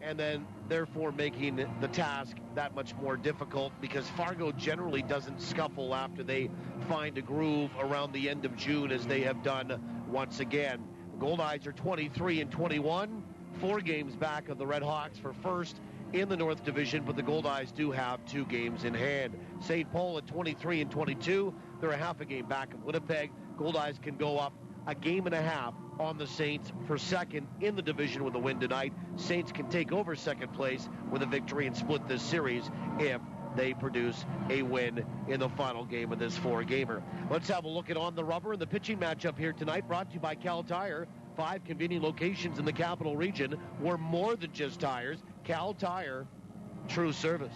and then therefore making the task that much more difficult because Fargo generally doesn't scuffle after they find a groove around the end of June as they have done once again. The Goldeyes are 23-21, 4 games back of the Red Hawks for first in the North Division, but the Goldeyes do have 2 games in hand. St. Paul at 23-22, they're a half a game back of Winnipeg. Goldeyes can go up a game and a half on the Saints for second in the division with a win tonight. Saints can take over second place with a victory and split this series if they produce a win in the final game of this 4-gamer. Let's have a look at On the Rubber and the pitching matchup here tonight, brought to you by Cal Tire. 5 convenient locations in the capital region. We're more than just tires. Cal Tire, true service.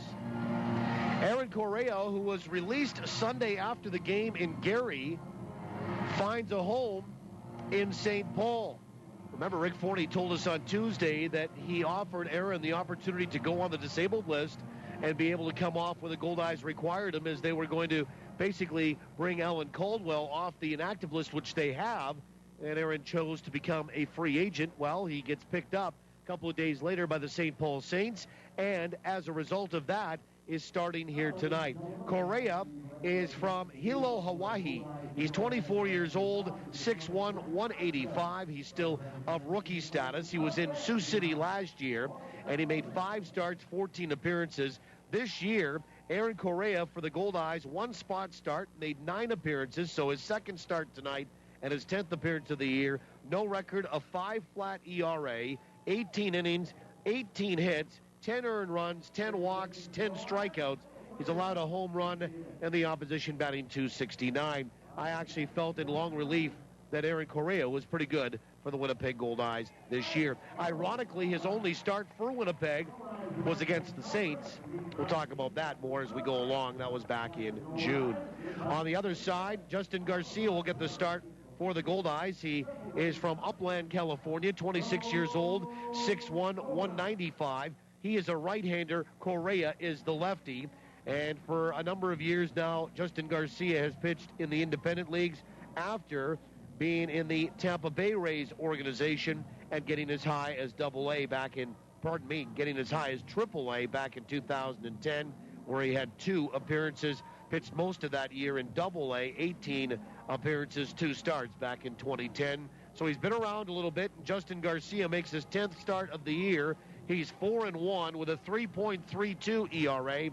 Aaron Correa, who was released Sunday after the game in Gary, finds a home in St. Paul. Remember, Rick Forney told us on Tuesday that he offered Aaron the opportunity to go on the disabled list and be able to come off when the Goldeyes required him, as they were going to basically bring Alan Caldwell off the inactive list, which they have, and Aaron chose to become a free agent. Well, he gets picked up a couple of days later by the St. Paul Saints, and as a result of that, is starting here tonight. Correa is from Hilo, Hawaii. He's 24 years old, 6'1", 185. He's still of rookie status. He was in Sioux City last year, and he made 5 starts, 14 appearances. This year, Aaron Correa for the Goldeyes, 1 spot start, made 9 appearances, so his second start tonight and his 10th appearance of the year. No record of 5 flat ERA, 18 innings, 18 hits, 10 earned runs, 10 walks, 10 strikeouts. He's allowed a home run, and the opposition batting .269. I actually felt in long relief that Aaron Correa was pretty good for the Winnipeg Goldeyes this year. Ironically, his only start for Winnipeg was against the Saints. We'll talk about that more as we go along. That was back in June. On the other side, Justin Garcia will get the start for the Goldeyes. He is from Upland, California, 26 years old, 6'1", 195. He is a right-hander. Correa is the lefty. And for a number of years now, Justin Garcia has pitched in the independent leagues after being in the Tampa Bay Rays organization and getting as high as getting as high as AAA back in 2010, where he had 2 appearances, pitched most of that year in AA, 18 appearances, 2 starts back in 2010. So he's been around a little bit, and Justin Garcia makes his 10th start of the year. He's 4-1 with a 3.32 ERA,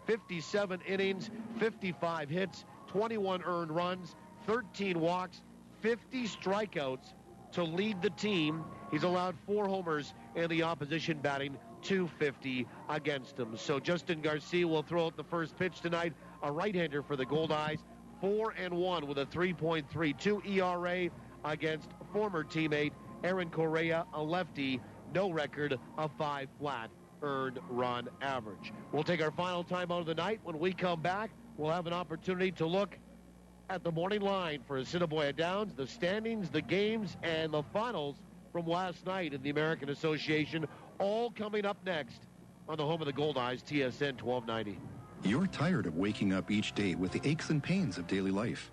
57 innings, 55 hits, 21 earned runs, 13 walks, 50 strikeouts to lead the team. He's allowed 4 homers and the opposition batting .250 against him. So Justin Garcia will throw out the first pitch tonight, a right-hander for the Goldeyes, 4-1 with a 3.32 ERA against former teammate Aaron Correa, a lefty. No record of 5 flat earned run average. We'll take our final time out of the night. When we come back, we'll have an opportunity to look at the morning line for Assiniboia Downs, the standings, the games, and the finals from last night in the American Association, all coming up next on the home of the Goldeyes, TSN 1290. You're tired of waking up each day with the aches and pains of daily life.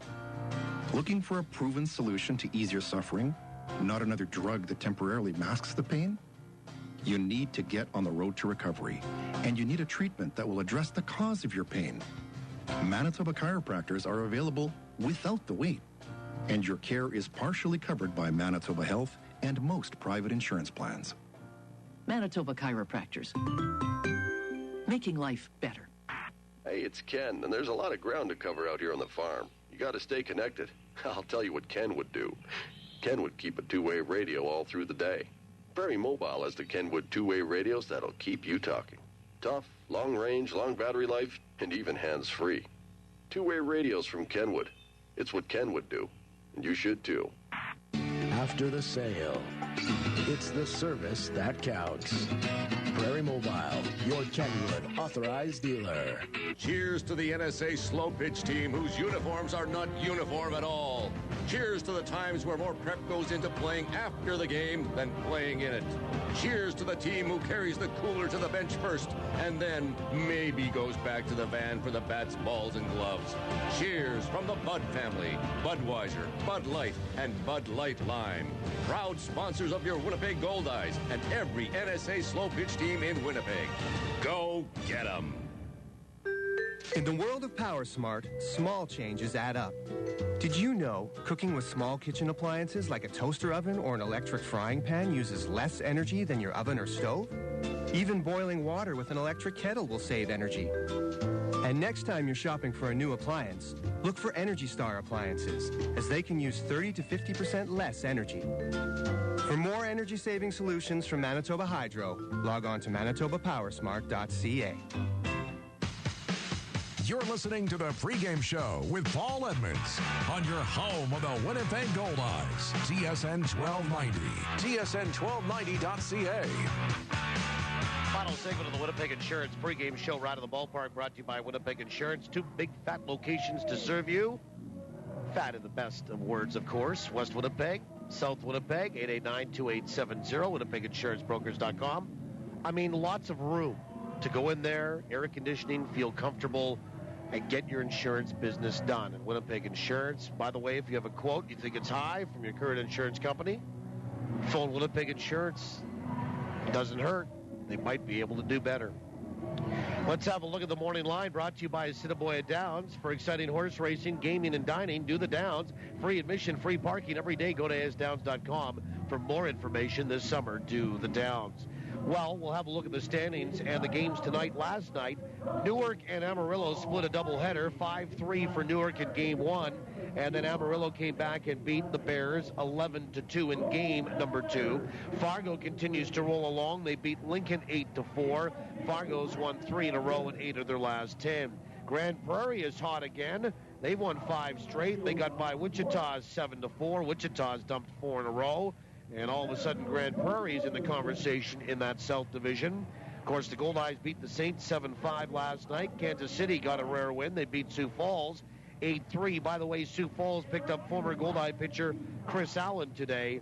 Looking for a proven solution to ease your suffering? Not another drug that temporarily masks the pain? You need to get on the road to recovery, and you need a treatment that will address the cause of your pain. Manitoba chiropractors are available without the wait, and your care is partially covered by Manitoba Health and most private insurance plans. Manitoba chiropractors, making life better. Hey, it's Ken, and there's a lot of ground to cover out here on the farm. You got to stay connected. I'll tell you what Ken would do. Ken would keep a 2-way radio all through the day. Very mobile as the Kenwood 2-way radios that'll keep you talking. Tough, long range, long battery life, and even hands-free. 2-way radios from Kenwood. It's what Ken would do, and you should too. After the sale, it's the service that counts. Prairie Mobile, your Kenwood authorized dealer. Cheers to the NSA slow pitch team whose uniforms are not uniform at all. Cheers to the times where more prep goes into playing after the game than playing in it. Cheers to the team who carries the cooler to the bench first and then maybe goes back to the van for the bats, balls, and gloves. Cheers from the Bud family, Budweiser, Bud Light, and Bud Light Lime. Proud sponsors of your Winnipeg Goldeyes and every NSA slow pitch team in Winnipeg. Go get 'em. In the world of PowerSmart, small changes add up. Did you know cooking with small kitchen appliances like a toaster oven or an electric frying pan uses less energy than your oven or stove? Even boiling water with an electric kettle will save energy. And next time you're shopping for a new appliance, look for Energy Star appliances, as they can use 30 to 50% less energy. For more energy-saving solutions from Manitoba Hydro, log on to manitobapowersmart.ca. You're listening to the pregame show with Paul Edmonds on your home of the Winnipeg Goldeyes, TSN 1290, TSN1290.ca. Final segment of the Winnipeg Insurance pregame show, right of the ballpark, brought to you by Winnipeg Insurance. 2 big fat locations to serve you. Fat in the best of words, of course. West Winnipeg, South Winnipeg, 889-2870, WinnipegInsuranceBrokers.com. I mean, lots of room to go in there, air conditioning, feel comfortable, and get your insurance business done. And Winnipeg Insurance, by the way, if you have a quote you think it's high from your current insurance company, phone Winnipeg Insurance. It doesn't hurt. They might be able to do better. Let's have a look at the morning line, brought to you by Assiniboia Downs. For exciting horse racing, gaming, and dining, do the Downs. Free admission, free parking every day. Go to asdowns.com for more information this summer. Do the Downs. Well, we'll have a look at the standings and the games tonight. Last night, Newark and Amarillo split a doubleheader, 5-3 for Newark in Game 1, and then Amarillo came back and beat the Bears 11-2 in Game number 2. Fargo continues to roll along. They beat Lincoln 8-4. Fargo's won 3 in a row in 8 of their last 10. Grand Prairie is hot again. They've won 5 straight. They got by Wichita's 7-4. Wichita's dumped 4 in a row. And all of a sudden, Grand Prairie is in the conversation in that South Division. Of course, the Goldeyes beat the Saints 7-5 last night. Kansas City got a rare win. They beat Sioux Falls 8-3. By the way, Sioux Falls picked up former Goldeye pitcher Chris Allen today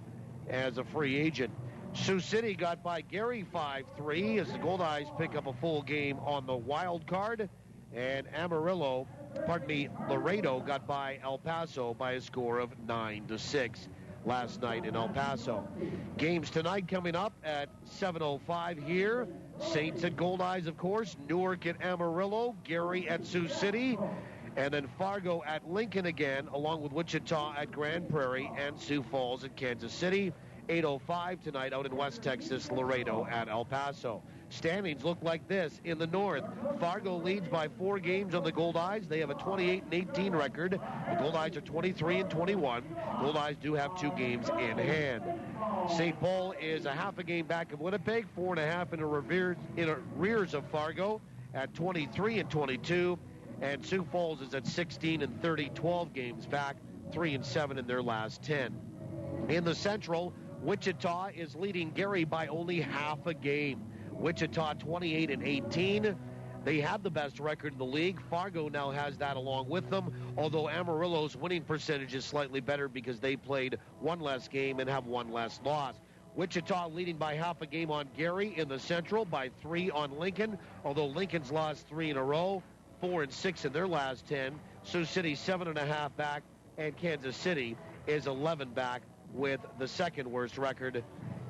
as a free agent. Sioux City got by Gary 5-3 as the Goldeyes pick up a full game on the wild card. And Laredo got by El Paso by a score of 9-6. Last night in El Paso. Games tonight coming up at 7:05 here. Saints at Goldeyes, of course. Newark at Amarillo. Gary at Sioux City. And then Fargo at Lincoln again, along with Wichita at Grand Prairie and Sioux Falls at Kansas City. 8:05 tonight out in West Texas, Laredo at El Paso. Standings look like this. In the north, Fargo leads by 4 games on the Goldeyes. They have a 28-18 record. The Goldeyes are 23-21. Goldeyes do have 2 games in hand. St. Paul is a half a game back of Winnipeg, 4.5 in arrears of Fargo at 23-22. And Sioux Falls is at 16-30, 12 games back, 3-7 in their last 10. In the Central, Wichita is leading Gary by only half a game. Wichita 28-18. They have the best record in the league. Fargo now has that along with them, although Amarillo's winning percentage is slightly better because they played 1 less game and have 1 less loss. Wichita leading by half a game on Gary in the Central, by 3 on Lincoln, although Lincoln's lost 3 in a row, 4-6 in their last 10. Sioux City 7.5 back, and Kansas City is 11 back with the second worst record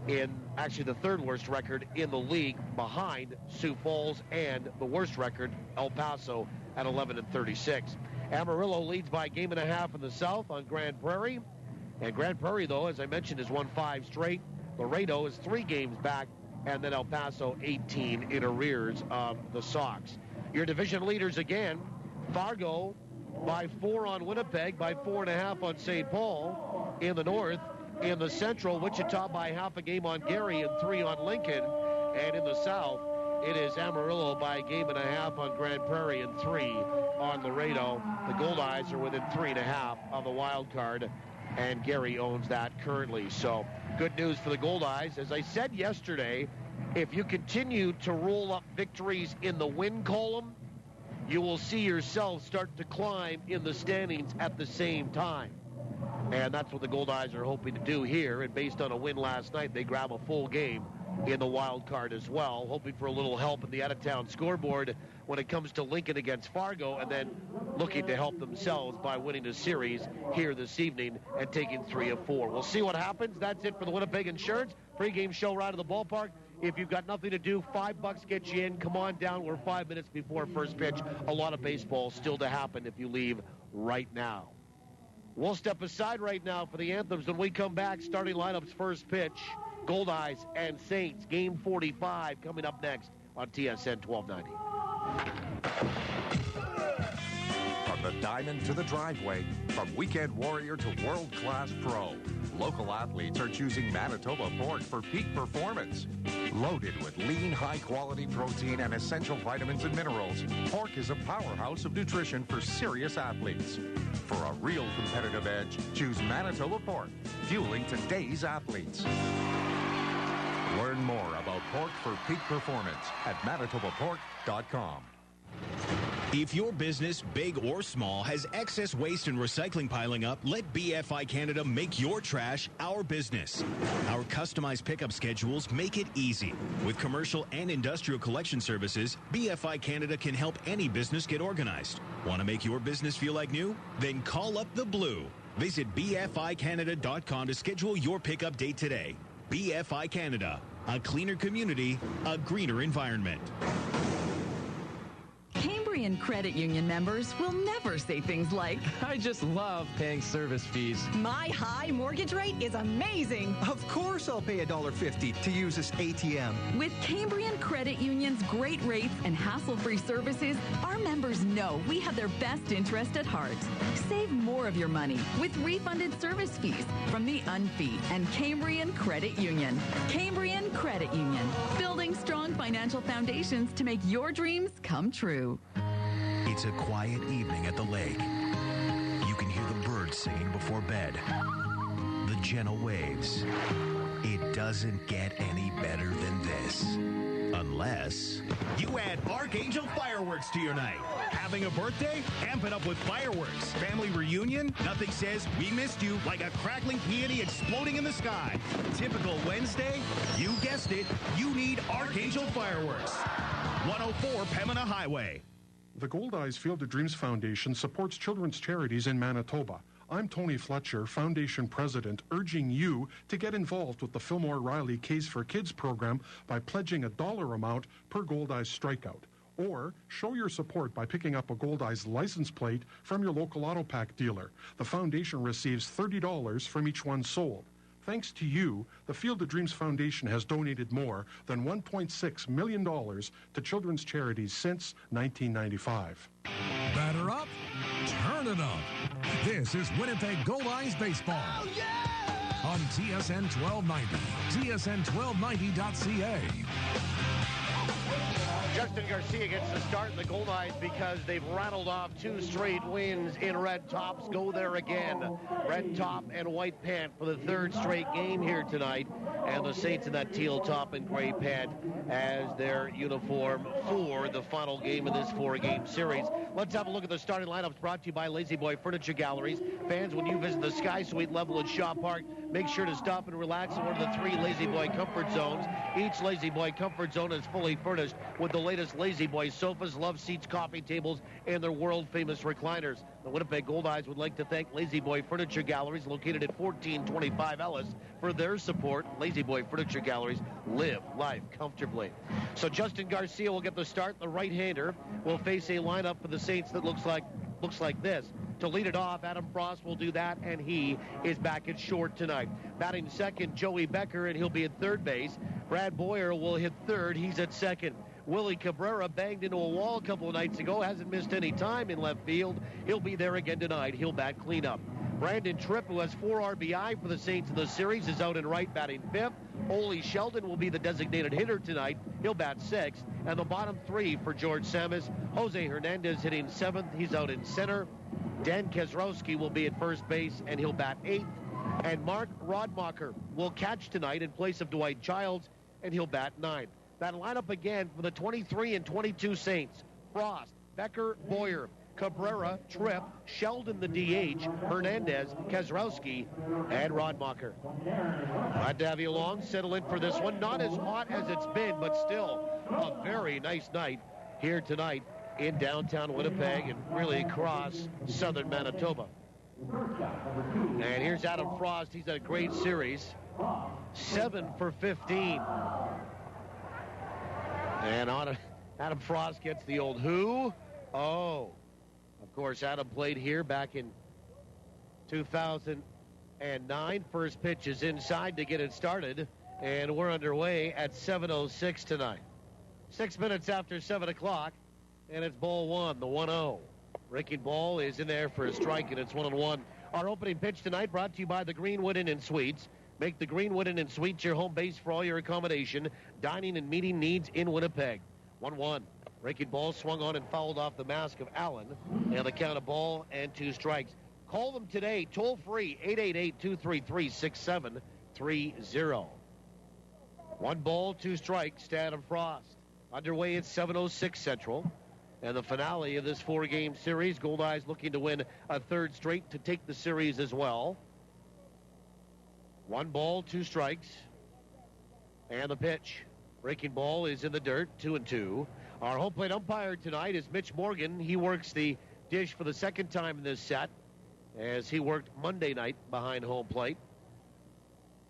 the third worst record in the league, behind Sioux Falls and the worst record, El Paso, at 11-36. Amarillo leads by 1.5 games in the South on Grand Prairie. And Grand Prairie, though, as I mentioned, has won 5 straight. Laredo is 3 games back, and then El Paso 18 in arrears of the Sox. Your division leaders again, Fargo by 4 on Winnipeg, by 4.5 on St. Paul in the north. In the Central, Wichita by half a game on Gary and 3 on Lincoln. And in the South, it is Amarillo by 1.5 games on Grand Prairie and 3 on Laredo. The Goldeyes are within 3.5 of the wild card, and Gary owns that currently. So good news for the Goldeyes. As I said yesterday, if you continue to roll up victories in the win column, you will see yourself start to climb in the standings at the same time. And that's what the Goldeyes are hoping to do here. And based on a win last night, they grab a full game in the wild card as well, hoping for a little help in the out-of-town scoreboard when it comes to Lincoln against Fargo, and then looking to help themselves by winning a series here this evening and taking 3 of 4. We'll see what happens. That's it for the Winnipeg Insurance pregame show right to the ballpark. If you've got nothing to do, $5 gets you in. Come on down. We're 5 minutes before first pitch. A lot of baseball still to happen if you leave right now. We'll step aside right now for the anthems. When we come back, starting lineups, first pitch, Goldeyes and Saints, game 45 coming up next on TSN 1290. From the diamond to the driveway, from weekend warrior to world-class pro, local athletes are choosing Manitoba pork for peak performance. Loaded with lean, high-quality protein and essential vitamins and minerals, pork is a powerhouse of nutrition for serious athletes. For a real competitive edge, choose Manitoba pork, fueling today's athletes. Learn more about pork for peak performance at manitobapork.com. If your business, big or small, has excess waste and recycling piling up, let BFI Canada make your trash our business. Our customized pickup schedules make it easy. With commercial and industrial collection services, BFI Canada can help any business get organized. Want to make your business feel like new? Then call up the Blue. Visit BFICanada.com to schedule your pickup date today. BFI Canada, a cleaner community, a greener environment. Cambrian Credit Union members will never say things like, I just love paying service fees. My high mortgage rate is amazing. Of course I'll pay $1.50 to use this ATM. With Cambrian Credit Union's great rates and hassle-free services, our members know we have their best interest at heart. Save more of your money with refunded service fees from the UNFI and Cambrian Credit Union. Cambrian Credit Union, building strong financial foundations to make your dreams come true. It's a quiet evening at the lake. You can hear the birds singing before bed. The gentle waves. It doesn't get any better than this. Unless you add Archangel Fireworks to your night. Having a birthday? Amp it up with fireworks. Family reunion? Nothing says we missed you like a crackling peony exploding in the sky. Typical Wednesday? You guessed it. You need Archangel Fireworks. 104 Pembina Highway. The Goldeyes Field of Dreams Foundation supports children's charities in Manitoba. I'm Tony Fletcher, Foundation President, urging you to get involved with the Fillmore Riley Case for Kids program by pledging a dollar amount per Goldeyes strikeout. Or show your support by picking up a Goldeyes license plate from your local auto pack dealer. The foundation receives $30 from each one sold. Thanks to you, the Field of Dreams Foundation has donated more than $1.6 million to children's charities since 1995. Batter up, turn it up. This is Winnipeg Goldeyes Baseball. Oh, yeah! On TSN 1290, tsn1290.ca. Justin Garcia gets the start in the Goldeyes because they've rattled off 2 straight wins in red tops. Go there again. Red top and white pant for the 3rd straight game here tonight. And the Saints in that teal top and gray pant as their uniform for the final game of this 4-game series. Let's have a look at the starting lineups brought to you by Lazy Boy Furniture Galleries. Fans, when you visit the Sky Suite level at Shaw Park, make sure to stop and relax in one of the 3 Lazy Boy comfort zones. Each Lazy Boy comfort zone is fully furnished with the latest Lazy Boy sofas, love seats, coffee tables, and their world-famous recliners. The Winnipeg Goldeyes would like to thank Lazy Boy Furniture Galleries, located at 1425 Ellis, for their support. Lazy Boy Furniture Galleries, live life comfortably. So Justin Garcia will get the start. The right-hander will face a lineup for the Saints that looks like this. To lead it off, Adam Frost will do that, and he is back at short tonight. Batting second, Joey Becker, and he'll be at third base. Brad Boyer will hit third. He's at second. Willie Cabrera banged into a wall a couple of nights ago. Hasn't missed any time in left field. He'll be there again tonight. He'll bat cleanup. Brandon Tripp, who has 4 RBI for the Saints in the series, is out in right batting 5th. Ole Sheldon will be the designated hitter tonight. He'll bat 6th. And the bottom 3 for George Samus. Jose Hernandez hitting 7th. He's out in center. Dan Kezrowski will be at first base, and he'll bat 8th. And Mark Rodmacher will catch tonight in place of Dwight Childs, and he'll bat 9th. That lineup again for the 23 and 22 Saints. Frost, Becker, Boyer, Cabrera, Tripp, Sheldon the DH, Hernandez, Kezrowski, and Rodmacher. Glad to have you along. Settle in for this one. Not as hot as it's been, but still a very nice night here tonight in downtown Winnipeg and really across southern Manitoba. And here's Adam Frost. He's had a great series. 7 for 15. And Adam Frost gets the old who? Oh. Of course, Adam played here back in 2009. First pitch is inside to get it started. And we're underway at 7:06 tonight. 6 minutes after 7 o'clock. And it's ball one, the 1-0. Breaking ball is in there for a strike, and it's 1-1. Our opening pitch tonight brought to you by the Greenwood Inn & Suites. Make the Greenwood Inn & Suites your home base for all your accommodation, dining, and meeting needs in Winnipeg. 1-1. Breaking ball swung on and fouled off the mask of Allen. And the count of ball and 2 strikes. Call them today, toll free, 888-233-6730. 1 ball, 2 strikes to Adam Frost. Underway at 7:06 Central. And the finale of this 4-game series, Goldeyes looking to win a 3rd straight to take the series as well. 1 ball, 2 strikes. And the pitch. Breaking ball is in the dirt, 2-2. Our home plate umpire tonight is Mitch Morgan. He works the dish for the 2nd time in this set, as he worked Monday night behind home plate.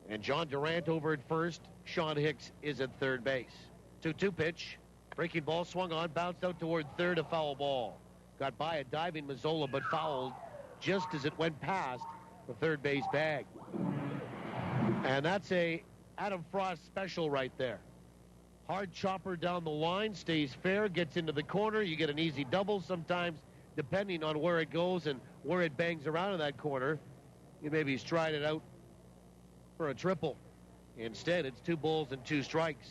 And John Durant over at first. Sean Hicks is at third base. 2-2 pitch. Breaking ball swung on, bounced out toward third, a foul ball. Got by a diving Mazzola, but fouled just as it went past the third base bag. And that's a Adam Frost special right there. Hard chopper down the line, stays fair, gets into the corner. You get an easy double sometimes, depending on where it goes and where it bangs around in that corner. You maybe stride it out for a triple. Instead, it's 2 balls and 2 strikes.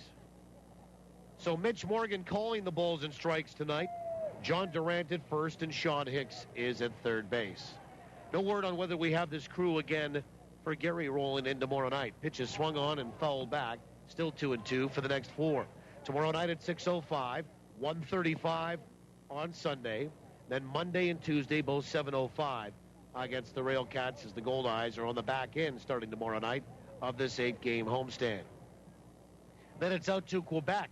So Mitch Morgan calling the balls and strikes tonight. John Durant at first, and Sean Hicks is at third base. No word on whether we have this crew again for Gary rolling in tomorrow night. Pitches swung on and fouled back. Still 2-2 for the next 4. Tomorrow night at 6:05, 1:35 on Sunday. Then Monday and Tuesday, both 7:05 against the Railcats, as the Goldeyes are on the back end starting tomorrow night of this 8-game homestand. Then it's out to Quebec.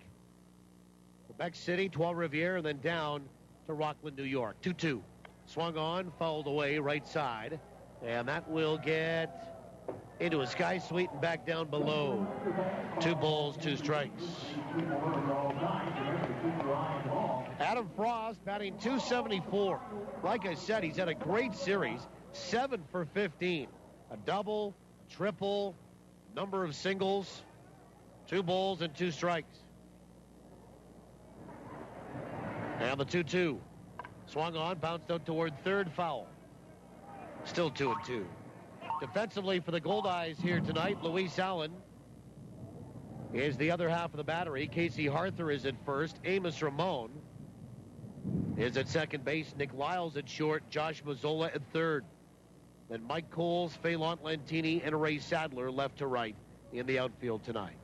Quebec City, Trois-Rivières, and then down to Rockland, New York. 2-2. Swung on, fouled away, right side. And that will get into a sky suite and back down below. 2 balls, 2 strikes. Adam Frost batting .274. Like I said, he's had a great series. 7 for 15. A double, triple, number of singles. 2 balls and 2 strikes. And the 2-2. Swung on, bounced out toward third, foul. Still 2-2. Defensively for the Goldeyes here tonight, Luis Allen is the other half of the battery. Casey Harther is at first. Amos Ramon is at second base. Nick Lyles at short. Josh Mazzola at third. Then Mike Coles, Phelan Lentini, and Ray Sadler left to right in the outfield tonight.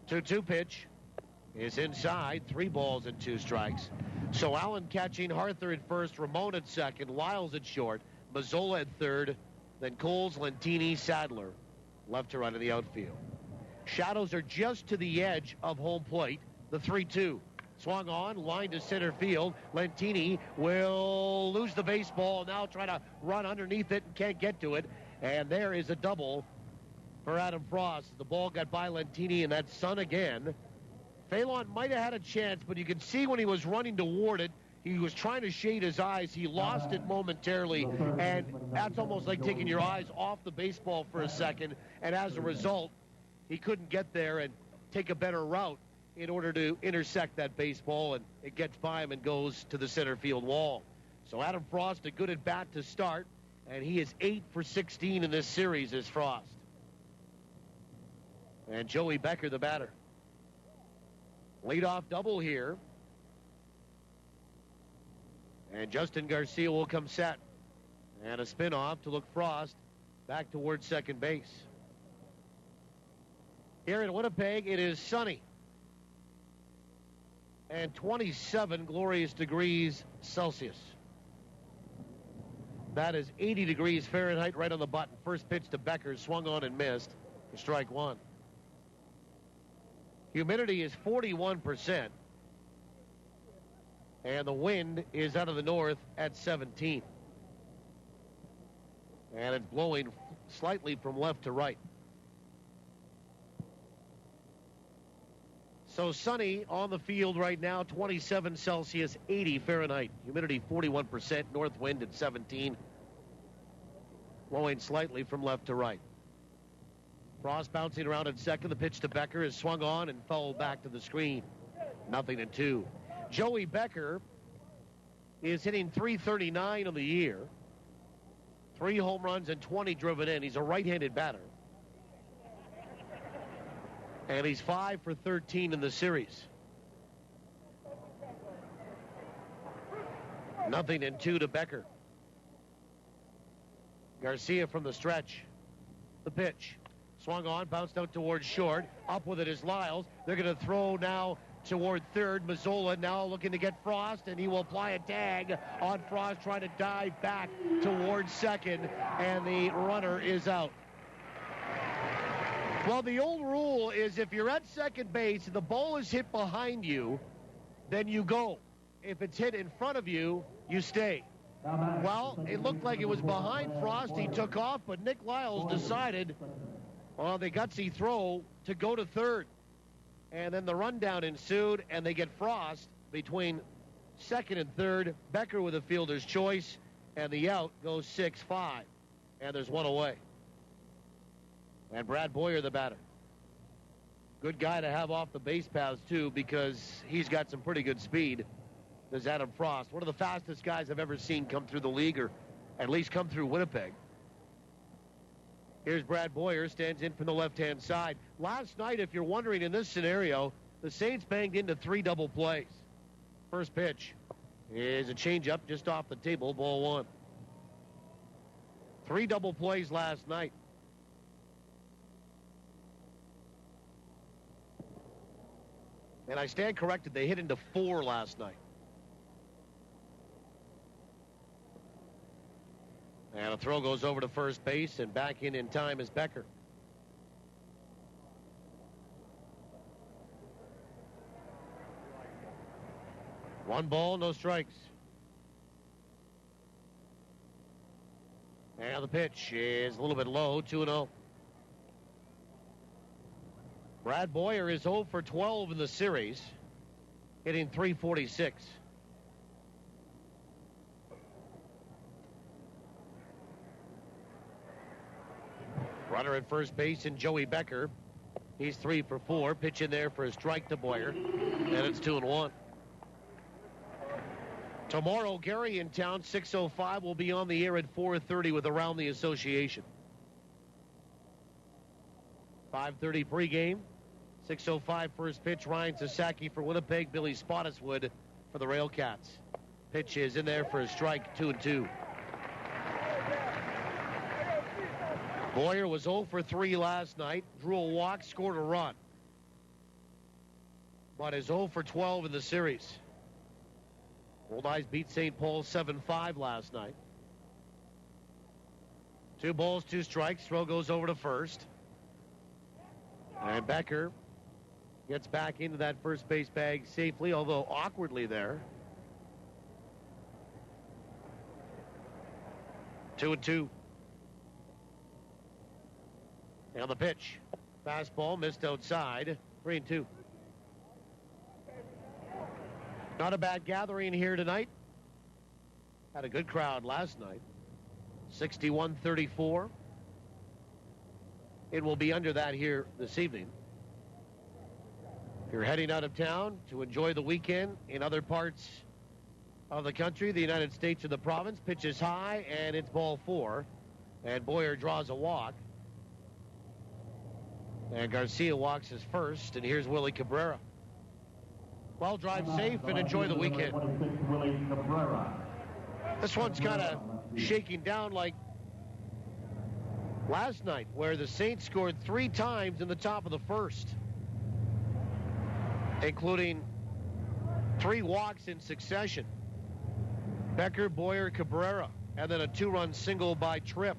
2-2 pitch is inside. 3 balls and 2 strikes. So Allen catching, Harther at first, Ramon at second, Lyles at short, Mazzola at third, then Coles, Lentini, Sadler left to right in the outfield. Shadows are just to the edge of home plate. The 3-2. Swung on, line to center field. Lentini will lose the baseball, now try to run underneath it and can't get to it. And there is a double for Adam Frost. The ball got by Lentini, and that's Sun again. Phelan might have had a chance, but you could see when he was running toward it, he was trying to shade his eyes. He lost it momentarily, and that's almost like taking your eyes off the baseball for a second. And as a result, he couldn't get there and take a better route in order to intersect that baseball, and it gets by him and goes to the center field wall. So Adam Frost, a good at-bat to start, and he is 8 for 16 in this series as Frost. And Joey Becker, the batter. Leadoff double here. And Justin Garcia will come set. And a spin-off to look Frost back towards second base. Here in Winnipeg, it is sunny. And 27 glorious degrees Celsius. That is 80 degrees Fahrenheit right on the button. First pitch to Becker, swung on and missed for strike one. Humidity is 41%. And the wind is out of the north at 17. And it's blowing slightly from left to right. So sunny on the field right now, 27 Celsius, 80 Fahrenheit. Humidity 41%, north wind at 17. Blowing slightly from left to right. Frost bouncing around at second. The pitch to Becker is swung on and fouled back to the screen. 0-2. Joey Becker is hitting .339 on the year. 3 home runs and 20 driven in. He's a right-handed batter. And he's 5 for 13 in the series. 0-2 to Becker. Garcia from the stretch. The pitch. Swung on, bounced out towards short. Up with it is Lyles. They're going to throw now toward third. Mazzola now looking to get Frost, and he will apply a tag on Frost, trying to dive back towards second, and the runner is out. Well, the old rule is if you're at second base and the ball is hit behind you, then you go. If it's hit in front of you, you stay. Well, it looked like it was behind Frost. He took off, but Nick Lyles decided on the gutsy throw to go to third. And then the rundown ensued, and they get Frost between second and third. Becker with a fielder's choice, and the out goes 6-5. And there's one away. And Brad Boyer, the batter. Good guy to have off the base paths, too, because he's got some pretty good speed. There's Adam Frost, one of the fastest guys I've ever seen come through the league, or at least come through Winnipeg. Here's Brad Boyer, stands in from the left-hand side. Last night, if you're wondering, in this scenario, the Saints banged into 3 double plays. First pitch is a changeup just off the table, ball 1. 3 double plays last night. And I stand corrected, they hit into 4 last night. And a throw goes over to first base, and back in time is Becker. One ball, no strikes. And the pitch is a little bit low, 2-0. Brad Boyer is 0 for 12 in the series, hitting .346. Runner at first base in Joey Becker. He's 3 for 4. Pitch in there for a strike to Boyer. And it's 2-1. Tomorrow, Gary in town, 6:05. Will be on the air at 4:30 with Around the Association. 5:30 pregame. 6:05 first pitch. Ryan Sasaki for Winnipeg. Billy Spottiswoode for the Railcats. Pitch is in there for a strike, 2-2. Boyer was 0 for 3 last night. Drew a walk, scored a run. But is 0 for 12 in the series. Goldeyes beat St. Paul 7-5 last night. 2 balls, 2 strikes. Throw goes over to first. And Becker gets back into that first base bag safely, although awkwardly there. 2-2. And the pitch. Fastball missed outside. 3-2. Not a bad gathering here tonight. Had a good crowd last night. 61-34. It will be under that here this evening. If you're heading out of town to enjoy the weekend in other parts of the country, the United States or the province, pitch is high, and it's ball 4. And Boyer draws a walk. And Garcia walks his first, and here's Willie Cabrera. Well, drive safe and enjoy the weekend. This one's kind of shaking down like last night, where the Saints scored 3 times in the top of the first, including 3 walks in succession. Becker, Boyer, Cabrera. and then a 2-run single by Tripp.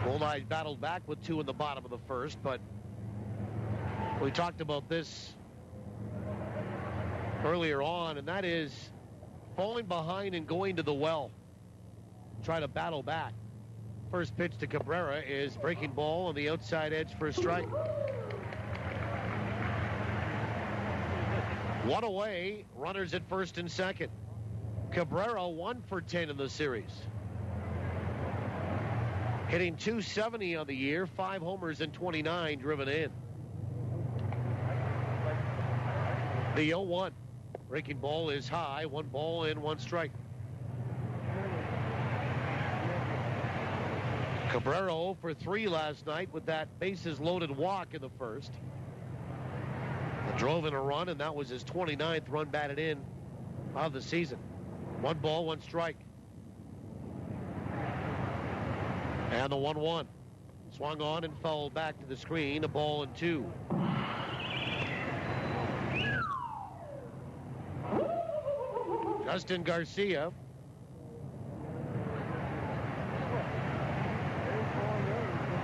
Goldeyes battled back with 2 in the bottom of the first, but we talked about this earlier on, and that is falling behind and going to the well. Try to battle back. First pitch to Cabrera is breaking ball on the outside edge for a strike. 1 away, runners at first and second. Cabrera 1 for 10 in the series. Hitting .270 on the year, 5 homers and 29 driven in. The 0-1. Breaking ball is high, 1 ball and 1 strike. Cabrera 0 for 3 last night with that bases loaded walk in the first. Drove in a run, and that was his 29th run batted in of the season. 1 ball, 1 strike. And the 1-1. Swung on and fouled back to the screen, 1-2. Justin Garcia.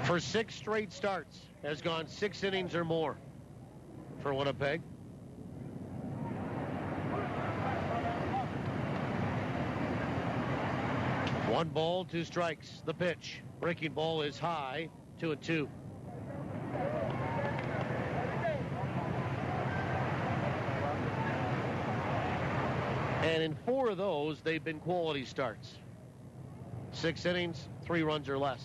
For 6 straight starts, has gone 6 innings or more for Winnipeg. One ball, 2 strikes. The pitch. Breaking ball is high, 2-2. And in 4 of those, they've been quality starts. 6 innings, 3 runs or less.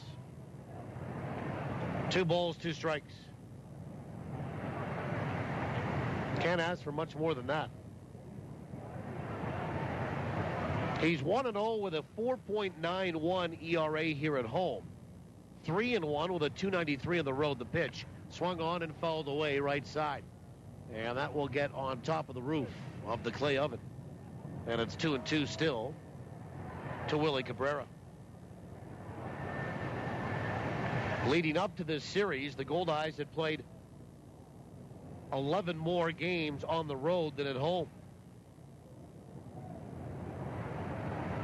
2 balls, 2 strikes. Can't ask for much more than that. He's 1-0 with a 4.91 ERA here at home. 3-1 with a 2.93 on the road. The pitch swung on and fouled away right side. And that will get on top of the roof of the clay oven. And it's 2-2 still to Willie Cabrera. Leading up to this series, the Goldeyes had played 11 more games on the road than at home.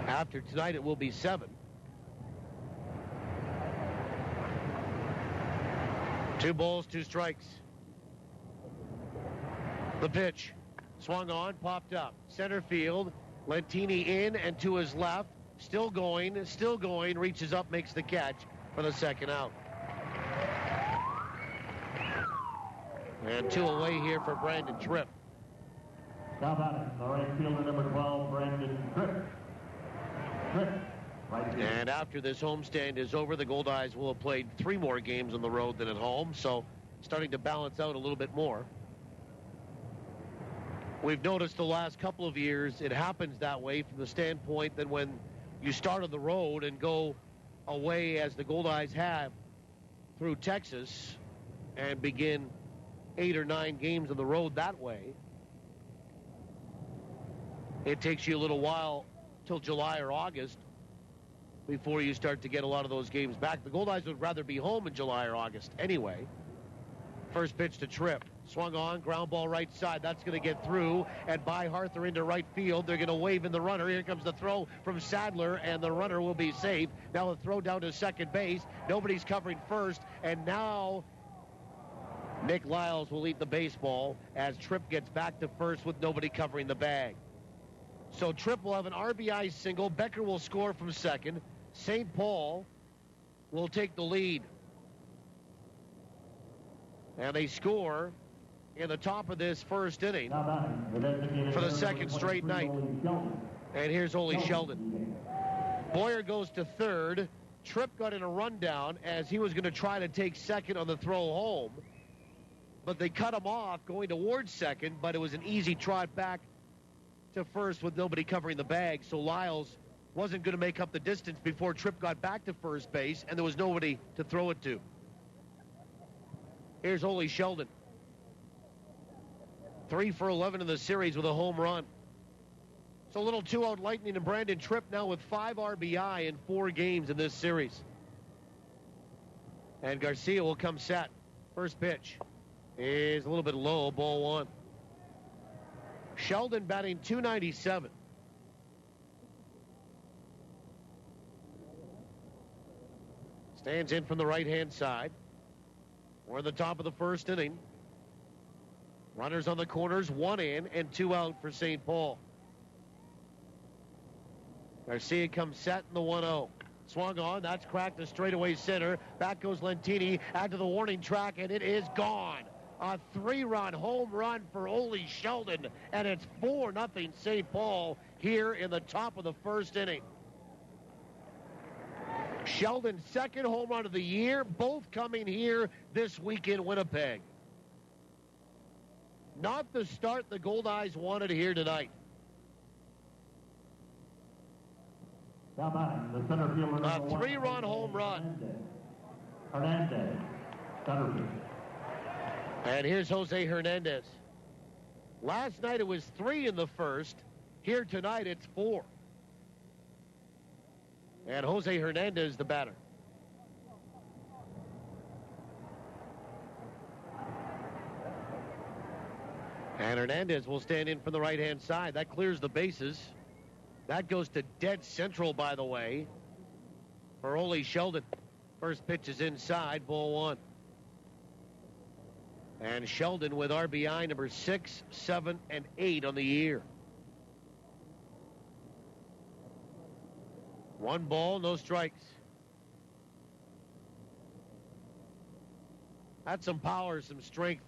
After tonight, it will be 7. 2 balls, 2 strikes. The pitch. Swung on, popped up. Center field. Lentini in and to his left. Still going, reaches up, makes the catch for the second out. And 2 away here for Brandon Tripp. Now batting, the right fielder, number 12, Brandon Tripp. And after this homestand is over, the Goldeyes will have played 3 more games on the road than at home, so starting to balance out a little bit more. We've noticed the last couple of years it happens that way from the standpoint that when you start on the road and go away as the Goldeyes have through Texas and begin 8 or 9 games on the road that way, it takes you a little while till July or August before you start to get a lot of those games back. The Goldeyes would rather be home in July or August anyway. First pitch to Tripp. Swung on, ground ball right side. That's going to get through, and by Harther into right field. They're going to wave in the runner. Here comes the throw from Sadler, and the runner will be safe. Now the throw down to second base. Nobody's covering first, and now Nick Lyles will eat the baseball as Tripp gets back to first with nobody covering the bag. So Tripp will have an RBI single. Becker will score from second. St. Paul will take the lead. And they score in the top of this first inning for the second straight night. And here's Ole Sheldon. Boyer goes to third. Tripp got in a rundown as he was going to try to take second on the throw home. But they cut him off going towards second, but it was an easy trot back to first with nobody covering the bag. So Lyles wasn't going to make up the distance before Tripp got back to first base, and there was nobody to throw it to. Here's Ole Sheldon. 3 for 11 in the series with a home run. So a little 2-out lightning, and Brandon Tripp now with 5 RBI in 4 games in this series. And Garcia will come set. First pitch is a little bit low, ball 1. Sheldon batting .297. Stands in from the right-hand side. We're at the top of the first inning. Runners on the corners, 1 in and 2 out for St. Paul. Garcia comes set in the 1-0. Swung on, that's cracked to straightaway center. Back goes Lentini out to the warning track, and it is gone. A 3-run home run for Ole Sheldon, and it's 4-0 St. Paul here in the top of the first inning. Sheldon's second home run of the year, both coming here this week in Winnipeg. Not the start the Goldeyes wanted here tonight. Now batting, the center fielder. A 3-run home run. Hernandez, center field. And here's Jose Hernandez. Last night it was 3 in the first. Here tonight it's 4. And Jose Hernandez, the batter. And Hernandez will stand in from the right-hand side. That clears the bases. That goes to dead central, by the way, for Ole Sheldon. First pitch is inside, ball 1. And Sheldon with RBI number 6, 7, and 8 on the year. 1 ball, no strikes. That's some power, some strength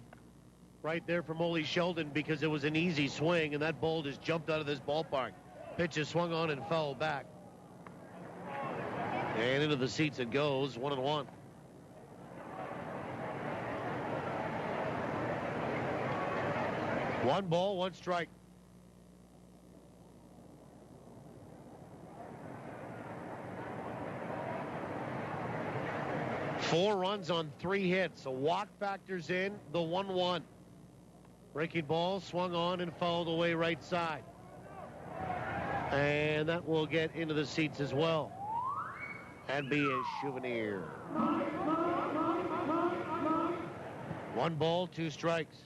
right there from Ole Sheldon, because it was an easy swing, and that ball just jumped out of this ballpark. Pitch is swung on and fouled back. And into the seats it goes, 1-1. One ball, 1 strike. Four runs on 3 hits. A walk factors in the 1-1. Breaking ball swung on and fouled away right side. And that will get into the seats as well. And be a souvenir. 1 ball, 2 strikes.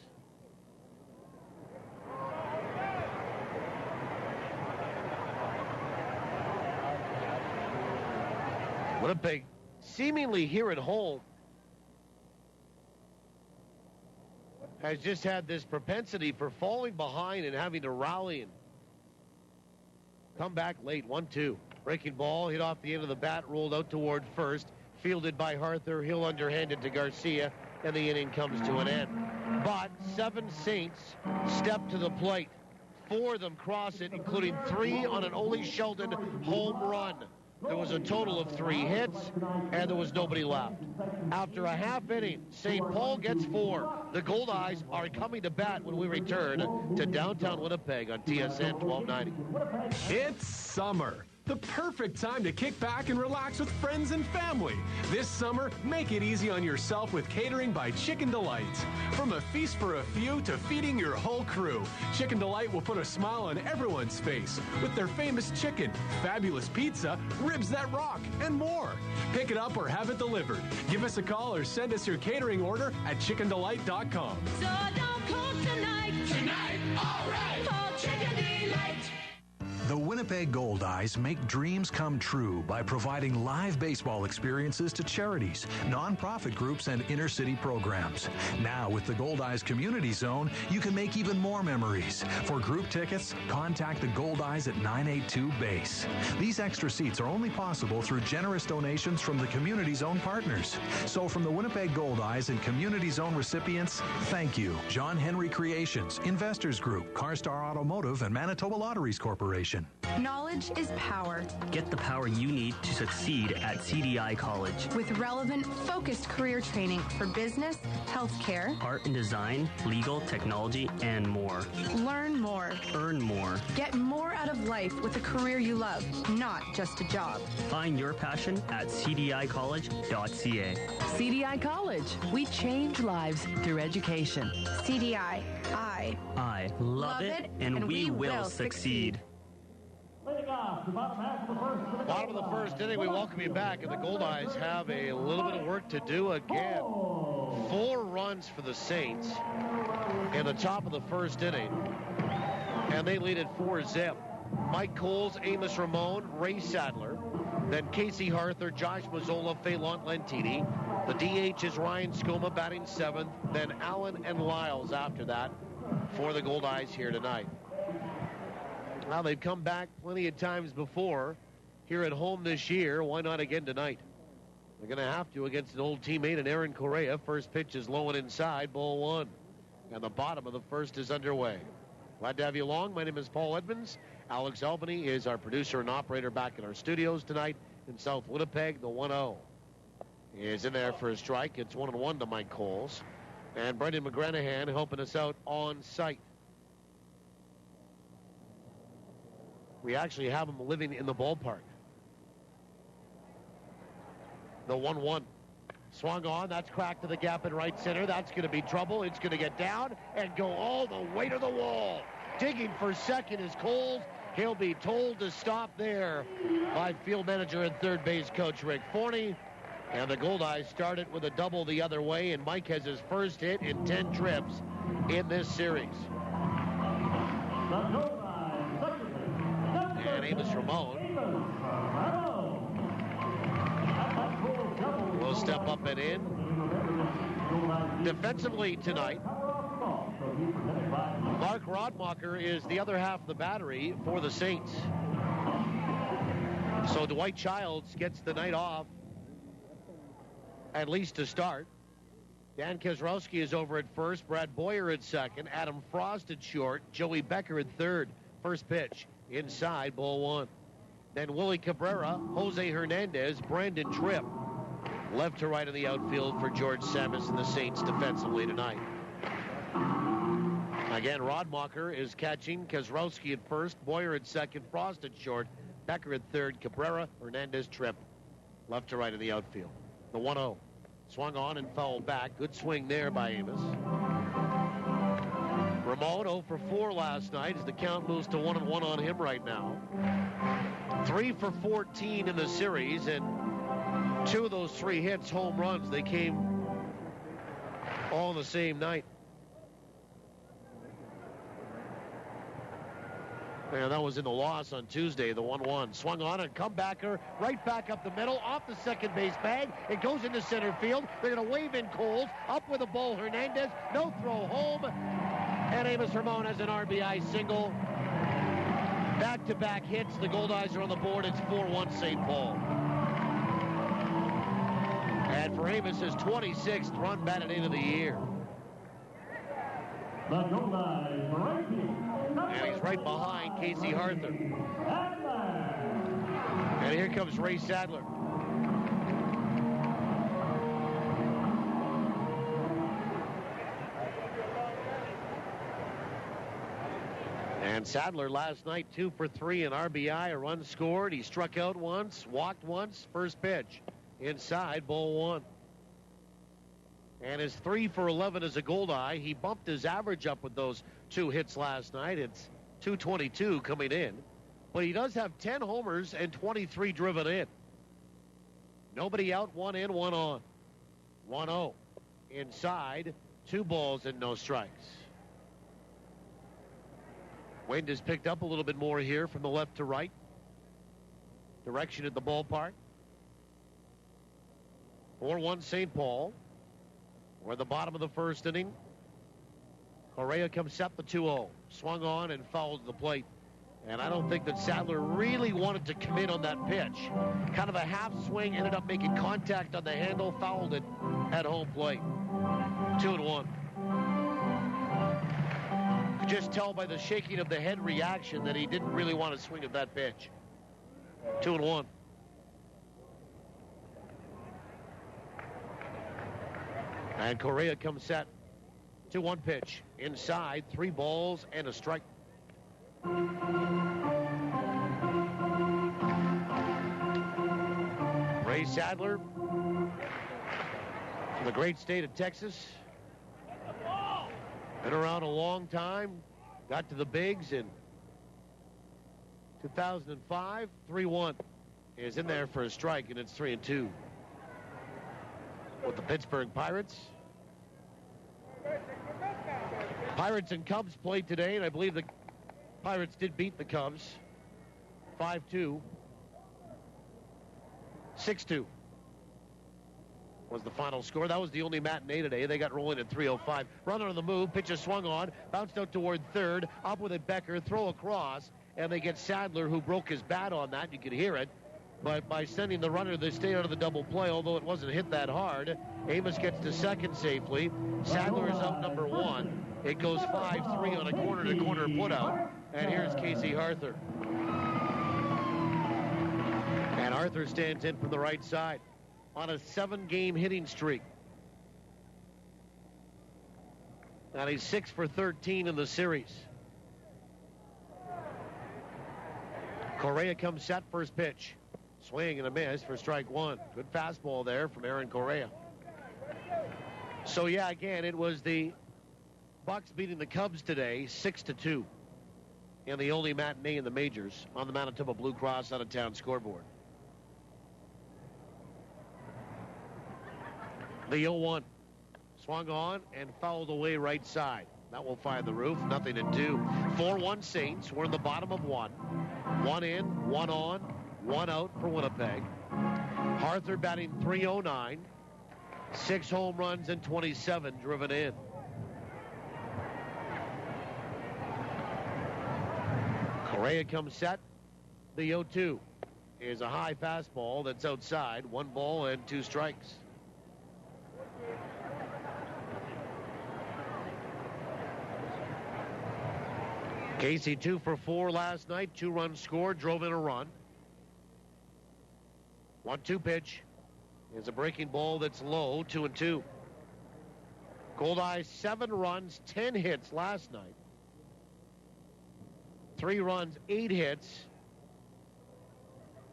Winnipeg seemingly here at home has just had this propensity for falling behind and having to rally and come back late. 1-2. Breaking ball hit off the end of the bat, rolled out toward first, fielded by Harther. He'll underhanded to Garcia, and the inning comes to an end. But 7 Saints step to the plate. 4 of them cross it, including 3 on an Ole Sheldon home run. There was a total of 3 hits, and there was nobody left. After a half inning, St. Paul gets 4. The Goldeyes are coming to bat when we return to downtown Winnipeg on TSN 1290. It's summer. The perfect time to kick back and relax with friends and family. This summer, make it easy on yourself with catering by Chicken Delight. From a feast for a few to feeding your whole crew, Chicken Delight will put a smile on everyone's face with their famous chicken, fabulous pizza, ribs that rock, and more. Pick it up or have it delivered. Give us a call or send us your catering order at chickendelight.com. So don't cook tonight. Tonight, all right. For Chicken Delight. The Winnipeg Goldeyes make dreams come true by providing live baseball experiences to charities, nonprofit groups, and inner-city programs. Now, with the Goldeyes Community Zone, you can make even more memories. For group tickets, contact the Goldeyes at 982 Base. These extra seats are only possible through generous donations from the Community Zone partners. So from the Winnipeg Goldeyes and Community Zone recipients, thank you. John Henry Creations, Investors Group, CarStar Automotive, and Manitoba Lotteries Corporation. Knowledge is power. Get the power you need to succeed at CDI College. With relevant, focused career training for business, healthcare, art and design, legal, technology, and more. Learn more. Earn more. Get more out of life with a career you love, not just a job. Find your passion at cdicollege.ca. CDI College. We change lives through education. CDI. I love it, and we will succeed. Bottom of the first inning, we welcome you back, and the Goldeyes have a little bit of work to do again. 4 runs for the Saints in the top of the first inning, and they lead at 4-zip. Mike Coles, Amos Ramon, Ray Sadler, Then Casey Harther, Josh Mazzola, Phelan Lentini. The DH is Ryan Skoma batting 7th. Then Allen and Lyles after that for the Goldeyes here tonight. Well, they've come back plenty of times before here at home this year. Why not again tonight? They're going to have to against an old teammate in Aaron Correa. First pitch is low and inside, ball 1. And the bottom of the first is underway. Glad to have you along. My name is Paul Edmonds. Alex Albany is our producer and operator back in our studios tonight in South Winnipeg. The 1-0 is in there for a strike. It's 1-1 to Mike Coles. And Brendan McGranahan helping us out on site. We actually have him living in the ballpark. The 1-1. Swung on. That's cracked to the gap in right center. That's going to be trouble. It's going to get down and go all the way to the wall. Digging for second is Coles. He'll be told to stop there by field manager and third base coach Rick Forney. And the Goldeyes started with a double the other way, and Mike has his first hit in 10 trips in this series. And Amos Ramon will step up and in. Defensively tonight, Mark Rodmacher is the other half of the battery for the Saints. So Dwight Childs gets the night off, at least to start. Dan Keselowski is over at first, Brad Boyer at second, Adam Frost at short, Joey Becker at third. First pitch, inside, ball 1. Then Willie Cabrera, Jose Hernandez, Brandon Tripp. Left to right in the outfield for George Samus and the Saints defensively tonight. Again, Rodmacher is catching, Keselowski at first, Boyer at second, Frost at short, Becker at third, Cabrera, Hernandez, Tripp. Left to right in the outfield. The 1-0. Swung on and fouled back. Good swing there by Amos. Ramon 0 for 4 last night as the count moves to 1-1 on him right now. 3 for 14 in the series, and 2 of those 3 hits, home runs. They came all the same night. And that was in the loss on Tuesday, the 1-1. Swung on and comebacker right back up the middle, off the second base bag. It goes into center field. They're going to wave in Coles. Up with the ball, Hernandez. No throw home. And Amos Ramon has an RBI single. Back-to-back hits. The Goldeyes are on the board. It's 4-1 St. Paul. And for Amos, his 26th run batted into the year. The Goldeyes right field. And he's right behind Casey Harther. And here comes Ray Sadler. And Sadler last night 2 for 3 in RBI, a run scored. He struck out once, walked once. First pitch inside, ball 1. And his 3 for 11 as a Goldeye. He bumped his average up with those 2 hits last night. It's .222 coming in. But he does have 10 homers and 23 driven in. Nobody out, 1 in, 1 on. 1-0. Inside, 2 balls and no strikes. Wind has picked up a little bit more here from the left to right. Direction at the ballpark. 4-1 St. Paul. We're at the bottom of the first inning. Correa comes set the 2-0. Swung on and fouled to the plate. And I don't think that Sadler really wanted to commit on that pitch. Kind of a half swing, ended up making contact on the handle, fouled it at home plate. 2-1. You could just tell by the shaking of the head reaction that he didn't really want to swing at that pitch. 2-1. And Correa comes set. 2-1 pitch. Inside, 3 balls and a strike. Ray Sadler from the great state of Texas. Been around a long time. Got to the bigs in 2005. 3-1 is in there for a strike, and it's 3-2. With the Pittsburgh Pirates. Pirates and Cubs played today, and I believe the Pirates did beat the Cubs 5-2. 6-2 was the final score. That was the only matinee today. They got rolling at 3:05. Runner on the move. Pitch is swung on. Bounced out toward third. Up with it, Becker. Throw across. And they get Sadler, who broke his bat on that. You could hear it. But by sending the runner, they stay out of the double play, although it wasn't hit that hard. Amos gets to second safely. Sadler is out number 1. It goes 5-3 on a corner-to-corner put-out. And here's Casey Arthur. And Arthur stands in from the right side on a 7-game hitting streak. And he's 6 for 13 in the series. Correa comes set, first pitch. Swing and a miss for strike 1. Good fastball there from Aaron Correa. So, yeah, again, it was the Bucks beating the Cubs today, 6-2. And the only matinee in the majors on the Manitoba Blue Cross out-of-town scoreboard. The 0-1. Swung on and fouled away right side. That will find the roof. Nothing to do. 4-1 Saints. We're in the bottom of 1. 1 in, 1 on, 1 out for Winnipeg. Arthur batting .309. 6 home runs and 27 driven in. Correa comes set. The 0-2 is a high fastball that's outside. 1 ball and 2 strikes. Casey 2 for 4 last night. 2 runs scored, drove in a run. 1-2 pitch is a breaking ball that's low. 2-2. Goldeyes 7 runs, 10 hits last night. 3 runs, 8 hits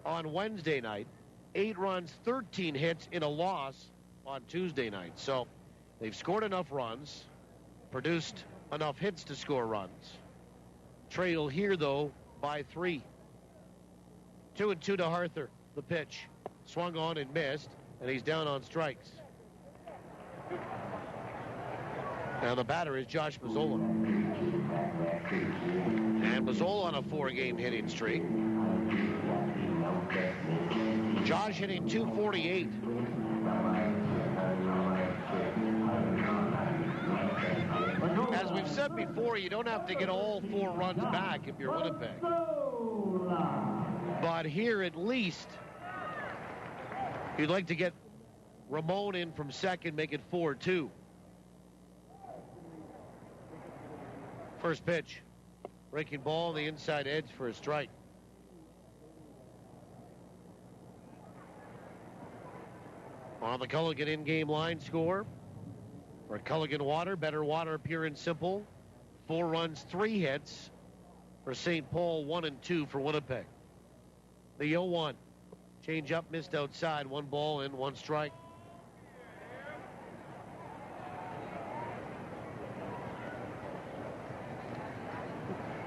on Wednesday night. 8 runs, 13 hits in a loss on Tuesday night. So they've scored enough runs, produced enough hits to score runs. Trail here, though, by 3. 2-2 to Arthur. The pitch. Swung on and missed, and he's down on strikes. Now the batter is Josh Mazzola. And Mazzola on a 4-game hitting streak. Josh hitting .248. As we've said before, you don't have to get all 4 runs back if you're Winnipeg. But here, at least, you'd like to get Ramon in from second, make it 4-2. First pitch. Breaking ball on the inside edge for a strike. On the Culligan in-game line score. For Culligan Water, better water, pure and simple. 4 runs, 3 hits for St. Paul, 1 and 2 for Winnipeg. The 0-1. Change up, missed outside. 1 ball and 1 strike.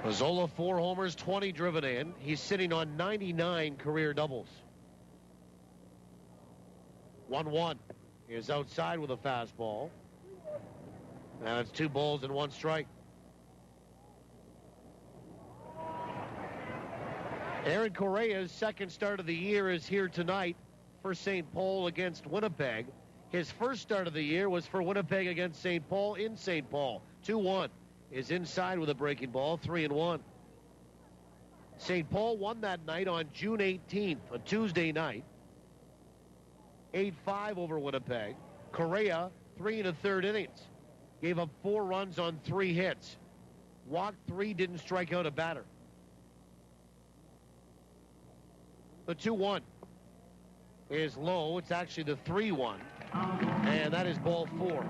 Mazzola 4 homers, 20 driven in. He's sitting on 99 career doubles. 1-1 is outside with a fastball. And it's 2 balls and 1 strike. Aaron Correa's second start of the year is here tonight for St. Paul against Winnipeg. His first start of the year was for Winnipeg against St. Paul in St. Paul. 2-1 is inside with a breaking ball, 3-1. St. Paul won that night on June 18th, a Tuesday night. 8-5 over Winnipeg. Correa, 3 1/3 innings. Gave up 4 runs on 3 hits. Walked 3, didn't strike out a batter. The 2-1 is low. It's actually the 3-1. And that is ball 4.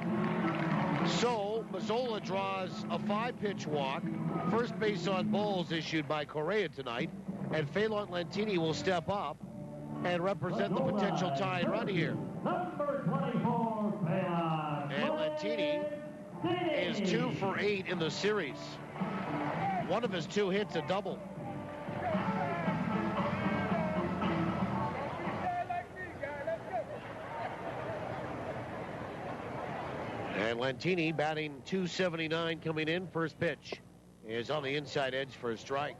So Mazzola draws a 5-pitch walk. First base on balls issued by Correa tonight. And Phelan Lentini will step up and represent the potential tying run here. Number 24, And Lentini is 2 for 8 in the series. One of his 2 hits, a double. And Lentini batting .279 coming in. First pitch is on the inside edge for a strike.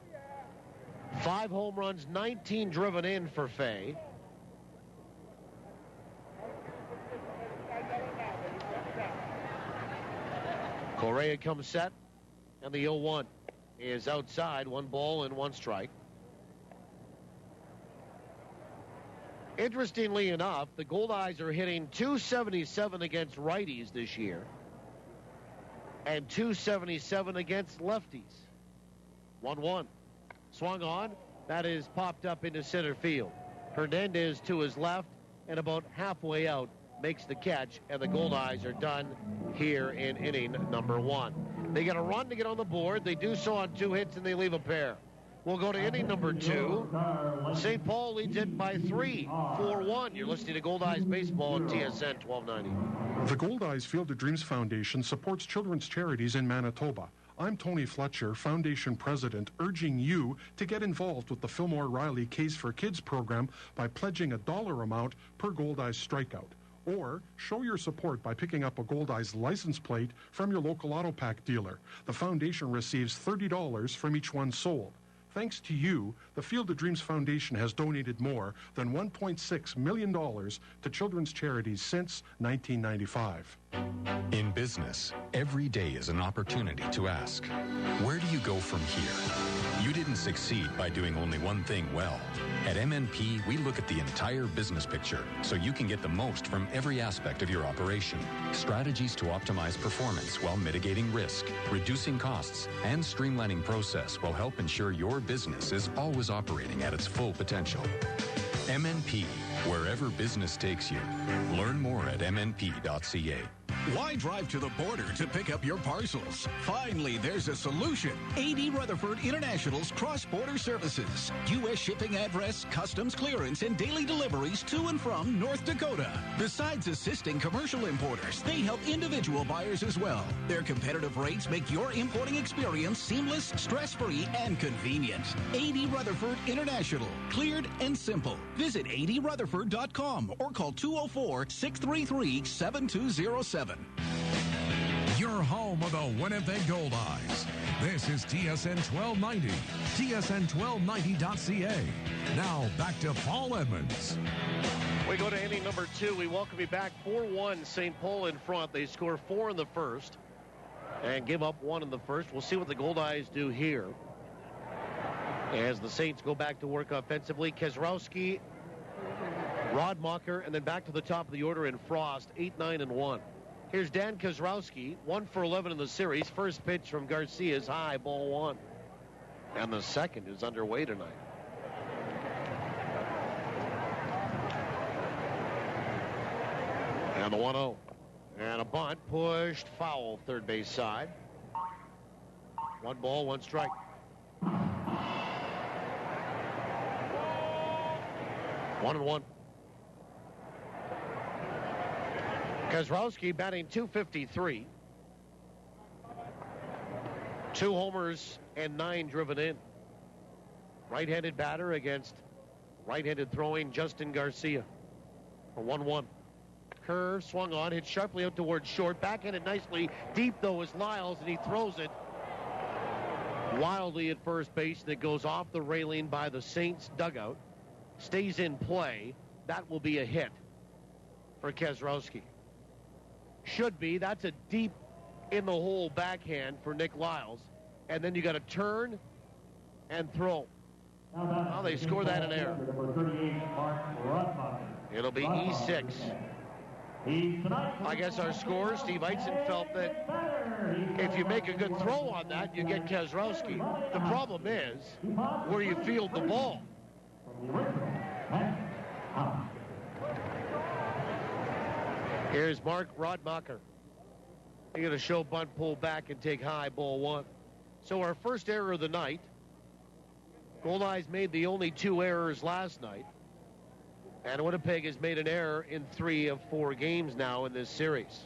5 home runs, 19 driven in for Fay. Correa comes set, and the 0-1 is outside. 1 ball and 1 strike. Interestingly enough, the Goldeyes are hitting .277 against righties this year and .277 against lefties. 1-1. Swung on. That is popped up into center field. Hernandez to his left and about halfway out makes the catch, and the Goldeyes are done here in inning number 1. They get a run to get on the board. They do so on 2 hits, and they leave a pair. We'll go to inning number 2. St. Paul leads it by 3, 4-1. You're listening to Goldeyes Baseball on TSN 1290. The Goldeyes Field of Dreams Foundation supports children's charities in Manitoba. I'm Tony Fletcher, Foundation President, urging you to get involved with the Fillmore Riley Case for Kids program by pledging a dollar amount per Goldeyes strikeout. Or show your support by picking up a Goldeyes license plate from your local auto pack dealer. The foundation receives $30 from each one sold. Thanks to you, the Field of Dreams Foundation has donated more than $1.6 million to children's charities since 1995. In business, every day is an opportunity to ask, where do you go from here? You didn't succeed by doing only one thing well. At MNP, we look at the entire business picture so you can get the most from every aspect of your operation. Strategies to optimize performance while mitigating risk, reducing costs, and streamlining process will help ensure your business is always operating at its full potential. MNP, wherever business takes you. Learn more at mnp.ca. Why drive to the border to pick up your parcels? Finally, there's a solution. A.D. Rutherford International's cross-border services. U.S. shipping address, customs clearance, and daily deliveries to and from North Dakota. Besides assisting commercial importers, they help individual buyers as well. Their competitive rates make your importing experience seamless, stress-free, and convenient. A.D. Rutherford International. Cleared and simple. Visit adrutherford.com or call 204-633-7207. You're home of the Winnipeg Goldeyes. This is TSN 1290, TSN1290.ca. Now back to Paul Edmonds. We go to inning number 2. We welcome you back. 4-1, St. Paul in front. They score 4 in the first and give up 1 in the first. We'll see what the Goldeyes do here as the Saints go back to work offensively. Keselowski, Rodmacher, and then back to the top of the order in Frost, 8, 9, and 1. Here's Dan Keselowski, 1 for 11 in the series. First pitch from Garcia is high, ball 1. And the second is underway tonight. And the 1-0. And a bunt pushed foul, third base side. 1 ball, 1 strike. One and 1. Keselowski batting .253. 2 homers and 9 driven in. Right-handed batter against right-handed throwing Justin Garcia. A 1-1. Curve swung on, hit sharply out towards short. Backhanded nicely. Deep, though, is Lyles, and he throws it wildly at first base, and it goes off the railing by the Saints dugout. Stays in play. That will be a hit for Keselowski. Should be. That's a deep in the hole backhand for Nick Lyles. And then you got to turn and throw. Well, they score that in air. It'll be E6. I guess our scorer, Steve Eitzen, felt that if you make a good throw on that, you get Keselowski. The problem is where you field the ball. Here's Mark Rodmacher. They're going to show bunt, pull back, and take high, ball 1. So our first error of the night. Goldeyes made the only 2 errors last night. And Winnipeg has made an error in 3 of 4 games now in this series.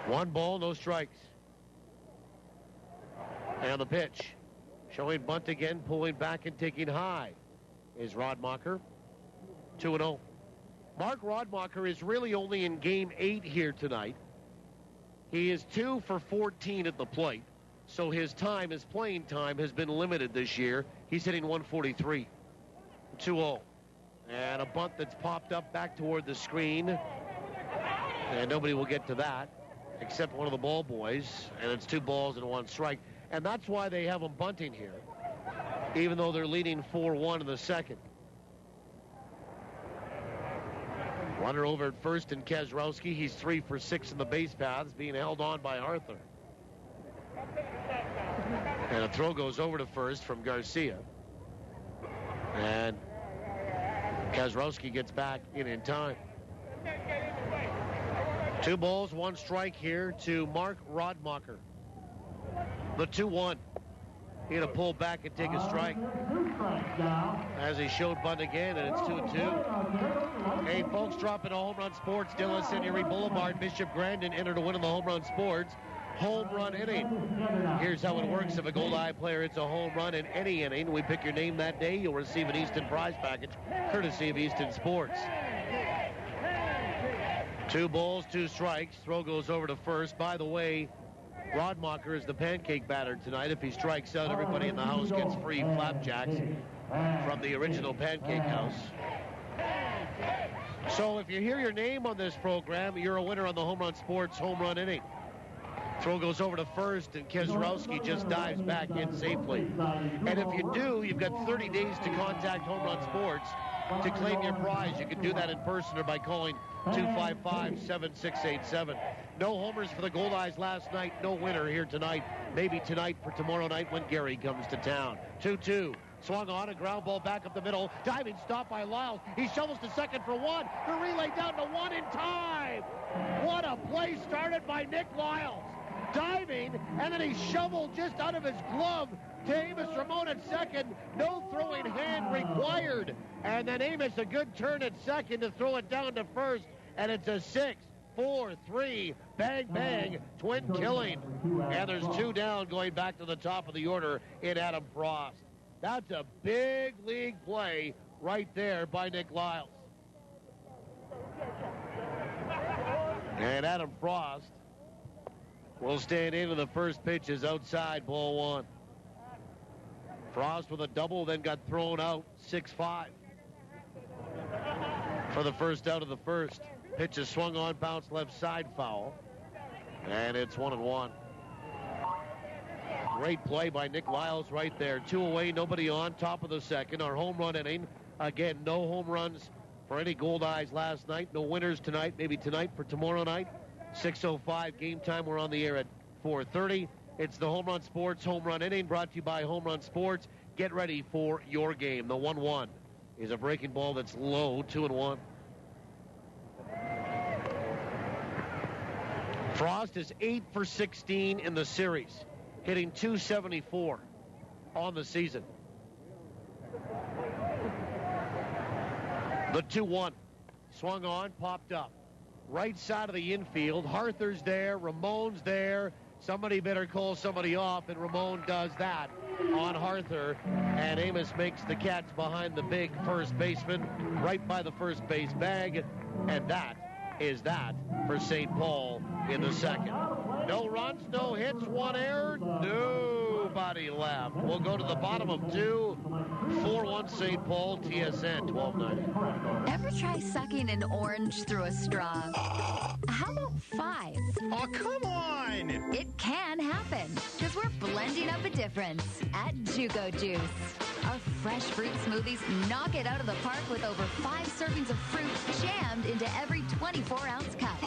1 ball, no strikes. And the pitch. Showing bunt again, pulling back and taking high is Rodmacher. 2-0. Mark Rodmacher is really only in game 8 here tonight. He is 2 for 14 at the plate. So his playing time has been limited this year. He's hitting 143. 2-0. And a bunt that's popped up back toward the screen. And nobody will get to that except one of the ball boys, and it's 2 balls and 1 strike. And that's why they have them bunting here, even though they're leading 4-1 in the second. Runner over at first in Keselowski. He's 3 for 6 in the base paths, being held on by Arthur. And a throw goes over to first from Garcia. And Keselowski gets back in time. 2 balls, 1 strike here to Mark Rodmacher. The 2-1. He had to pull back and take a strike. As he showed bunt again, and it's 2-2. Hey, folks, dropping a Home Run Sports. Dilla Senior Boulevard, Bishop Grandin entered to win in the Home Run Sports home run inning. Here's how it works. If a Goldeye player hits a home run in any inning, we pick your name that day, you'll receive an Easton prize package, courtesy of Easton Sports. 2 balls, 2 strikes. Throw goes over to first. By the way, Rodmacher is the pancake batter tonight. If he strikes out, everybody in the house gets free flapjacks from the original Pancake House. So if you hear your name on this program, you're a winner on the Home Run Sports home run inning. Throw goes over to first, and Keselowski just dives back in safely. And if you do, you've got 30 days to contact Home Run Sports to claim your prize. You can do that in person or by calling 255-7687. No homers for the Goldeyes last night. No winner here tonight. Maybe tonight for tomorrow night when Gary comes to town. 2-2. Swung on, a ground ball back up the middle. Diving stop by Lyles. He shovels to second for 1. The relay down to 1 in time. What a play started by Nick Lyles. Diving, and then he shoveled just out of his glove to Amos Ramon at second. No throwing hand required. And then Amos a good turn at second to throw it down to first. And it's a 6-4-3, bang, bang, twin killing. And there's 2 down going back to the top of the order in Adam Frost. That's a big league play right there by Nick Lyles. And Adam Frost will stand into the first pitch is outside, ball 1. Frost with a double, then got thrown out, 6-5. For the first out of the first. Pitch is swung on, bounced left side, foul. And it's 1-1. Great play by Nick Lyles right there. 2 away, nobody on, top of the second. Our home run inning. Again, no home runs for any Goldeyes last night. No winners tonight, maybe tonight for tomorrow night. 6:05 game time. We're on the air at 4:30. It's the Home Run Sports home run inning brought to you by Home Run Sports. Get ready for your game. The 1-1 is a breaking ball that's low, 2-1. Frost is 8 for 16 in the series, hitting .274 on the season. The 2-1 swung on, popped up. Right side of the infield. Arthur's there. Ramon's there. Somebody better call somebody off, and Ramon does that on Arthur. And Amos makes the catch behind the big first baseman, right by the first base bag. And that is that for St. Paul in the second. No runs, no hits, 1 error, nobody left. We'll go to the bottom of 2. 4-1 St. Paul, TSN 1290. Ever try sucking an orange through a straw? How about 5? Oh, come on! It can happen, because we're blending up a difference at Jugo Juice. Our fresh fruit smoothies knock it out of the park with over 5 servings of fruit jammed into every 24-ounce cup.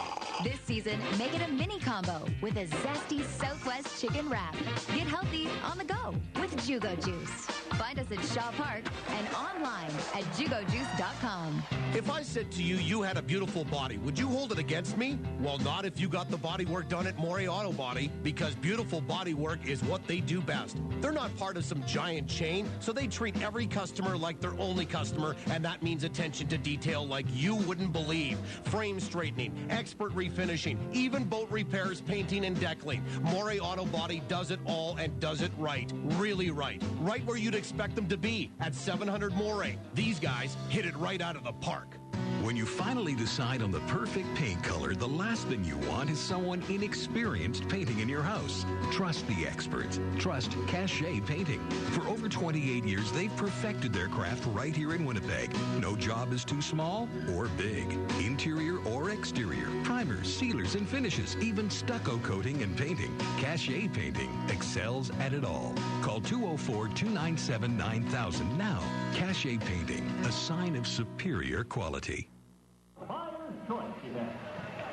This season, make it a mini combo with a zesty Southwest chicken wrap. Get healthy on the go with Jugo Juice. Find us at Shaw Park and online at jugojuice.com. If I said to you, you had a beautiful body, would you hold it against me? Well, not if you got the body work done at Morey Auto Body, because beautiful body work is what they do best. They're not part of some giant chain, so they treat every customer like their only customer, and that means attention to detail like you wouldn't believe. Frame straightening, expert refinishing, even boat repairs, painting, and deckling. Morey Auto Body does it all and does it right. Really right. Right where you'd expect them to be, at 700 Morey. These guys hit it right out of the park. When you finally decide on the perfect paint color, the last thing you want is someone inexperienced painting in your house. Trust the experts. Trust Cachet Painting. For over 28 years, they've perfected their craft right here in Winnipeg. No job is too small or big. Interior or exterior. Primers, sealers, and finishes. Even stucco coating and painting. Cachet Painting excels at it all. Call 204-297-9000 now. Cachet Painting, a sign of superior quality.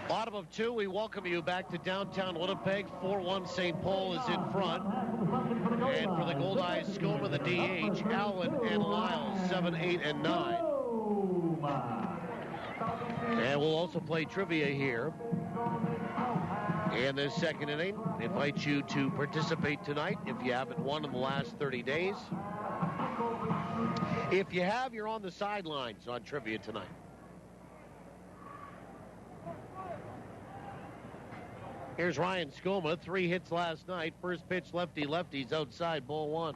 Bottom of 2, we welcome you back to downtown Winnipeg. 4-1 St. Paul is in front. And for the Goldeyes, Skoma, the DH, Allen and Lyles, 7, 8, and 9. And we'll also play trivia here in this second inning. Invite you to participate tonight if you haven't won in the last 30 days. If you have, you're on the sidelines on trivia tonight. Here's Ryan Skoma, 3 hits last night. First pitch, lefties outside, ball 1.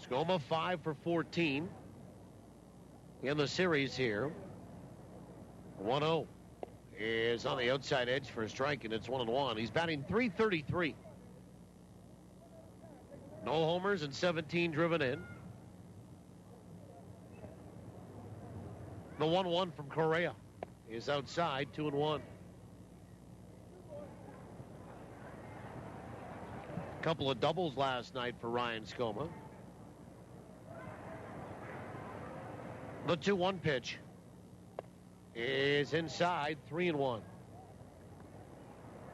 Skoma 5 for 14 in the series here. 1-0 is on the outside edge for a strike, and it's 1-1. He's batting .333. No homers and 17 driven in. The 1-1 from Correa is outside, 2-1. Couple of doubles last night for Ryan Skoma. The 2-1 pitch is inside, 3-1.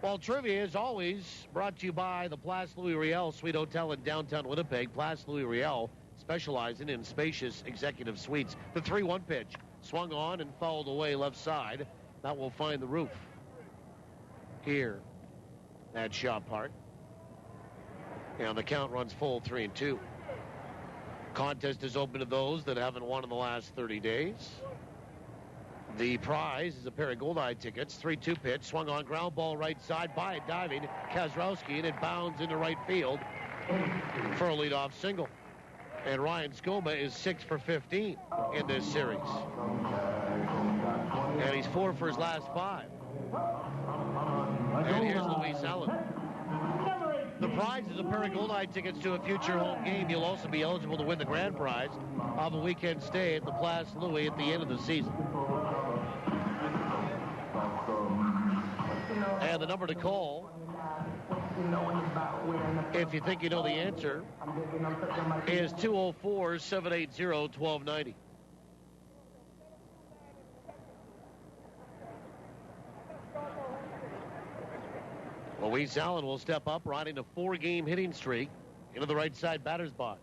Well, trivia is always brought to you by the Place Louis Riel Suite Hotel in downtown Winnipeg. Place Louis Riel, specializing in spacious executive suites. The 3-1 pitch swung on and fouled away left side. That will find the roof here at Shaw Park. And the count runs full, 3-2. Contest is open to those that haven't won in the last 30 days. The prize is a pair of Goldeye tickets. 3-2 pitch, swung on, ground ball right side, by it diving Kazrowski, and it bounds into right field for a leadoff single. And Ryan Skoma is 6 for 15 in this series. And he's 4 for his last 5. And here's Luis Allen. The prize is a pair of Goldeye tickets to a future home game. You'll also be eligible to win the grand prize of a weekend stay at the Place Louis at the end of the season. And the number to call, if you think you know the answer, is 204-780-1290. Luis Allen will step up, riding a 4-game hitting streak into the right side batter's box.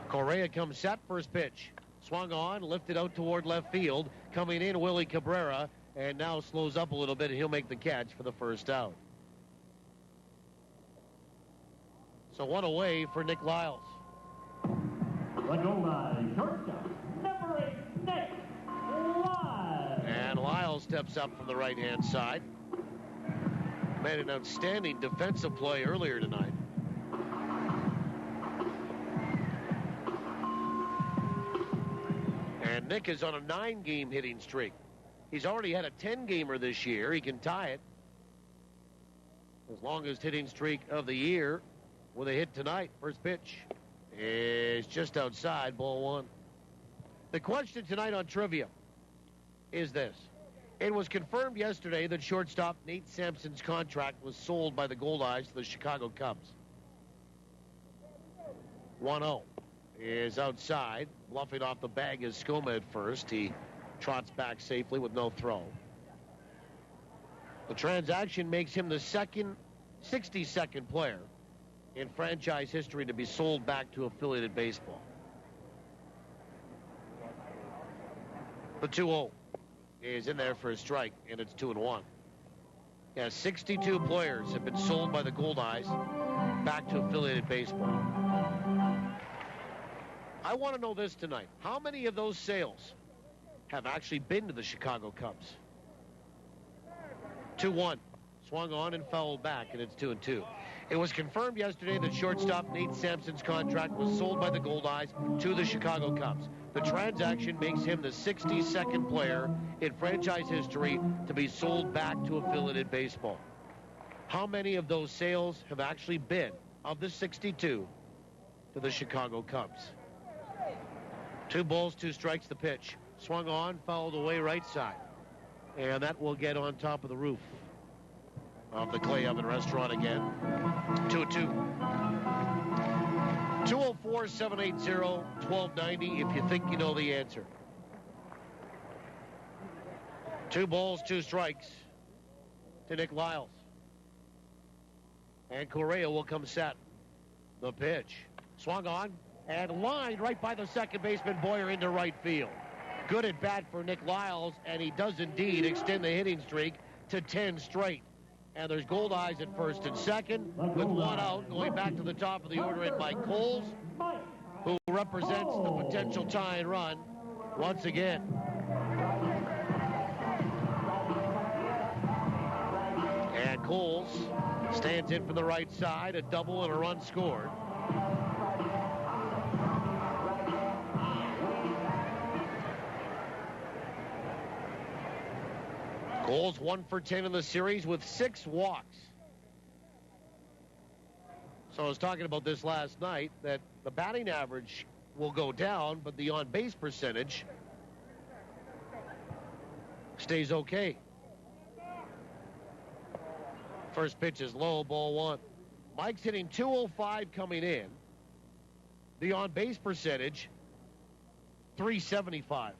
Correa comes set, first pitch. Swung on, lifted out toward left field. Coming in, Willie Cabrera, and now slows up a little bit, and he'll make the catch for the first out. So 1 away for Nick Lyles. The Goldeyes shortstop, number 8, Nick Lyles. And Lyles steps up from the right-hand side. Made an outstanding defensive play earlier tonight. And Nick is on a 9-game hitting streak. He's already had a 10-gamer this year. He can tie it. His longest hitting streak of the year with a hit tonight. First pitch is just outside, ball 1. The question tonight on trivia is this. It was confirmed yesterday that shortstop Nate Sampson's contract was sold by the Goldeyes to the Chicago Cubs. 1-0 is outside. Bluffing off the bag is Skoma at first. He trots back safely with no throw. The transaction makes him the 62nd player in franchise history to be sold back to affiliated baseball. The 2-0 is in there for a strike, and it's 2-1. Yeah, 62 players have been sold by the Goldeyes back to affiliated baseball. I want to know this tonight. How many of those sales have actually been to the Chicago Cubs? 2-1. Swung on and fouled back, and it's 2-2. It was confirmed yesterday that shortstop Nate Sampson's contract was sold by the Goldeyes to the Chicago Cubs. The transaction makes him the 62nd player in franchise history to be sold back to affiliated baseball. How many of those sales have actually been, of the 62, to the Chicago Cubs? 2 balls, 2 strikes, the pitch. Swung on, fouled away right side. And that will get on top of the roof of the Clay Oven Restaurant again. 2-2. 204-780-1290 if you think you know the answer. 2 balls, 2 strikes to Nick Lyles. And Correa will come set. The pitch. Swung on and lined right by the second baseman Boyer into right field. Good at bat for Nick Lyles, and he does indeed extend the hitting streak to 10 straight. And there's Goldeyes at first and second with 1 out, going back to the top of the order in Mike Coles, who represents the potential tying run once again. And Coles stands in from the right side, a double and a run scored. Coles 1 for 10 in the series with 6 walks. So I was talking about this last night, that the batting average will go down, but the on-base percentage stays okay. First pitch is low, ball 1. Mike's hitting .205 coming in. The on-base percentage, .375.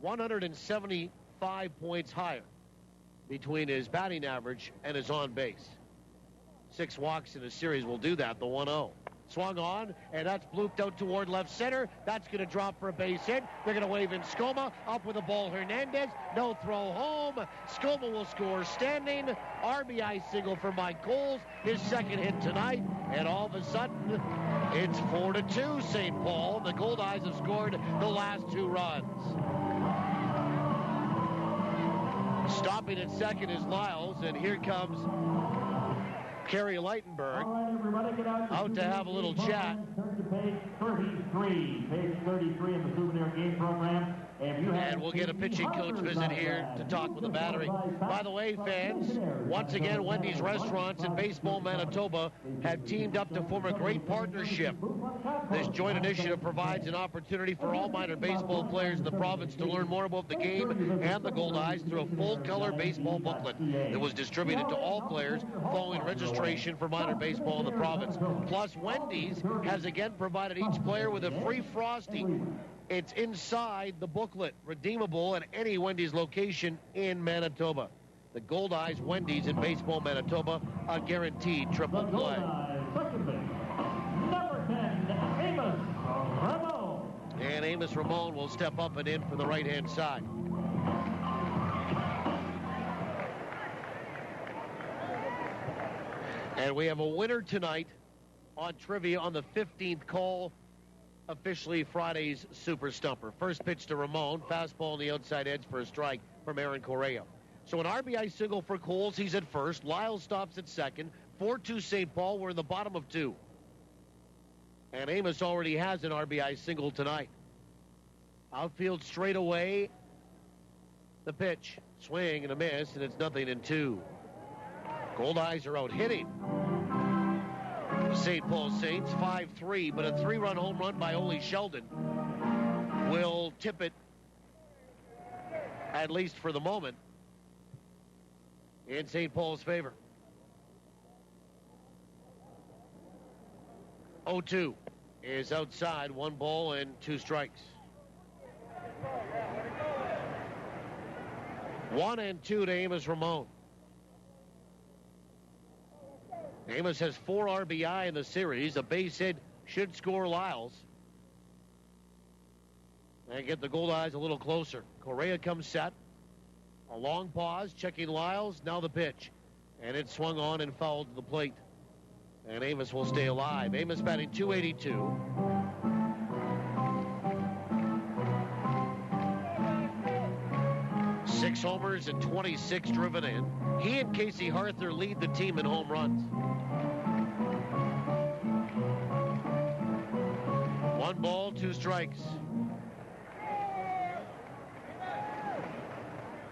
175 points higher between his batting average and his on-base. 6 walks in a series will do that, the 1-0. Swung on, and that's blooped out toward left center. That's going to drop for a base hit. They're going to wave in Skoma. Up with the ball, Hernandez. No throw home. Skoma will score standing. RBI single for Mike Coles. His second hit tonight. And all of a sudden, it's 4-2 St. Paul. The Goldeyes have scored the last 2 runs. Stopping at second is Lyles, and here comes Kerry Leitenberg out to have a little chat. Turn to page 33. Page 33 in the Souvenir Game Program. And we'll get a pitching coach visit here to talk with the battery. By the way, fans, once again, Wendy's Restaurants in Baseball, Manitoba have teamed up to form a great partnership. This joint initiative provides an opportunity for all minor baseball players in the province to learn more about the game and the Goldeyes through a full-color baseball booklet that was distributed to all players following registration for minor baseball in the province. Plus, Wendy's has again provided each player with a free Frosty. It's inside the booklet, redeemable at any Wendy's location in Manitoba. The Goldeyes Wendy's in Baseball, Manitoba, a guaranteed triple play. Number 10, Amos Ramon. And Amos Ramon will step up and in from the right-hand side. And we have a winner tonight on trivia on the 15th call, officially Friday's Super Stumper. First pitch to Ramon, fastball on the outside edge for a strike from Aaron Correa. So an RBI single for Coles, he's at first. Lyles stops at second. 4-2 St. Paul, we're in the bottom of 2. And Amos already has an RBI single tonight. Outfield straight away. The pitch, swing and a miss, and it's 0-2. Goldeyes are out hitting St. Paul Saints 5-3, but a 3-run home run by Ole Sheldon will tip it, at least for the moment, in St. Paul's favor. 0-2 is outside, 1 ball and 2 strikes. 1-2 to Amos Ramon. Amos has 4 RBI in the series. A base hit should score Lyles and get the Goldeyes a little closer. Correa comes set. A long pause, checking Lyles. Now the pitch. And it swung on and fouled to the plate. And Amos will stay alive. Amos batting .282. Six homers and 26 driven in. He and Casey Harther lead the team in home runs. 2 strikes.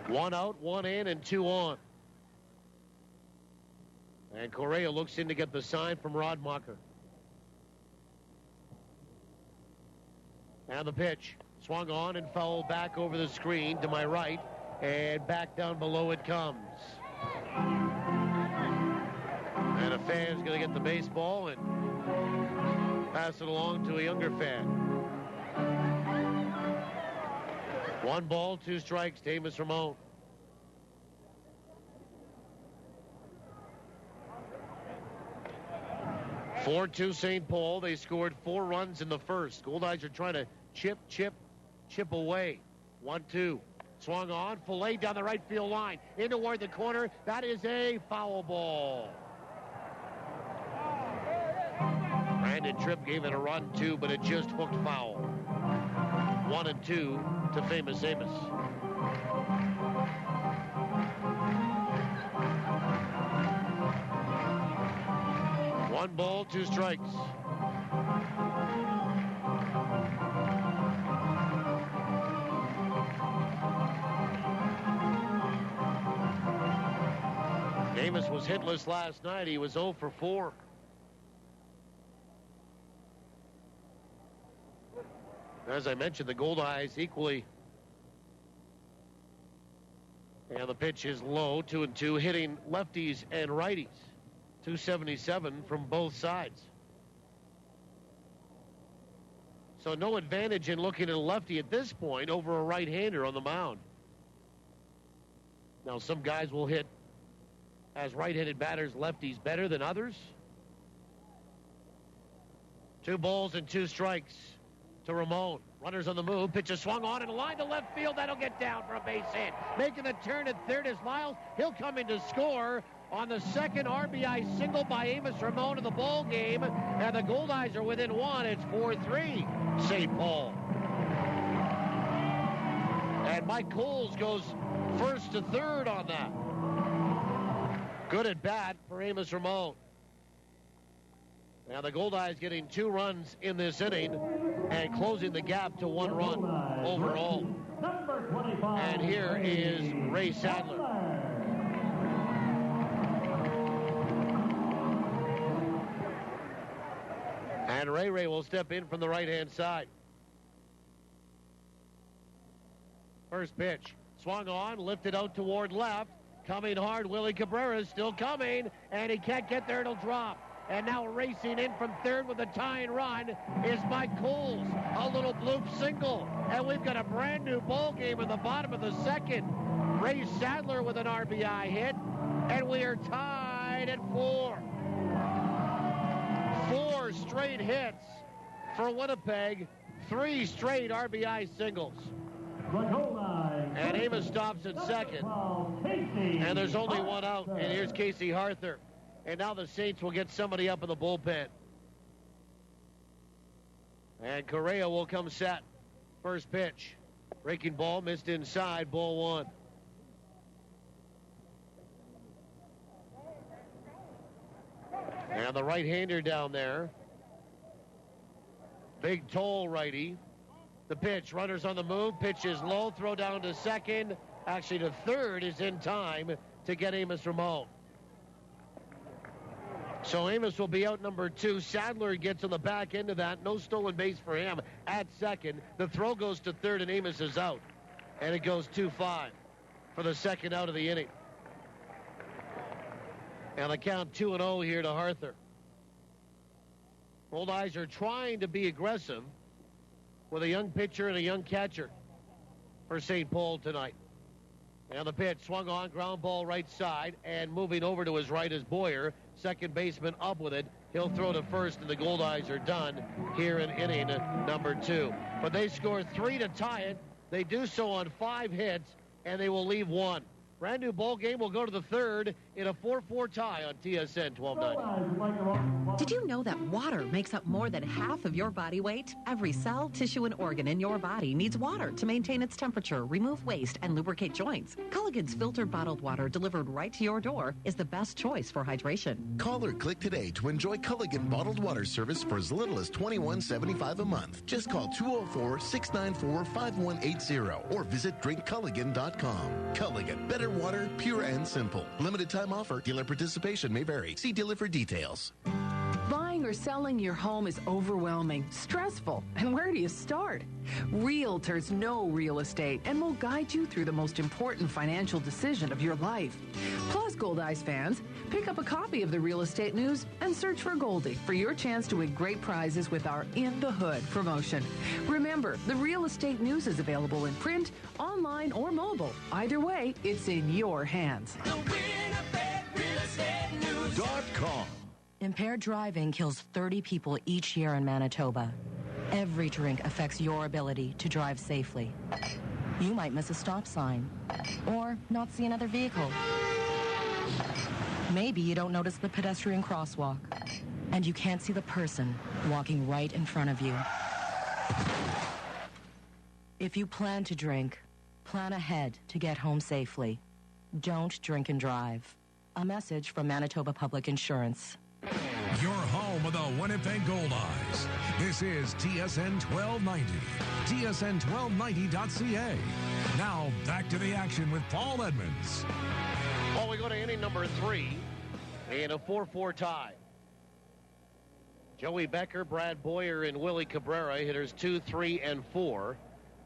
1 out, 1 in, and 2 on. And Correa looks in to get the sign from Rodmacher. And the pitch. Swung on and fouled back over the screen to my right. And back down below it comes. And a fan's going to get the baseball and pass it along to a younger fan. 1 ball, 2 strikes to Amos Ramon. (4-2) St. Paul. They scored 4 runs in the first. Goldeyes are trying to chip away. 1-2. Swung on, fillet down the right field line. In toward the corner. That is a foul ball. Brandon Tripp gave it a run too, but it just hooked foul. 1-2 to Famous Amos. One ball, 2 strikes. Amos was hitless last night. He was 0 for 4. As I mentioned, the Goldeyes equally. And the pitch is low, 2-2, hitting lefties and righties. 277 from both sides. So no advantage in looking at a lefty at this point over a right-hander on the mound. Now, some guys will hit, as right-handed batters, lefties better than others. 2 balls and 2 strikes to Ramon. Runners on the move. Pitch is swung on and a line to left field. That'll get down for a base hit. Making the turn at third is Lyles. He'll come in to score on the second RBI single by Amos Ramon in the ball game. And the Goldeyes are within 1. It's 4-3. St. Paul. And Mike Coles goes first to third on that. Good at bat for Amos Ramon. Now the Goldeyes getting 2 runs in this inning and closing the gap to 1 run overall. And here is Ray Sadler. And Ray will step in from the right-hand side. First pitch. Swung on, lifted out toward left. Coming hard, Willie Cabrera is still coming, and he can't get there, it'll drop. And now racing in from third with a tying run is Mike Coles. A little bloop single. And we've got a brand new ball game in the bottom of the second. Ray Sadler with an RBI hit. And we are tied at 4. 4 straight hits for Winnipeg. 3 straight RBI singles. And Amos stops at second. And there's only 1 out. And here's Casey Harther. And now the Saints will get somebody up in the bullpen. And Correa will come set. First pitch. Breaking ball, missed inside, ball 1. And the right-hander down there. Big tall righty. The pitch, runners on the move. Pitch is low, throw down to second. Actually to third is in time to get Amos Ramon. So Amos will be out number 2. Sadler gets on the back end of that. No stolen base for him at second. The throw goes to third, and Amos is out. And it goes 2-5 for the second out of the inning. And the count 2-0 here to Harther. Goldeyes are trying to be aggressive with a young pitcher and a young catcher for St. Paul tonight. And the pitch swung on, ground ball right side, and moving over to his right is Boyer. Second baseman up with it. He'll throw to first, and the Goldeyes are done here in inning number 2. But they score 3 to tie it. They do so on 5 hits, and they will leave 1. Brand new ball game will go to the third in a 4-4 tie on TSN 1290. Did you know that water makes up more than half of your body weight? Every cell, tissue, and organ in your body needs water to maintain its temperature, remove waste, and lubricate joints. Culligan's filtered bottled water delivered right to your door is the best choice for hydration. Call or click today to enjoy Culligan bottled water service for as little as $21.75 a month. Just call 204-694-5180 or visit drinkculligan.com. Culligan, better water, pure and simple. Limited time offer. Dealer participation may vary. See dealer for details. Buying or selling your home is overwhelming, stressful, and where do you start? Realtors know real estate and will guide you through the most important financial decision of your life. Plus, Goldeyes fans, pick up a copy of the Real Estate News and search for Goldie for your chance to win great prizes with our In the Hood promotion. Remember, the Real Estate News is available in print, online, or mobile. Either way, it's in your hands. The Winnipeg Real Estate News.com. Impaired driving kills 30 people each year in Manitoba. Every drink affects your ability to drive safely. You might miss a stop sign or not see another vehicle. Maybe you don't notice the pedestrian crosswalk and you can't see the person walking right in front of you. If you plan to drink, plan ahead to get home safely. Don't drink and drive. A message from Manitoba Public Insurance. Your home of the Winnipeg Goldeyes. This is TSN 1290. TSN1290.ca. Now back to the action with Paul Edmonds. Well, we go to inning number 3 in a 4-4 tie. Joey Becker, Brad Boyer, and Willie Cabrera, hitters 2, 3, and 4,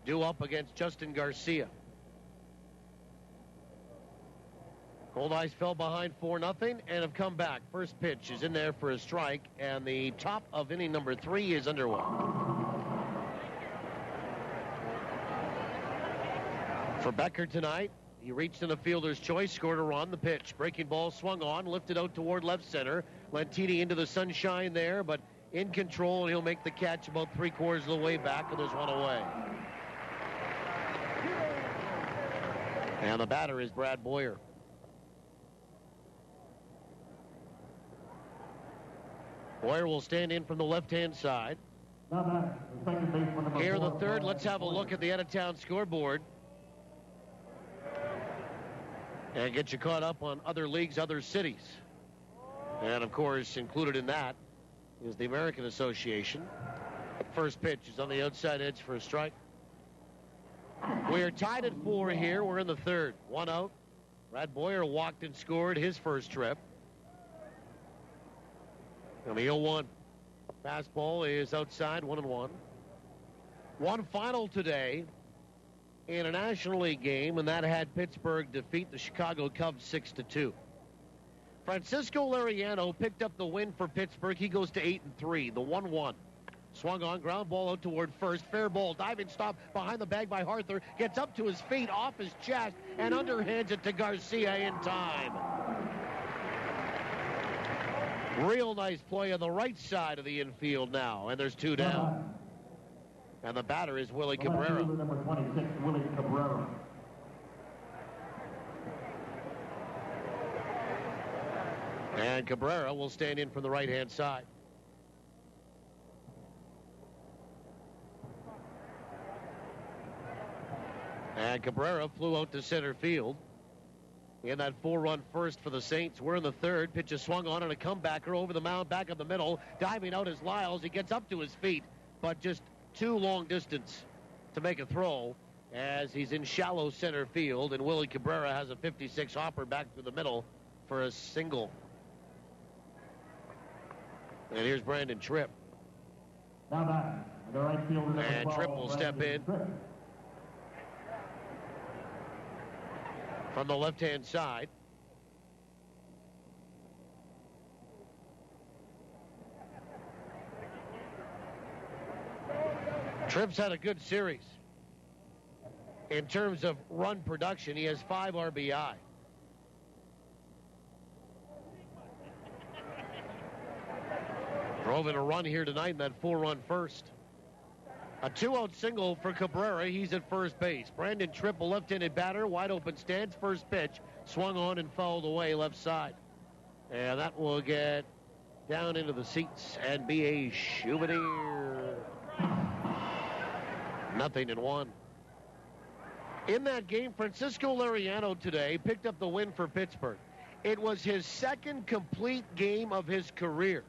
due up against Justin Garcia. Goldeyes fell behind 4-0 and have come back. First pitch is in there for a strike, and the top of inning number 3 is underway. For Becker tonight, he reached in the fielder's choice, scored a run. The pitch, breaking ball swung on, lifted out toward left center. Lentini into the sunshine there, but in control, and he'll make the catch about 3/4 of the way back, and there's one away. And the batter is Brad Boyer. Boyer will stand in from the left-hand side. Here in the third, let's have a look at the out-of-town scoreboard and get you caught up on other leagues, other cities. And, of course, included in that is the American Association. First pitch is on the outside edge for a strike. We are tied at 4 here. We're in the third. 1 out. Brad Boyer walked and scored his first trip. On the 0-1. Fastball is outside, 1-1. One final today in a National League game, and that had Pittsburgh defeat the Chicago Cubs 6-2. Francisco Liriano picked up the win for Pittsburgh. He goes to 8-3, the 1-1. Swung on, ground ball out toward first. Fair ball, diving stop behind the bag by Harther. Gets up to his feet, off his chest, and underhands it to Garcia in time. Real nice play on the right side of the infield now, and there's 2 down. And the batter is Willie Cabrera. Number 26, Willie Cabrera. And Cabrera will stand in from the right-hand side. And Cabrera flew out to center field. In that 4-run first for the Saints. We're in the third. Pitch is swung on and a comebacker over the mound, back up the middle. Diving out is Lyles. He gets up to his feet, but just too long distance to make a throw as he's in shallow center field. And Willie Cabrera has a 56 hopper back through the middle for a single. And here's Brandon Tripp. Now back, the right fielder. And Tripp will step in. From the left-hand side. Tripp's had a good series. In terms of run production, he has 5 RBI. Drove in a run here tonight in that 4-run first. A 2-out single for Cabrera. He's at first base. Brandon Tripp, a left-handed batter, wide open stance. First pitch, swung on and fouled away left side. And that will get down into the seats and be a souvenir. 0-1. In that game, Francisco Liriano today picked up the win for Pittsburgh. It was his second complete game of his career.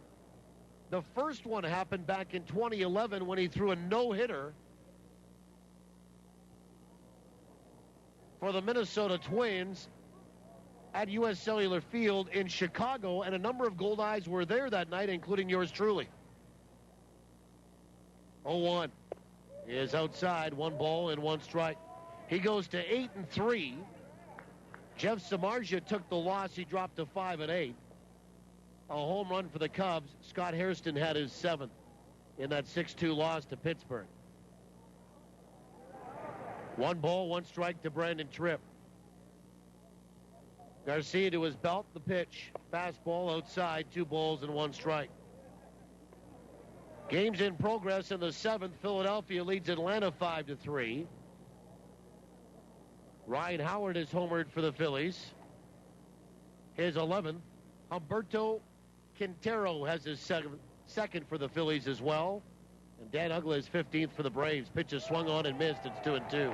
The first one happened back in 2011 when he threw a no-hitter for the Minnesota Twins at U.S. Cellular Field in Chicago, and a number of Goldeyes were there that night, including yours truly. 0-1 is outside, 1 ball and 1 strike. He goes to 8-3. Jeff Samardzija took the loss. He dropped to 5-8. A home run for the Cubs. Scott Hairston had his 7th in that 6-2 loss to Pittsburgh. 1 ball, 1 strike to Brandon Tripp. Garcia to his belt, the pitch. Fastball outside, 2 balls and 1 strike. Games in progress in the 7th. Philadelphia leads Atlanta 5-3. Ryan Howard is homered for the Phillies. His 11th. Humberto Quintero has his second for the Phillies as well. And Dan Uggla is 15th for the Braves. Pitch is swung on and missed. It's 2-2.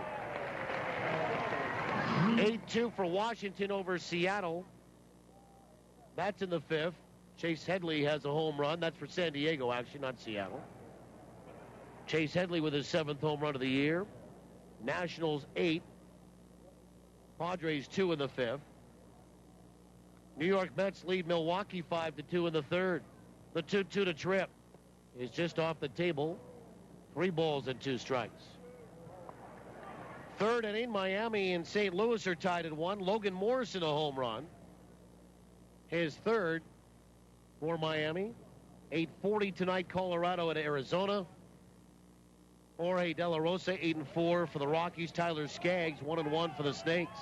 8-2 for Washington over Seattle. That's in the 5th. Chase Headley has a home run. That's for San Diego, actually, not Seattle. Chase Headley with his 7th home run of the year. Nationals 8. Padres 2 in the 5th. New York Mets lead Milwaukee 5-2 in the 3rd. The 2-2 to Tripp is just off the table. 3 balls and 2 strikes. 3rd inning, Miami and St. Louis are tied at 1. Logan Morrison a home run. His 3rd for Miami. 8:40 tonight, Colorado at Arizona. Jorge De La Rosa, 8-4 for the Rockies. Tyler Skaggs, 1-1 for the Snakes.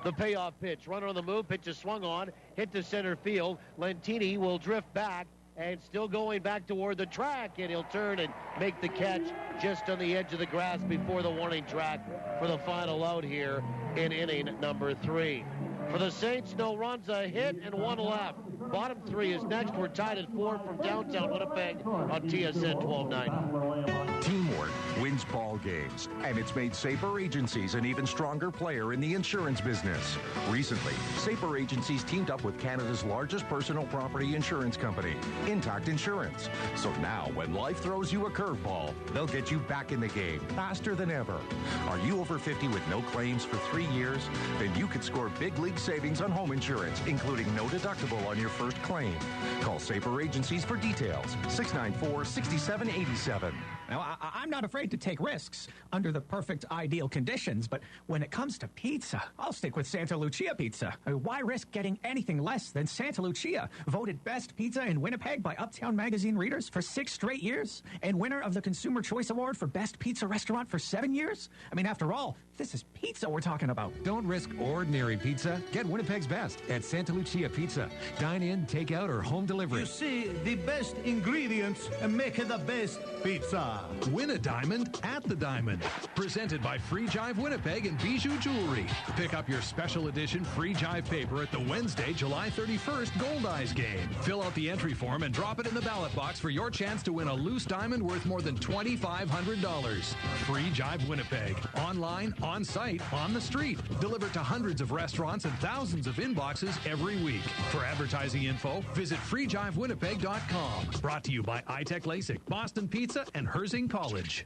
The payoff pitch. Runner on the move. Pitch is swung on. Hit to center field. Lentini will drift back and still going back toward the track. And he'll turn and make the catch just on the edge of the grass before the warning track for the final out here in inning number 3. For the Saints, no runs, a hit, and 1 left. Bottom 3 is next. We're tied at 4 from downtown Winnipeg on TSN 1290. Teamwork wins ball games, and it's made Safer Agencies an even stronger player in the insurance business. Recently, Safer Agencies teamed up with Canada's largest personal property insurance company, Intact Insurance. So now, when life throws you a curveball, they'll get you back in the game faster than ever. Are you over 50 with no claims for 3 years? Then you could score big league savings on home insurance, including no deductible on your first claim. Call Safer Agencies for details. 694-6787. Now, I'm not afraid to take risks under the perfect ideal conditions, but when it comes to pizza, I'll stick with Santa Lucia Pizza. Why risk getting anything less than Santa Lucia? Voted best pizza in Winnipeg by Uptown Magazine readers for 6 straight years, and winner of the Consumer Choice Award for best pizza restaurant for 7 years? I mean, after all, this is pizza we're talking about. Don't risk ordinary pizza. Get Winnipeg's best at Santa Lucia Pizza. Dine in, take out, or home delivery. You see, the best ingredients make the best pizza. Win a diamond at the Diamond. Presented by Free Jive Winnipeg and Bijou Jewelry. Pick up your special edition Free Jive paper at the Wednesday, July 31st Goldeyes game. Fill out the entry form and drop it in the ballot box for your chance to win a loose diamond worth more than $2,500. Free Jive Winnipeg. Online, on site, on the street. Delivered to hundreds of restaurants and thousands of inboxes every week. For advertising info, visit freejivewinnipeg.com. Brought to you by iTech LASIK, Boston Pizza, and Herzing College.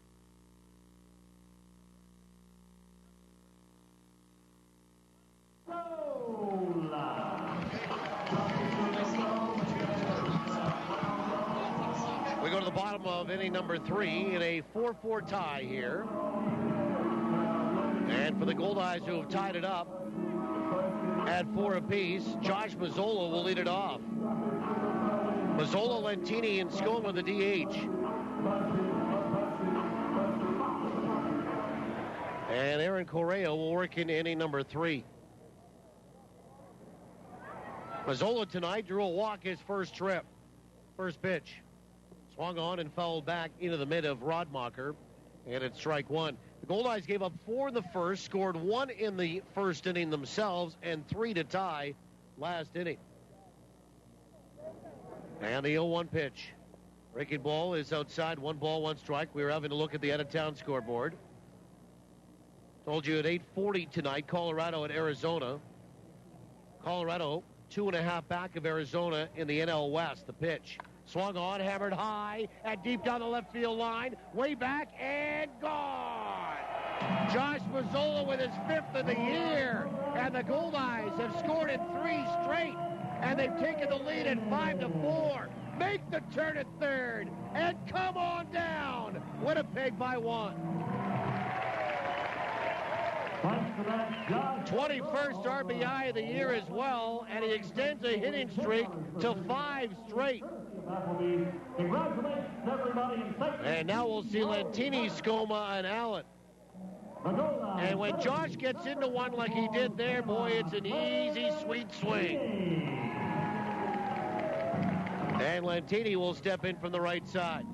We go to the bottom of inning number 3 in a 4-4 tie here. And for the Goldeyes, who have tied it up at 4 apiece, Josh Mazzola will lead it off. Mazzola, Lentini, and Scone with the DH. And Aaron Correa will work in inning number 3. Mazzola tonight drew a walk his first pitch. Swung on and fouled back into the mid of Rodmacher. And it's strike one. The Goldeyes gave up 4 in the first, scored 1 in the first inning themselves, and 3 to tie last inning. And the 0-1 pitch. Breaking ball is outside. 1 ball, 1 strike. We were having a look at the out-of-town scoreboard. Told you at 8:40 tonight, Colorado at Arizona. Colorado 2.5 back of Arizona in the NL West. The pitch. Swung on, hammered high, and deep down the left field line. Way back, and gone! Josh Mazzola with his 5th of the year. And the Goldeyes have scored in 3 straight. And they've taken the lead at 5-4. Make the turn at third. And come on down. Winnipeg by 1. 21st RBI of the year as well. And he extends a hitting streak to 5 straight. And now we'll see Lentini, Skoma, and Allen. And when Josh gets into one like he did there, boy, it's an easy, sweet swing. And Lentini will step in from the right side.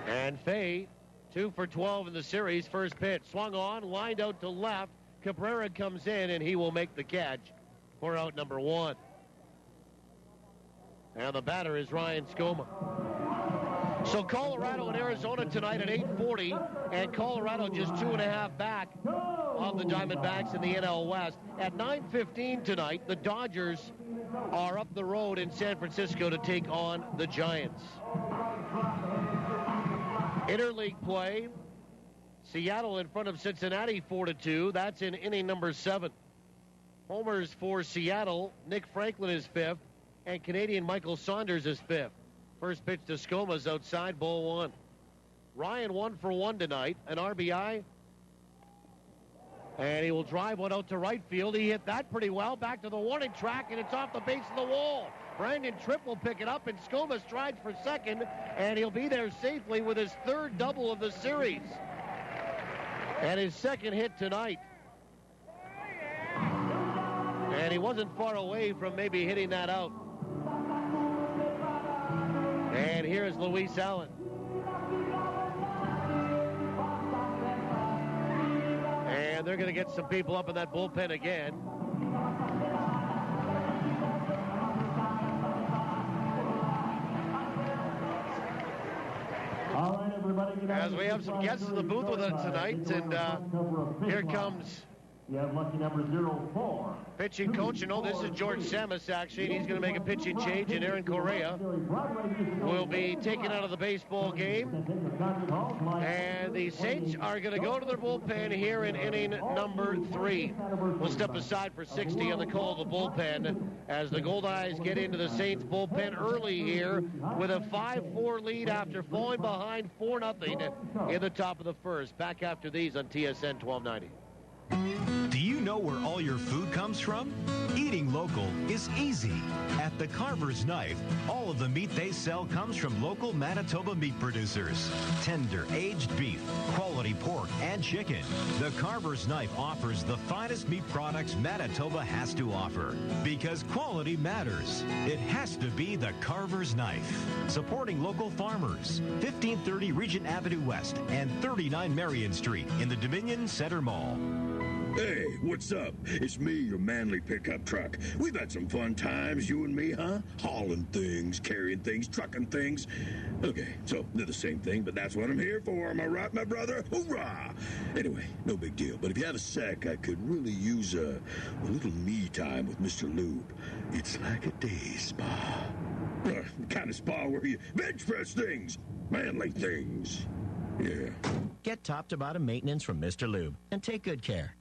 And Fay, 2 for 12 in the series. First pitch, swung on, lined out to left. Cabrera comes in, and he will make the catch for out number 1. And the batter is Ryan Skoma. So Colorado and Arizona tonight at 8:40, and Colorado just 2.5 back of the Diamondbacks in the NL West. At 9:15 tonight, the Dodgers are up the road in San Francisco to take on the Giants. Interleague play, Seattle in front of Cincinnati 4-2. That's in inning number 7. Homers for Seattle. Nick Franklin is 5th, and Canadian Michael Saunders is 5th. First pitch to Skoma's outside, ball 1. Ryan 1 for 1 tonight, an RBI. And he will drive one out to right field. He hit that pretty well. Back to the warning track, and it's off the base of the wall. Brandon Tripp will pick it up, and Skoma strides for second, and he'll be there safely with his 3rd double of the series. And his 2nd hit tonight. And he wasn't far away from maybe hitting that out. And here's Luis Allen. And they're going to get some people up in that bullpen again. All right, everybody. As we have some guests in the booth with us tonight, and here comes You have lucky number 04. pitching coach. You know, this is George Samus, actually, and he's going to make a pitching change, and Aaron Correa will be taken out of the baseball game. And the Saints are going to go to their bullpen here in inning number 3. We'll step aside for 60 on the call of the bullpen as the Goldeyes get into the Saints bullpen early here with a 5-4 lead after falling behind 4-0 in the top of the first. Back after these on TSN 1290. Do you know where all your food comes from? Eating local is easy. At the Carver's Knife, all of the meat they sell comes from local Manitoba meat producers. Tender, aged beef, quality pork, and chicken. The Carver's Knife offers the finest meat products Manitoba has to offer. Because quality matters. It has to be the Carver's Knife. Supporting local farmers. 1530 Regent Avenue West and 39 Marion Street in the Dominion Center Mall. Hey, what's up? It's me, your manly pickup truck. We've had some fun times, you and me, huh? Hauling things, carrying things, trucking things. Okay, so they're the same thing, but that's what I'm here for. Am I right, my brother? Hoorah! Anyway, no big deal. But if you have a sec, I could really use a little me time with Mr. Lube. It's like a day spa. The kind of spa where you bench press things, manly things. Yeah. Get top-to-bottom maintenance from Mr. Lube and take good care.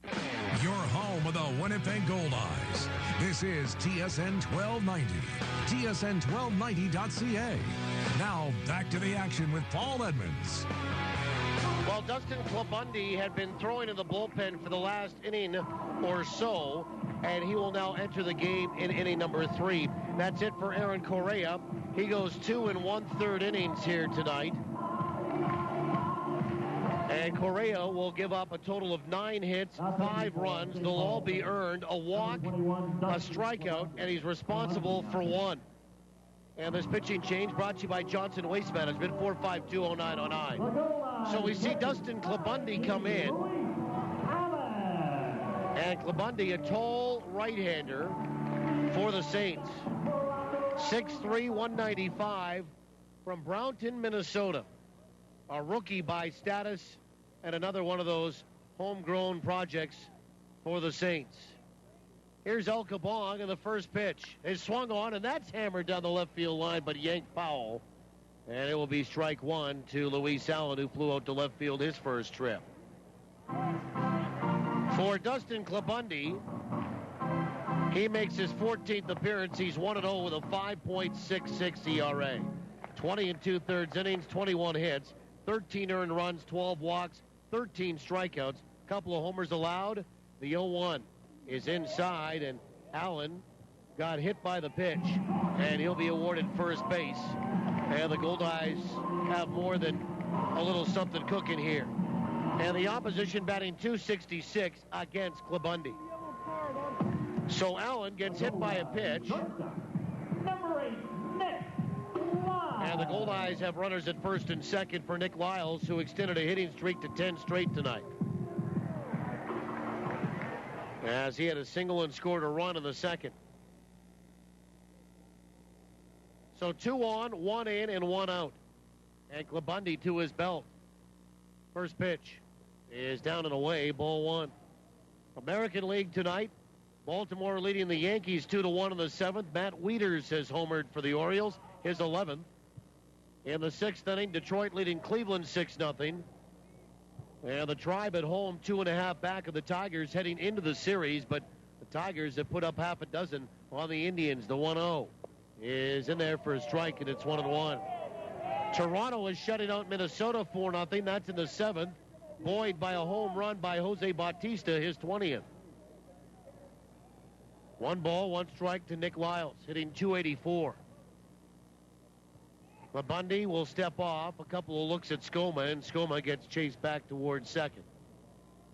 Your home of the Winnipeg Goldeyes. This is TSN 1290. TSN1290.ca. Now back to the action with Paul Edmonds. Well, Dustin Clabundi had been throwing in the bullpen for the last inning or so, and he will now enter the game in inning number 3. That's it for Aaron Correa. He goes 2 1/3 innings here tonight. And Correa will give up a total of 9 hits, 5 runs. They'll all be earned, a walk, a strikeout, and he's responsible for 1. And this pitching change brought to you by Johnson Waste Management, 4520909. So we see Dustin Klabundy come in. And Klabundy, a tall right-hander for the Saints. 6'3", 195 from Brownton, Minnesota. A rookie by status and another one of those homegrown projects for the Saints. Here's El Kabong in the first pitch. It's swung on, and that's hammered down the left field line, but yanked foul. And it will be strike one to Luis Allen, who flew out to left field his first trip. For Dustin Klabundy, he makes his 14th appearance. He's 1-0 with a 5.66 ERA. 20 2/3 innings, 21 hits, 13 earned runs, 12 walks, 13 strikeouts, couple of homers allowed. The 0-1 is inside, and Allen got hit by the pitch, and he'll be awarded first base. And the Goldeyes have more than a little something cooking here. And the opposition batting .266 against Klabundy. So Allen gets hit by a pitch. And the Goldeyes have runners at first and second for Nick Lyles, who extended a hitting streak to 10 straight tonight, as he had a single and scored a run in the second. So 2 on, 1 in, and 1 out. And Klabundy to his belt. First pitch is down and away, ball 1. American League tonight. Baltimore leading the Yankees 2-1 in the 7th. Matt Wieters has homered for the Orioles, his 11th. In the 6th inning, Detroit leading Cleveland 6-0. And the Tribe at home, 2.5 back of the Tigers heading into the series, but the Tigers have put up half a dozen on the Indians. The 1-0 is in there for a strike, and it's 1-1. Toronto is shutting out Minnesota 4-0. That's in the 7th. Buoyed by a home run by Jose Bautista, his 20th. 1 ball, 1 strike to Nick Lyles, hitting .284. Klabundy will step off. A couple of looks at Skoma, and Skoma gets chased back towards second.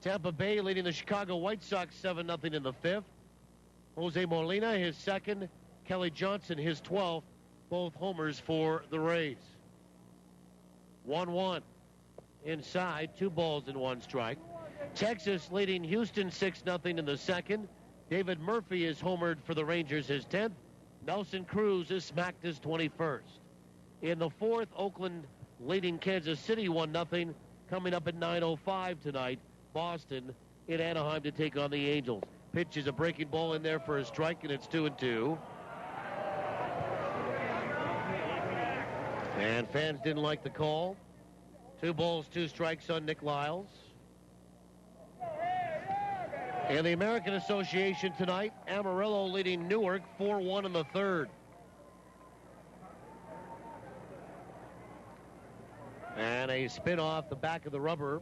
Tampa Bay leading the Chicago White Sox 7-0 in the 5th. Jose Molina, his 2nd. Kelly Johnson, his 12th. Both homers for the Rays. 1-1. Inside, 2 balls and 1 strike. Texas leading Houston 6-0 in the 2nd. David Murphy is homered for the Rangers, his 10th. Nelson Cruz is smacked his 21st. In the 4th, Oakland leading Kansas City 1-0. Coming up at 9:05 tonight, Boston in Anaheim to take on the Angels. Pitch is a breaking ball in there for a strike, and it's 2-2. And fans didn't like the call. 2 balls, 2 strikes on Nick Lyles. In the American Association tonight, Amarillo leading Newark 4-1 in the 3rd. And a spin off the back of the rubber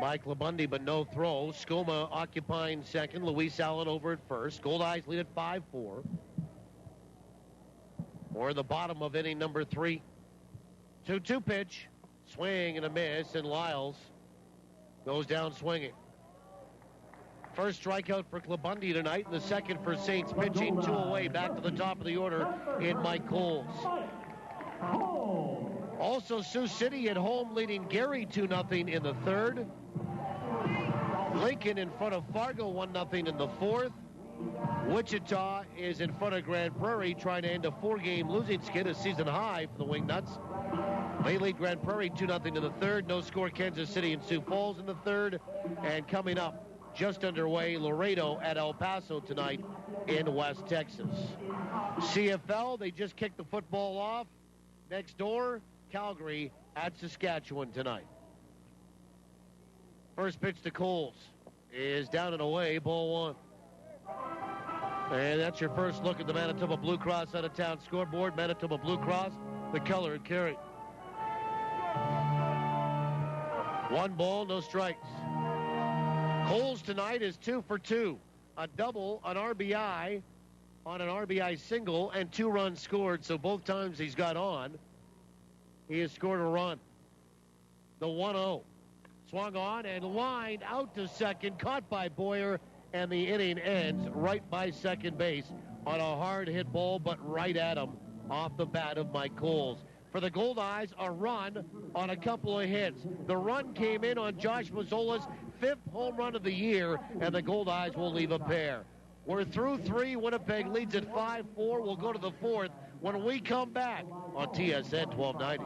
by Klabundy, but no throw. Skoma occupying second. Luis Allen over at first. Goldeyes lead at 5-4. We're in the bottom of inning number 3. 2-2 pitch. Swing and a miss, and Lyles goes down swinging. First strikeout for Klabundy tonight, and the second for Saints pitching. 2 away, back to the top of the order in Mike Coles. Also, Sioux City at home leading Gary 2-0 in the 3rd. Lincoln in front of Fargo 1-0 in the 4th. Wichita is in front of Grand Prairie trying to end a 4-game losing skid, a season high for the Wingnuts. They lead Grand Prairie 2-0 in the 3rd. No score Kansas City and Sioux Falls in the 3rd. And coming up, just underway, Laredo at El Paso tonight in West Texas. CFL, they just kicked the football off. Next door, Calgary at Saskatchewan tonight. First pitch to Coles is down and away, ball 1. And that's your first look at the Manitoba Blue Cross out-of-town scoreboard. Manitoba Blue Cross, the color it carried. 1 ball, no strikes. Coles tonight is 2 for 2. A double, an RBI on an RBI single, and 2 runs scored. So both times he's got on, he has scored a run. The 1-0. Swung on and lined out to second, caught by Boyer, and the inning ends right by second base. on a hard hit ball, but right at him off the bat of Mike Coles. For the Goldeyes, a run on a couple of hits. The run came in on Josh Mazzola's 5th home run of the year, and the Goldeyes will leave a pair. We're through 3. Winnipeg leads at 5-4. We'll go to the 4th when we come back on TSN 1290.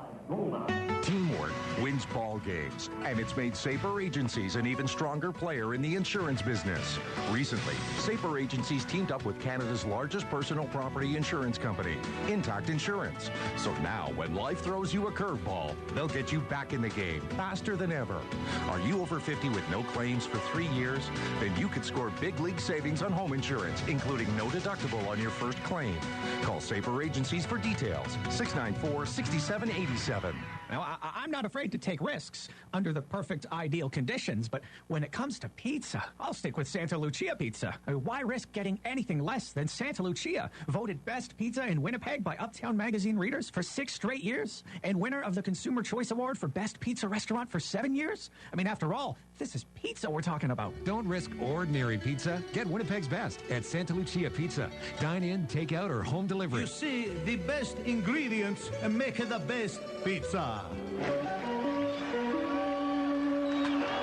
Teamwork wins ball games, and it's made Sabre Agencies an even stronger player in the insurance business. Recently, Sabre Agencies teamed up with Canada's largest personal property insurance company, Intact Insurance. So now, when life throws you a curveball, they'll get you back in the game faster than ever. Are you over 50 with no claims for 3 years? Then you could score big league savings on home insurance, including no deductible on your first claim. Call Sabre Agencies for details. 694-6787. Now, I'm not afraid to take risks under the perfect ideal conditions, but when it comes to pizza, I'll stick with Santa Lucia Pizza. Why risk getting anything less than Santa Lucia? Voted best pizza in Winnipeg by Uptown Magazine readers for 6 straight years, and winner of the Consumer Choice Award for best pizza restaurant for 7 years? I mean, after all, this is pizza we're talking about. Don't risk ordinary pizza. Get Winnipeg's best at Santa Lucia Pizza. Dine in, take out, or home delivery. You see, the best ingredients make the best pizza.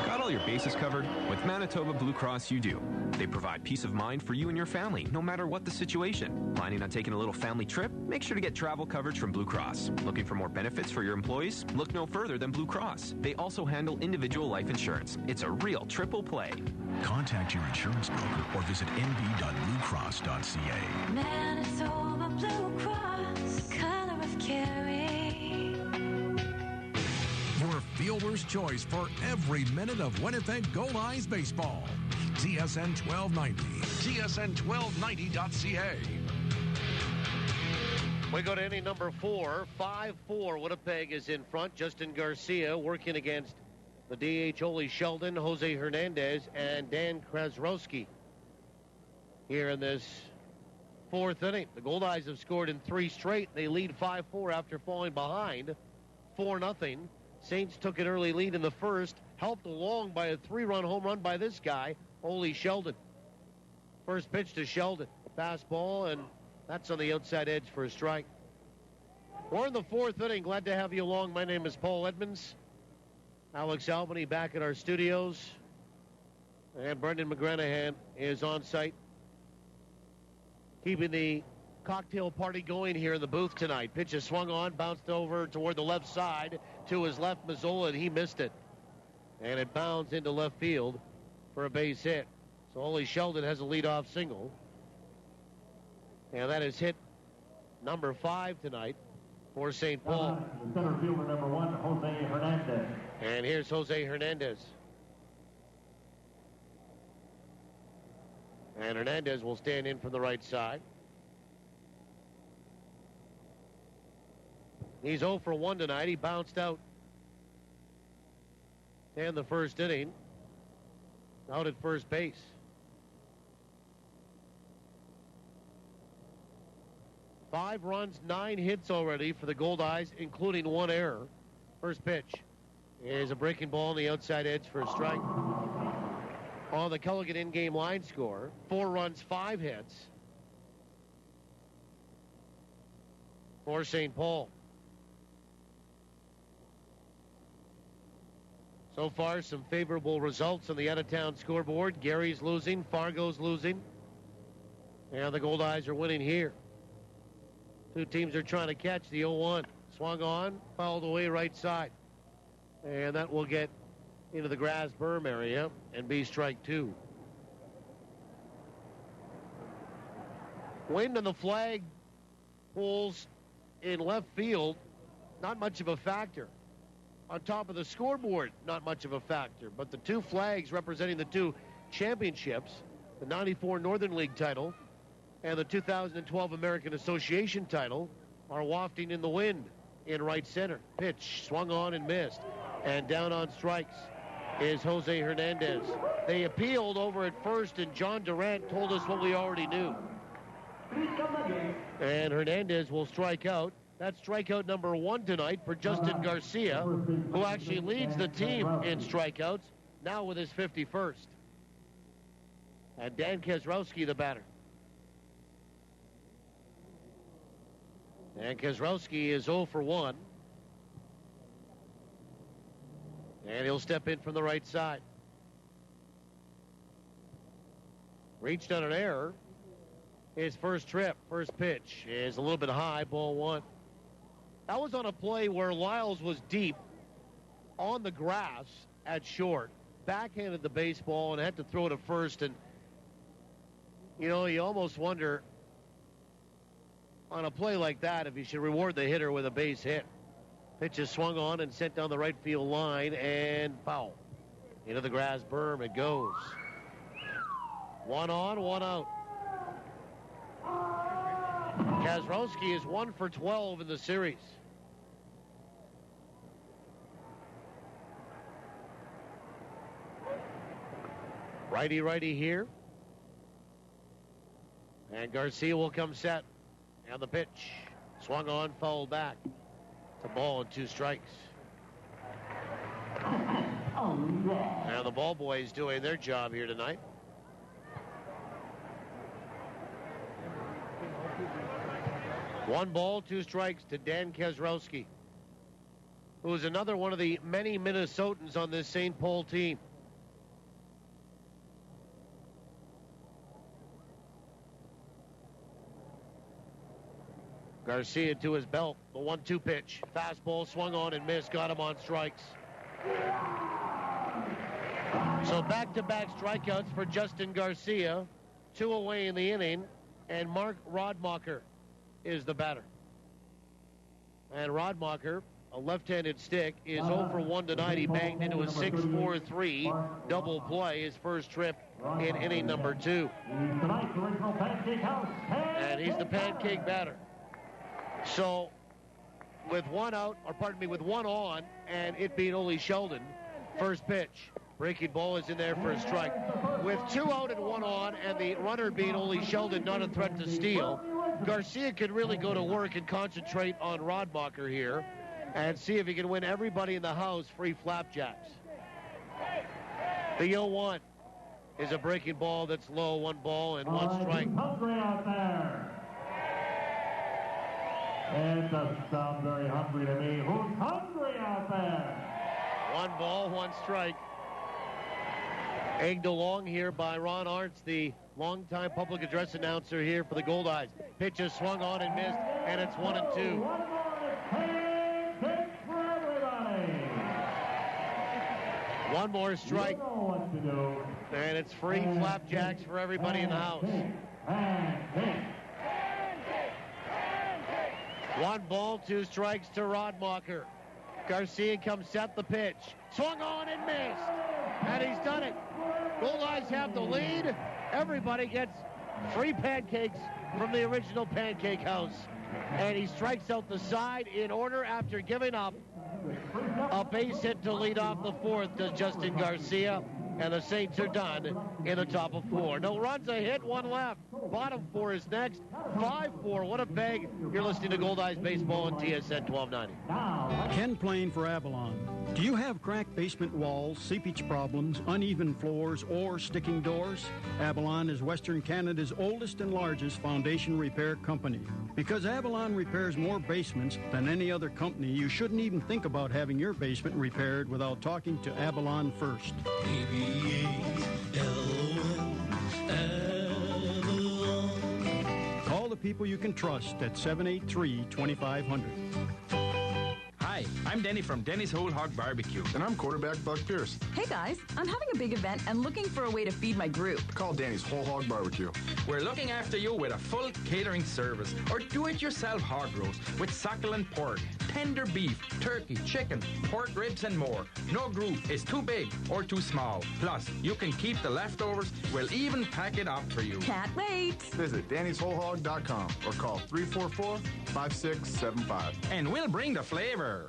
Got all your bases covered? With Manitoba Blue Cross, you do. They provide peace of mind for you and your family, no matter what the situation. Planning on taking a little family trip? Make sure to get travel coverage from Blue Cross. Looking for more benefits for your employees? Look no further than Blue Cross. They also handle individual life insurance. It's a real triple play. Contact your insurance broker or visit nb.bluecross.ca. Manitoba Blue Cross, color of caring. Your fielder's choice for every minute of Winnipeg Goldeyes baseball. TSN 1290. TSN1290.ca. We go to inning number 4. 5-4. Winnipeg is in front. Justin Garcia working against the DH Ole Sheldon, Jose Hernandez, and Dan Krasrowski here in this 4th inning. The Goldeyes have scored in 3 straight. They lead 5-4 after falling behind 4-0. Saints took an early lead in the first, helped along by a 3-run home run by this guy, Ole Sheldon. First pitch to Sheldon. Fastball, and that's on the outside edge for a strike. We're in the 4th inning. Glad to have you along. My name is Paul Edmonds. Alex Albany back at our studios. And Brendan McGranahan is on site, keeping the cocktail party going here in the booth tonight. Pitch is swung on, bounced over toward the left side to his left, Mazzola, and he missed it. And it bounds into left field for a base hit. So Ole Sheldon has a leadoff single. And that is hit number 5 tonight for St. Paul. The center fielder number 1, Jose Hernandez. And here's Jose Hernandez. And Hernandez will stand in from the right side. He's 0 for 1 tonight. He bounced out in the first inning, out at first base. Five runs, 9 hits already for the Goldeyes, including 1 error. First pitch is a breaking ball on the outside edge for a strike. On the Culligan in-game line score, 4 runs, 5 hits for St. Paul. So far, some favorable results on the out-of-town scoreboard. Gary's losing, Fargo's losing, and the Goldeyes are winning here. 2 teams are trying to catch the 0-1. Swung on, fouled away right side. And that will get into the grass berm area and be strike 2. Wind on the flag poles in left field, not much of a factor. On top of the scoreboard, not much of a factor. But the 2 flags representing the 2 championships, the 94 Northern League title and the 2012 American Association title, are wafting in the wind in right center. Pitch swung on and missed. And down on strikes is Jose Hernandez. They appealed over at first, and John Durant told us what we already knew. And Hernandez will strike out. That's strikeout number 1 tonight for Justin Garcia, who actually leads the team in strikeouts, now with his 51st. And Dan Krasrowski, the batter. And Kozrowski is 0 for 1. And he'll step in from the right side. Reached on an error. His first trip, first pitch is a little bit high, ball 1. That was on a play where Lyles was deep on the grass at short, backhanded the baseball and had to throw it at first. And, you know, you almost wonder on a play like that if you should reward the hitter with a base hit. Pitch is swung on and sent down the right field line and foul. Into the grass berm it goes. 1 on, 1 out. Kozrowski is 1 for 12 in the series. Righty here. And Garcia will come set. And the pitch. Swung on, fouled back. It's a ball and 2 strikes. And the ball boys doing their job here tonight. One ball, 2 strikes to Dan Kozrowski, who is another one of the many Minnesotans on this St. Paul team. Garcia to his belt, the 1-2 pitch. Fastball swung on and missed, got him on strikes. So back-to-back strikeouts for Justin Garcia, 2 away in the inning, and Mark Rodmacher is the batter. And Rodmacher, a left-handed stick, is 0 for 1 tonight. He banged into a 6-4-3 double play, his first trip in inning number 2. And he's the pancake batter. So with 1 out, or pardon me, with 1 on, and it being Ole Sheldon, first pitch. Breaking ball is in there for a strike. With 2 out and 1 on, and the runner being Ole Sheldon, not a threat to steal, Garcia could really go to work and concentrate on Rodmacher here and see if he can win everybody in the house free flapjacks. The 0-1 is a breaking ball that's low, 1 ball and 1 strike. Hungry out there. It doesn't sound very hungry to me. Who's hungry out there? 1 ball, 1 strike. Egged along here by Ron Arntz, the longtime public address announcer here for the Goldeyes. Pitch is swung on and missed, and it's 1-2. One more strike. And it's free flapjacks for everybody in the house. 1 ball, 2 strikes to Rodmacher. Garcia comes set the pitch. Swung on and missed. And he's done it. Goldeyes have the lead. Everybody gets free pancakes from the original Pancake House. And he strikes out the side in order after giving up a base hit to lead off the 4th to Justin Garcia. And the Saints are done in the top of 4. No runs, a hit, 1 left. Bottom 4 is next. 5-4. Winnipeg. You're listening to Goldeyes Baseball on TSN 1290. Ken Plain for Avalon. Do you have cracked basement walls, seepage problems, uneven floors, or sticking doors? Avalon is Western Canada's oldest and largest foundation repair company. Because Avalon repairs more basements than any other company, you shouldn't even think about having your basement repaired without talking to Avalon first. Call the people you can trust at 783-2500. Hi, I'm Denny from Denny's Whole Hog Barbecue. And I'm quarterback Buck Pierce. Hey guys, I'm having a big event and looking for a way to feed my group. Call Danny's Whole Hog Barbecue. We're looking after you with a full catering service or do-it-yourself hog roast with succulent pork, tender beef, turkey, chicken, pork ribs and more. No group is too big or too small. Plus, you can keep the leftovers. We'll even pack it up for you. Can't wait. Visit Danny'sWholeHog.com or call 344-5675. And we'll bring the flavor.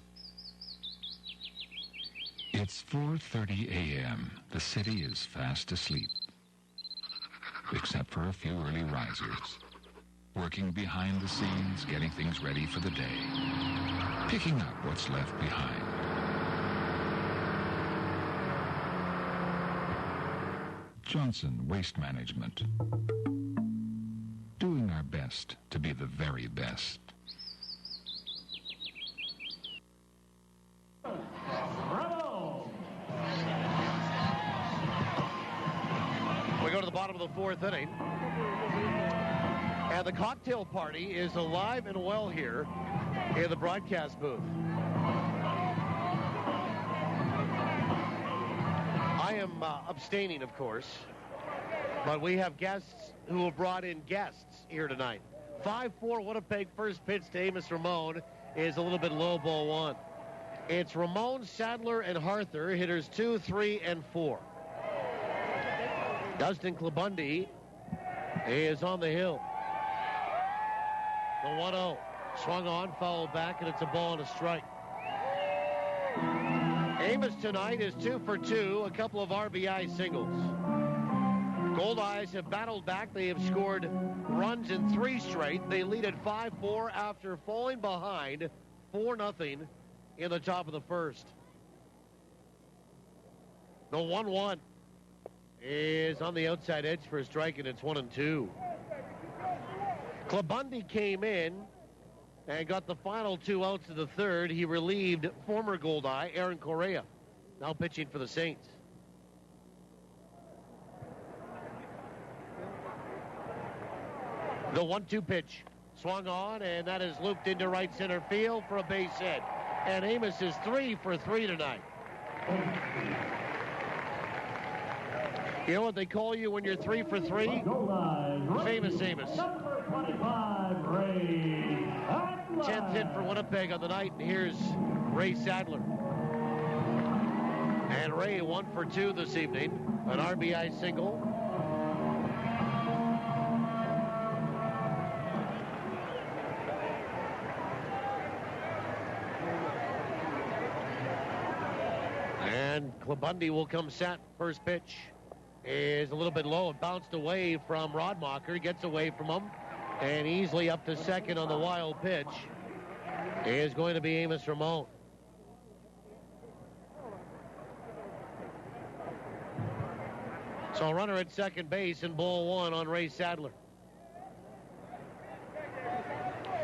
It's 4:30 a.m. The city is fast asleep, except for a few early risers, working behind the scenes, getting things ready for the day, picking up what's left behind. Johnson Waste Management. Doing our best to be the very best. the bottom of the fourth inning. And the cocktail party is alive and well here in the broadcast booth. I am abstaining, of course, but we have guests who have brought in guests here tonight. 5-4 Winnipeg, first pitch to Amos Ramon is a little bit low, ball one. It's Ramon, Sadler, and Harther, hitters 2, 3, and 4. Dustin Klebundy is on the hill. The 1-0. Swung on, fouled back, and it's a ball and a strike. Amos tonight is 2 for 2, a couple of RBI singles. Goldeyes have battled back. They have scored runs in 3 straight. They lead at 5-4 after falling behind 4-0 in the top of the first. The 1-1 is on the outside edge for a strike, and it's 1-2. Klebundy came in and got the final 2 outs of the third. He relieved former Goldeye, Aaron Correa, now pitching for the Saints. The 1-2 pitch swung on, and that is looped into right center field for a base hit. And Amos is 3 for 3 tonight. You know what they call you when you're 3 for 3? Famous Amos. Number 25, Ray Sadler. 10th hit for Winnipeg on the night, and here's Ray Sadler. And Ray 1 for 2 this evening, an RBI single. And Klebundy will come set. First pitch is a little bit low. It bounced away from Rodmacher. Gets away from him. And easily up to second on the wild pitch is going to be Amos Ramon. So runner at second base and ball one on Ray Sadler.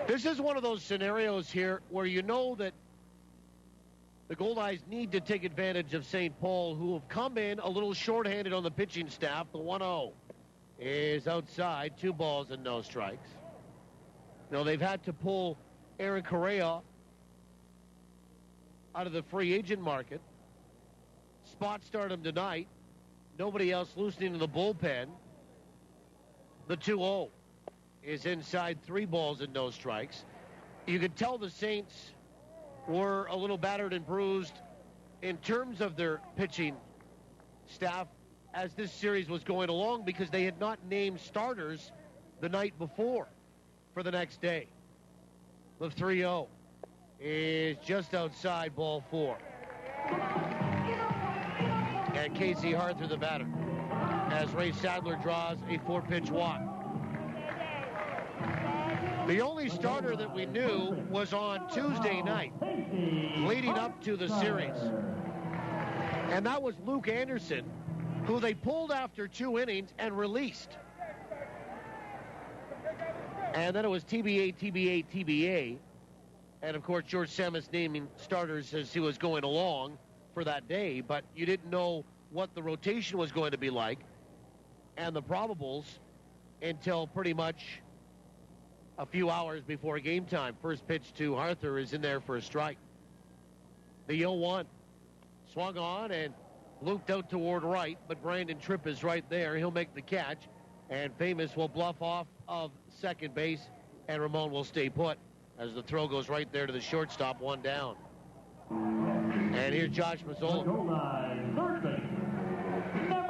This is one of those scenarios here where you know that the Goldeyes need to take advantage of St. Paul, who have come in a little shorthanded on the pitching staff. The 1-0 is outside, 2 balls and no strikes. Now, they've had to pull Aaron Correa out of the free agent market. Spot start him tonight. Nobody else loosening in the bullpen. The 2-0 is inside, 3 balls and no strikes. You could tell the Saints were a little battered and bruised in terms of their pitching staff as this series was going along, because they had not named starters the night before for the next day. The 3-0 is just outside, ball 4. And Casey Harther, the batter, as Ray Sadler draws a 4-pitch walk. The only starter that we knew was on Tuesday night, leading up to the series. And that was Luke Anderson, who they pulled after 2 innings and released. And then it was TBA. And, of course, George Samus naming starters as he was going along for that day. But you didn't know what the rotation was going to be like and the probables until pretty much a few hours before game time. First pitch to Harther is in there for a strike. The 0-1 swung on and looped out toward right, but Brandon Tripp is right there. He'll make the catch, and Famous will bluff off of second base, and Ramon will stay put as the throw goes right there to the shortstop, 1 down. And here's Josh Mazzola.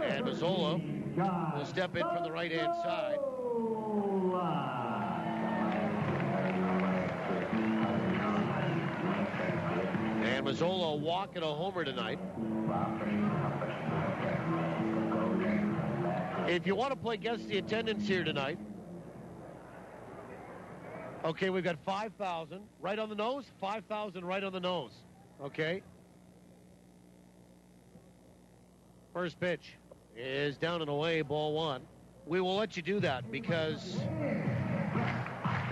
And Mazzola will step in from the right-hand side. And Mazzola walking a homer tonight. If you want to play guess the attendance here tonight. Okay, we've got 5,000 right on the nose. 5,000 right on the nose. Okay. First pitch is down and away, ball 1. We will let you do that because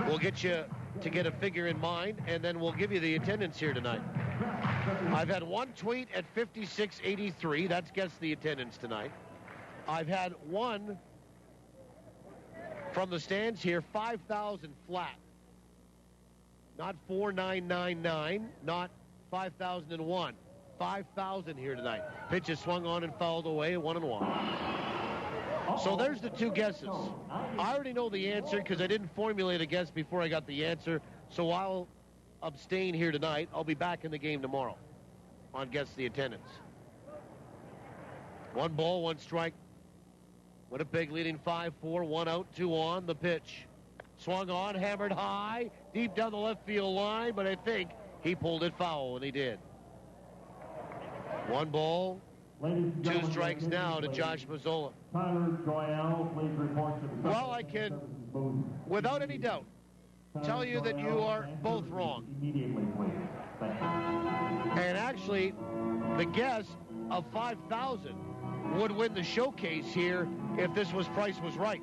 we'll get you to get a figure in mind, and then we'll give you the attendance here tonight. I've had 1 tweet at 5683. That's guess the attendance tonight. I've had 1 From the stands here, 5,000 flat. Not 4,999, not 5,001. 5,000 here tonight. Pitch is swung on and fouled away, 1-1. So there's the two guesses. I already know the answer because I didn't formulate a guess before I got the answer. So I'll abstain here tonight. I'll be back in the game tomorrow on Guess the Attendance. 1 ball, 1 strike. Winnipeg leading 5-4, 1 out, 2 on. The pitch. Swung on, hammered high, deep down the left field line, but I think he pulled it foul, and he did. 1 ball, 2 strikes now to Josh Mazzola. Well, I can, without any doubt, tell you that you are both wrong. And actually, the guess of 5,000 would win the showcase here if this price was right.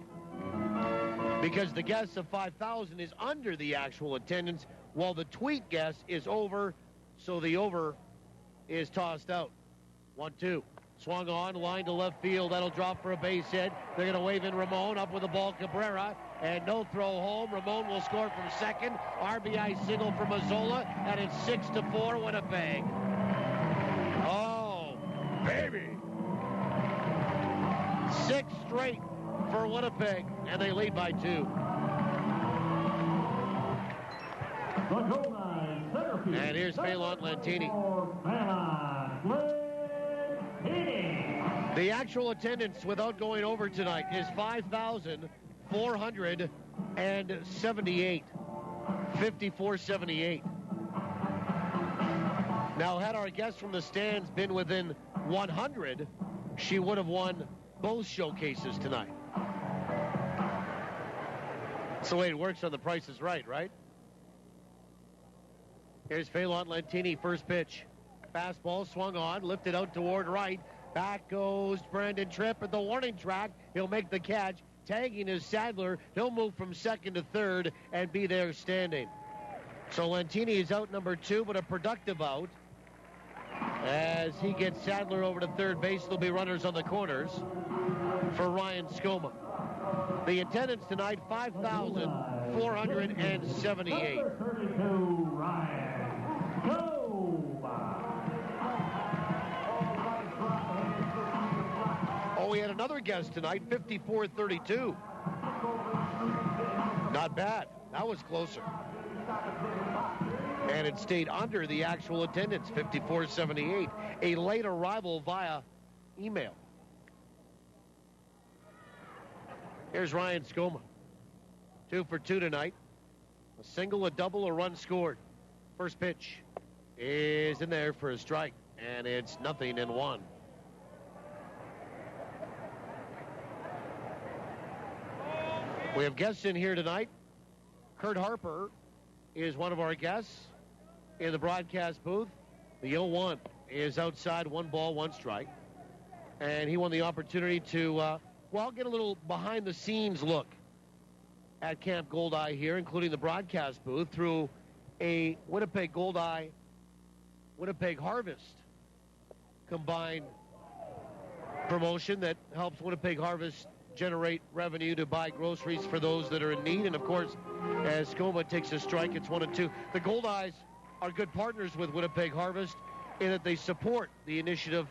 Because the guess of 5,000 is under the actual attendance, while the tweet guess is over, so the over is tossed out. 1-2. Swung on, line to left field. That'll drop for a base hit. They're going to wave in Ramon. Up with the ball, Cabrera. And no throw home. Ramon will score from second. RBI single for Mazzola. And it's 6-4 Winnipeg. Oh, baby. 6 straight for Winnipeg. And they lead by 2. And here's Phelan Lantini. The actual attendance without going over tonight is 5,478. 5478. Now, had our guest from the stands been within 100, she would have won both showcases tonight. That's the way it works on The Price is Right, right? Here's Phelan Lantini, first pitch. Fastball swung on, lifted out toward right. Back goes Brandon Tripp at the warning track. He'll make the catch. Tagging is Sadler. He'll move from second to third and be there standing. So Lantini is out number 2, but a productive out. As he gets Sadler over to third base, there'll be runners on the corners for Ryan Skoma. The attendance tonight, 5,478. 32, Ryan Skoma. Oh, we had another guest tonight, 54-32. Not bad. That was closer. And it stayed under the actual attendance, 54-78. A late arrival via email. Here's Ryan Skoma. 2 for 2 tonight. A single, a double, a run scored. First pitch is in there for a strike, and it's 0-1. We have guests in here tonight. Kurt Harper is one of our guests in the broadcast booth. The 0-1 is outside, 1 ball, 1 strike. And he won the opportunity to, get a little behind-the-scenes look at Camp Goldeye here, including the broadcast booth, through a Winnipeg Goldeye, Winnipeg Harvest combined promotion that helps Winnipeg Harvest generate revenue to buy groceries for those that are in need. And, of course, as Skoma takes a strike, it's 1-2. The Goldeyes are good partners with Winnipeg Harvest in that they support the initiative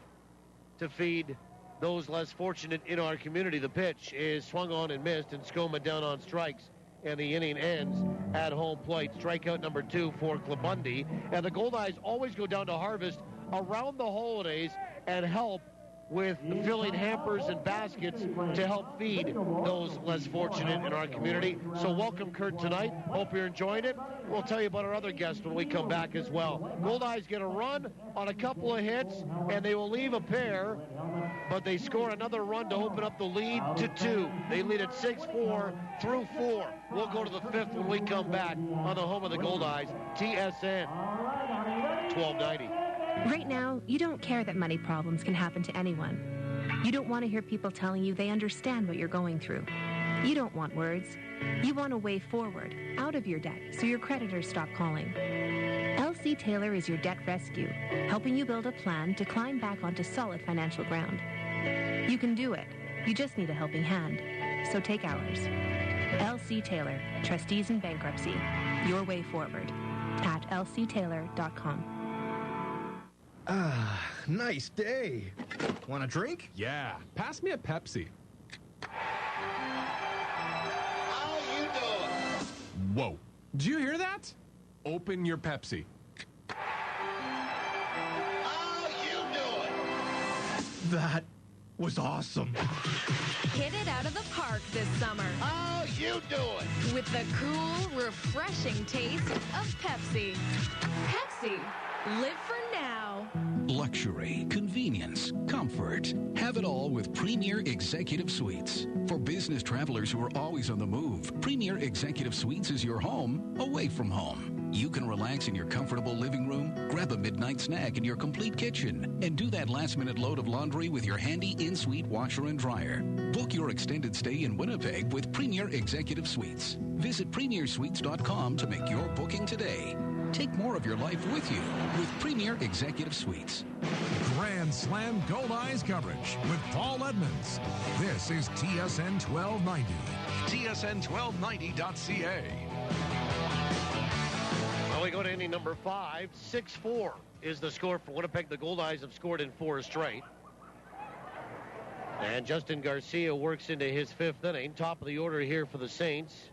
to feed those less fortunate in our community. The pitch is swung on and missed, and Skoma down on strikes, and the inning ends at home plate. Strikeout number 2 for Klabundi. And the Goldeyes always go down to Harvest around the holidays and help with filling hampers and baskets to help feed those less fortunate in our community. So welcome, Kurt, tonight. Hope you're enjoying it. We'll tell you about our other guests when we come back as well. Goldeyes get a run on a couple of hits, and they will leave a pair, but they score another run to open up the lead to 2. They lead at 6-4 through 4. We'll go to the 5th when we come back on the home of the Goldeyes, TSN 1290. Right now, you don't care that money problems can happen to anyone. You don't want to hear people telling you they understand what you're going through. You don't want words. You want a way forward, out of your debt, so your creditors stop calling. LC Taylor is your debt rescue, helping you build a plan to climb back onto solid financial ground. You can do it. You just need a helping hand. So take ours. L.C. Taylor, Trustees in Bankruptcy. Your way forward. At lctaylor.com. Ah, nice day. Want a drink? Yeah, pass me a Pepsi. How you doing? Whoa. Did you hear that? Open your Pepsi. How you doing? That was awesome. Hit it out of the park this summer. How you doing? With the cool, refreshing taste of Pepsi. Pepsi. Live for now. Luxury, convenience, comfort. Have it all with Premier Executive Suites. For business travelers who are always on the move, Premier Executive Suites is your home away from home. You can relax in your comfortable living room, grab a midnight snack in your complete kitchen, and do that last-minute load of laundry with your handy in-suite washer and dryer. Book your extended stay in Winnipeg with Premier Executive Suites. Visit premiersuites.com to make your booking today. Take more of your life with you with Premier Executive Suites. Grand Slam Goldeyes coverage with Paul Edmonds. This is TSN 1290. TSN1290.ca. Well, we go to inning number 5. 6-4 is the score for Winnipeg. The Goldeyes have scored in 4 straight. And Justin Garcia works into his 5th inning. Top of the order here for the Saints.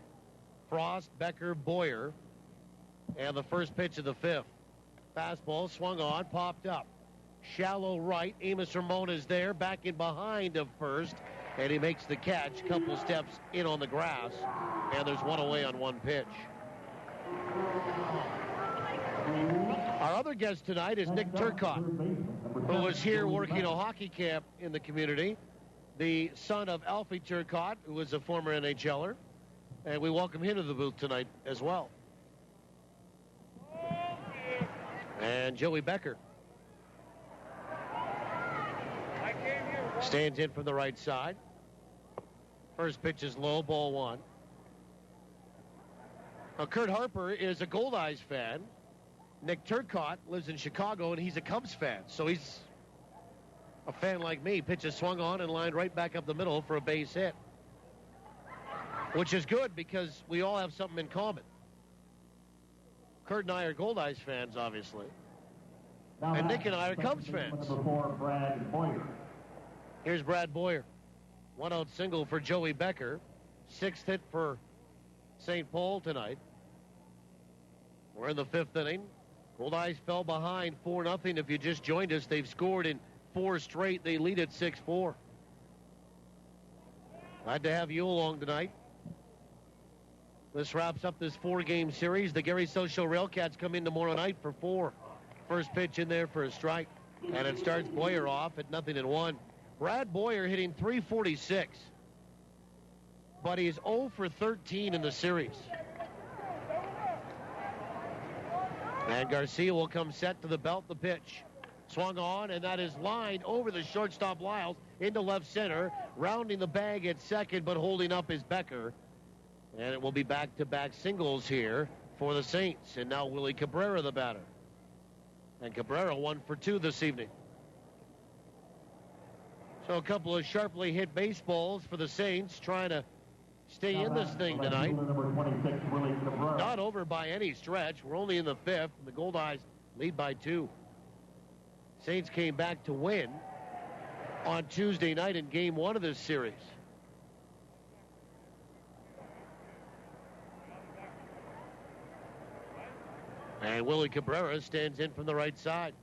Frost, Becker, Boyer. And the first pitch of the 5th. Fastball swung on, popped up. Shallow right. Amos Ramon is there, back in behind of first. And he makes the catch. Couple steps in on the grass. And there's one away on one pitch. Our other guest tonight is Nick Turcotte, who was here working a hockey camp in the community. The son of Alfie Turcotte, who was a former NHLer. And we welcome him to the booth tonight as well. And Joey Becker stands in from the right side. First pitch is low, ball 1. Now, Kurt Harper is a Goldeyes fan. Nick Turcotte lives in Chicago, and he's a Cubs fan. So he's a fan like me. Pitch is swung on and lined right back up the middle for a base hit. Which is good because we all have something in common. Kurt and I are Goldeyes fans, obviously. And Nick and I are Cubs fans. Number 4, Brad Boyer. Here's Brad Boyer. 1-out single for Joey Becker. 6th hit for St. Paul tonight. We're in the 5th inning. Goldeyes fell behind 4-0. If you just joined us, they've scored in 4 straight. They lead at 6-4. Glad to have you along tonight. This wraps up this 4-game series. The Gary Social Railcats come in tomorrow night for 4. First pitch in there for a strike. And it starts Boyer off at 0-1. Brad Boyer hitting .346. But he's 0 for 13 in the series. And Garcia will come set to the belt, the pitch. Swung on, and that is lined over the shortstop Lyles into left center. Rounding the bag at second, but holding up is Becker. And it will be back-to-back singles here for the Saints. And now Willie Cabrera, the batter. And Cabrera 1 for 2 this evening. So a couple of sharply hit baseballs for the Saints, trying to stay in this thing tonight. Not over by any stretch. We're only in the 5th, and the Goldeyes lead by 2. Saints came back to win on Tuesday night in Game 1 of this series. And Willie Cabrera stands in from the right side.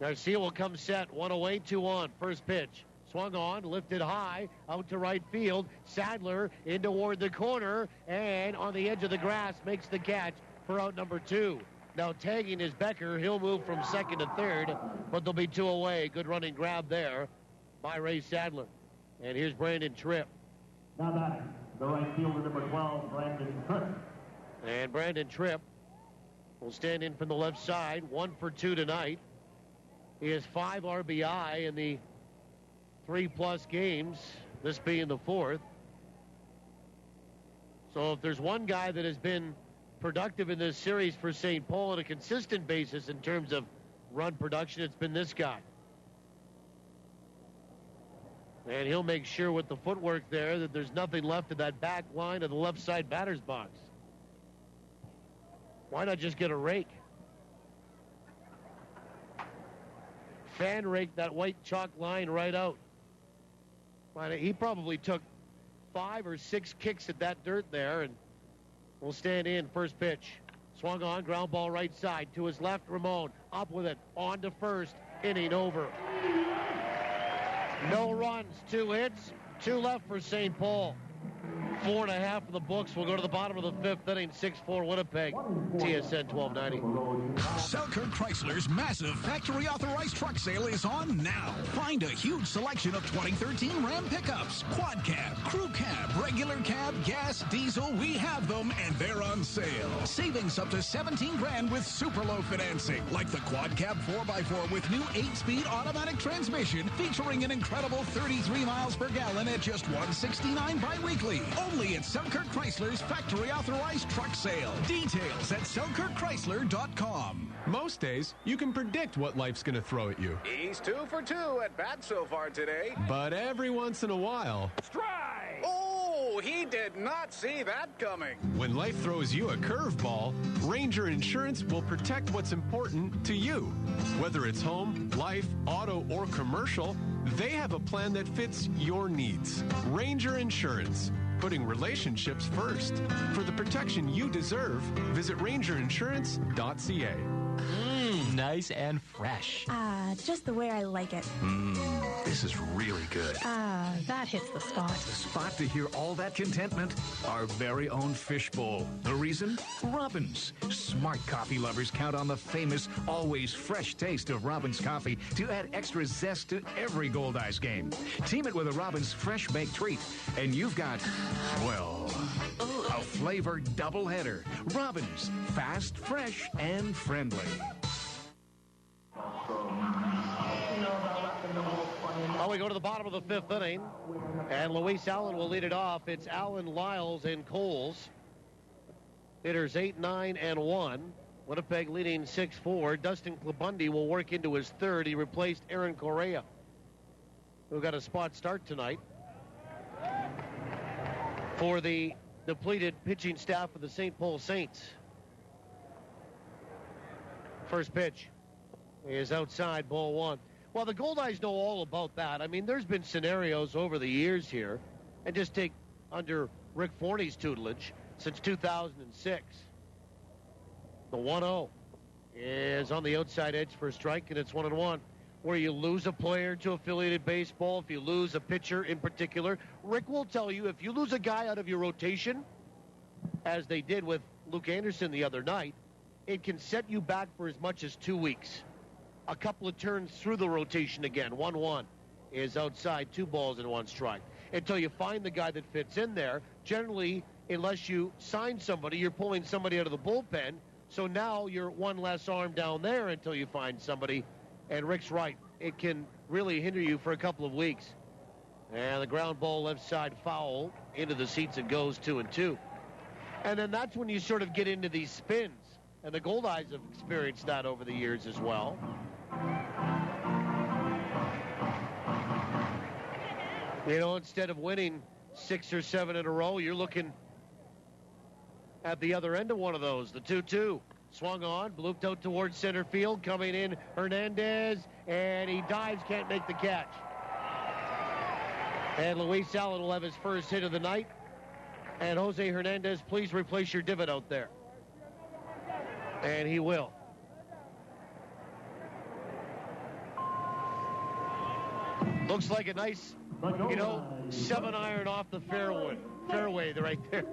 Garcia will come set. 1 away, 2 on. First pitch. Swung on, lifted high, out to right field. Sadler in toward the corner, and on the edge of the grass makes the catch for out number 2. Now tagging is Becker. He'll move from second to third, but there'll be 2 away. Good running grab there by Ray Sadler. And here's Brandon Tripp. Now that the right fielder, number 12, Brandon Tripp. And Brandon Tripp will stand in from the left side. 1 for 2 tonight. He has 5 RBI in the 3+ games, this being the 4th. So if there's one guy that has been productive in this series for St. Paul on a consistent basis in terms of run production, it's been this guy. And he'll make sure with the footwork there that there's nothing left of that back line of the left side batter's box. Why not just get a rake? Fan rake that white chalk line right out. He probably took 5 or 6 kicks at that dirt there, and will stand in. First pitch. Swung on, ground ball right side. To his left, Ramon. Up with it. On to first. Inning over. No runs, 2 hits, 2 left for St. Paul. 4.5 in the books. We'll go to the bottom of the 5th inning. 6-4 Winnipeg. TSN 1290. Selkirk Chrysler's massive factory authorized truck sale is on now. Find a huge selection of 2013 Ram pickups, quad cab, crew cab, regular cab, gas, diesel. We have them and they're on sale. Savings up to $17,000 with super low financing, like the quad cab 4x4 with new 8-speed automatic transmission featuring an incredible 33 miles per gallon at just $169 bi-weekly. Only at Selkirk Chrysler's factory authorized truck sale. Details at selkirkchrysler.com. Most days, you can predict what life's going to throw at you. He's 2 for 2 at bat so far today. But every once in a while... Strike! Oh, he did not see that coming. When life throws you a curveball, Ranger Insurance will protect what's important to you. Whether it's home, life, auto, or commercial, they have a plan that fits your needs. Ranger Insurance. Putting relationships first. For the protection you deserve, visit rangerinsurance.ca. Nice and fresh. Just the way I like it. This is really good. That hits the spot. The spot to hear all that contentment? Our very own fishbowl. The reason? Robins. Smart coffee lovers count on the famous, always fresh taste of Robins coffee to add extra zest to every Goldeyes game. Team it with a Robins fresh baked treat, and you've got, well, a flavored doubleheader. Robins. Fast, fresh, and friendly. Well, we go to the bottom of the 5th inning, and Luis Allen will lead it off. It's Allen, Lyles, and Coles. Hitters 8, 9, and 1. Winnipeg leading 6-4. Dustin Klabundi will work into his 3rd. He replaced Aaron Correa, who got a spot start tonight. For the depleted pitching staff of the St. Paul Saints. First pitch is outside, ball 1. Well, the Goldeyes know all about that. I mean, there's been scenarios over the years here, and just take under Rick Forney's tutelage since 2006. The 1-0 is on the outside edge for a strike, and it's 1-1. Where you lose a player to affiliated baseball, if you lose a pitcher in particular, Rick will tell you if you lose a guy out of your rotation, as they did with Luke Anderson the other night, it can set you back for as much as 2 weeks. A couple of turns through the rotation again. 1-1 is outside, 2 balls and 1 strike. Until you find the guy that fits in there, generally, unless you sign somebody, you're pulling somebody out of the bullpen. So now you're one less arm down there until you find somebody. And Rick's right. It can really hinder you for a couple of weeks. And the ground ball left side foul into the seats and goes 2-2. And then that's when you sort of get into these spins. And the Goldeyes have experienced that over the years as well. You know, instead of winning 6 or 7 in a row, you're looking at the other end of one of those, the 2-2. Swung on, blooped out towards center field, coming in Hernandez, and he dives, can't make the catch. And Luis Allen will have his first hit of the night. And Jose Hernandez, please replace your divot out there. And he will. Looks like a nice, 7-iron off the fairway right there.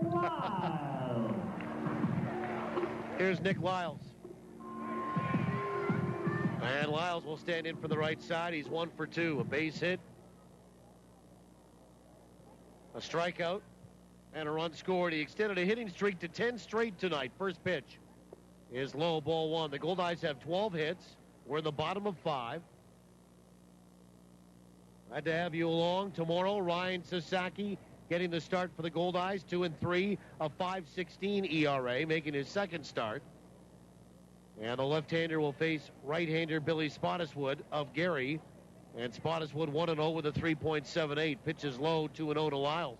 Here's Nick Lyles. And Lyles will stand in for the right side. He's 1 for 2. A base hit, a strikeout, and a run scored. He extended a hitting streak to 10 straight tonight. First pitch is low, ball 1. The Goldeyes have 12 hits. We're in the bottom of 5. Glad to have you along. Tomorrow, Ryan Sasaki getting the start for the Goldeyes, 2-3, a 5.16 ERA, making his second start. And the left-hander will face right-hander Billy Spottiswoode of Gary And Spottiswoode 1-0 with a 3.78. Pitches low, 2-0 to Lyles.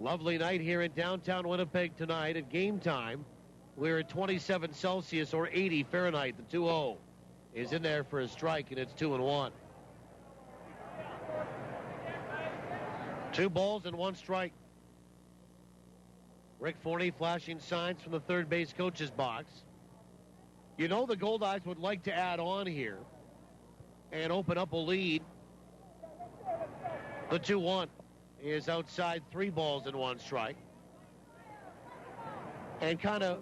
Lovely night here in downtown Winnipeg tonight. At game time, we're at 27 Celsius or 80 Fahrenheit. The 2-0 is in there for a strike, and it's 2-1. 2 balls and 1 strike. Rick Forney flashing signs from the third base coach's box. You know the Goldeyes would like to add on here and open up a lead. The 2-1 is outside, 3 balls and 1 strike. And kind of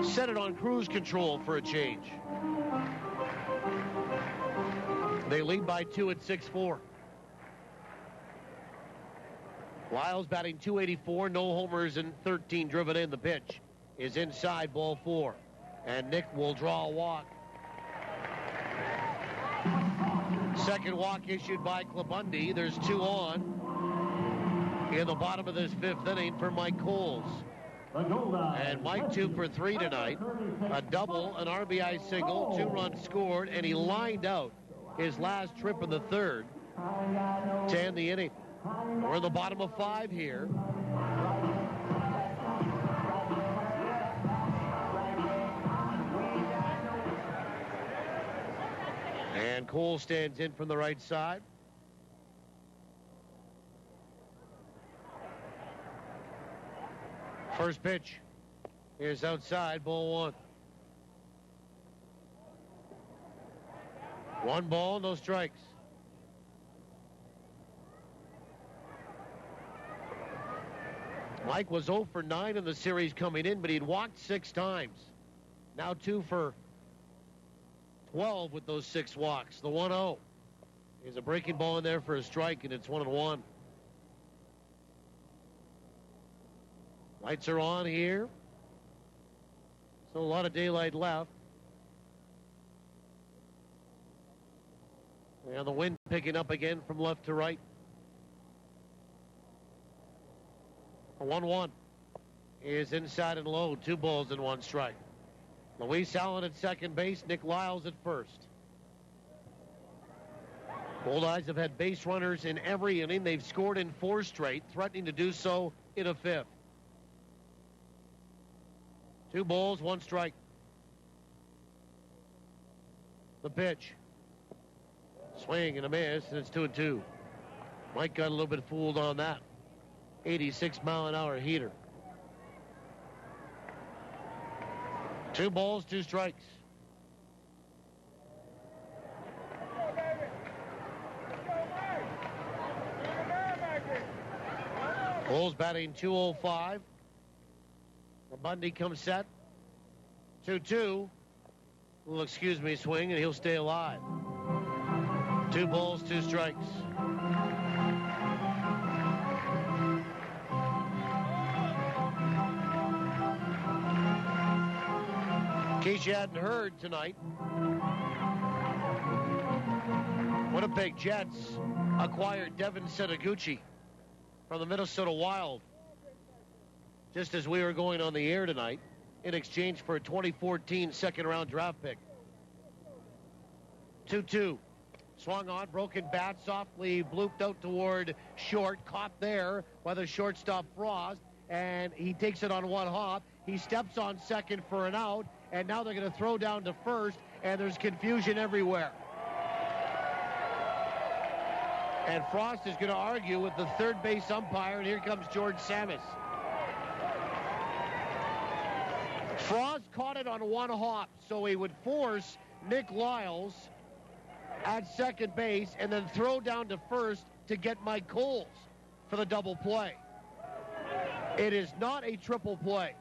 set it on cruise control for a change. They lead by 2 at 6-4. Lyles batting .284, no homers and 13 driven in. The pitch is inside, ball 4. And Nick will draw a walk. Second walk issued by Klabundy. There's 2 on in the bottom of this 5th inning for Mike Coles. And Mike 2 for 3 tonight. A double, an RBI single, 2 runs scored, and he lined out his last trip in the 3rd to end the inning. We're in the bottom of 5 here. And Cole stands in from the right side. First pitch is outside, ball 1. 1 ball, no strikes. Mike was 0 for 9 in the series coming in, but he'd walked 6 times. Now 2 for 12 with those 6 walks. The 1-0 is a breaking ball in there for a strike, and it's 1-1. Lights are on here. So a lot of daylight left. And the wind picking up again from left to right. A 1-1 is inside and low. 2 balls and 1 strike. Luis Allen at second base. Nick Lyles at first. Goldeyes have had base runners in every inning. They've scored in 4 straight, threatening to do so in a 5th. 2 balls, 1 strike. The pitch. Swing and a miss, and it's 2-2. Mike got a little bit fooled on that. 86-mile-an-hour heater. 2 balls, 2 strikes. Bulls batting .205. Bundy comes set. 2-2. Well, excuse me, swing, and he'll stay alive. 2 balls, 2 strikes. In case you hadn't heard tonight, Winnipeg Jets acquired Devin Setaguchi from the Minnesota Wild just as we were going on the air tonight in exchange for a 2014 second-round draft pick. 2-2. Swung on, broken bat, softly blooped out toward short, caught there by the shortstop Frost, and he takes it on 1 hop. He steps on second for an out, and now they're going to throw down to first, and there's confusion everywhere. And Frost is going to argue with the third base umpire, and here comes George Samus. Frost caught it on 1 hop, so he would force Nick Lyles at second base and then throw down to first to get Mike Coles for the double play. It is not a triple play.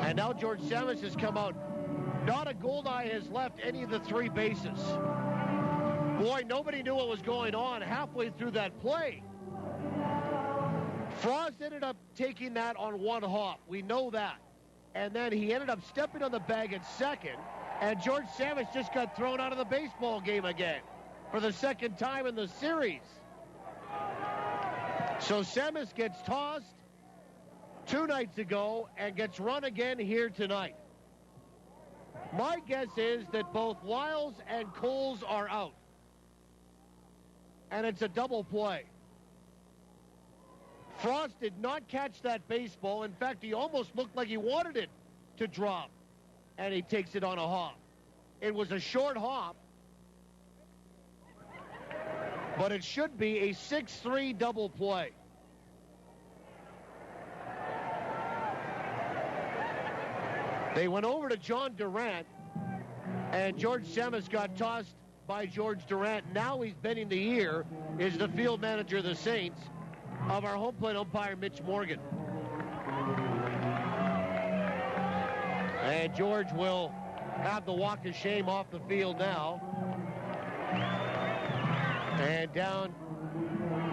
And now George Samus has come out. Not a Goldeye has left any of the 3 bases. Boy, nobody knew what was going on halfway through that play. Frost ended up taking that on 1 hop. We know that. And then he ended up stepping on the bag at second, and George Samus just got thrown out of the baseball game again for the 2nd time in the series. So Samus gets tossed 2 nights ago and gets run again here tonight. My guess is that both Lyles and Coles are out. And it's a double play. Frost did not catch that baseball. In fact, he almost looked like he wanted it to drop. And he takes it on a hop. It was a short hop. But it should be a 6-3 double play. They went over to John Durant, and George Samis got tossed by George Durant. Now he's bending the ear, is the field manager of the Saints, of our home plate umpire, Mitch Morgan. And George will have the walk of shame off the field now. And down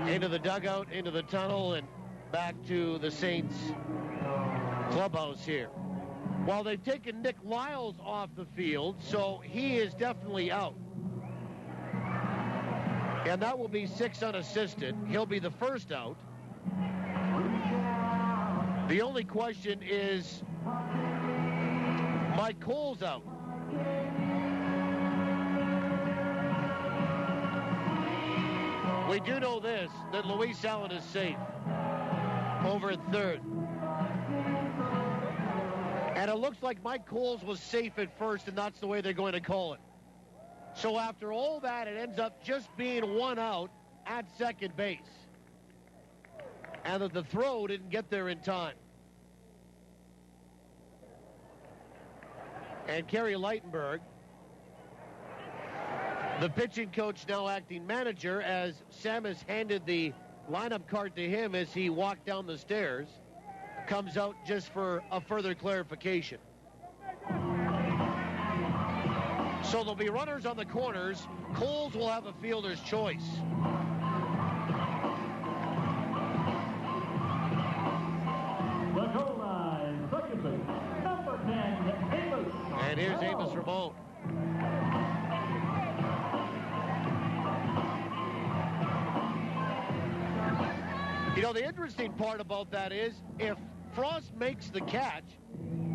into the dugout, into the tunnel, and back to the Saints clubhouse here. Well, they've taken Nick Lyles off the field, so he is definitely out. And that will be 6 unassisted. He'll be the first out. The only question is, Mike Cole's out. We do know this, that Luis Allen is safe over at third. And it looks like Mike Coles was safe at first, and that's the way they're going to call it. So after all that, it ends up just being 1 out at second base. And that the throw didn't get there in time. And Kerry Lightenberg, the pitching coach, now acting manager, as Samis handed the lineup card to him as he walked down the stairs, comes out just for a further clarification. So there'll be runners on the corners. Coles will have a fielder's choice. The Goldeyes, second base, number 10, Amos. And here's Amos Ramon. You know, the interesting part about that is if Frost makes the catch,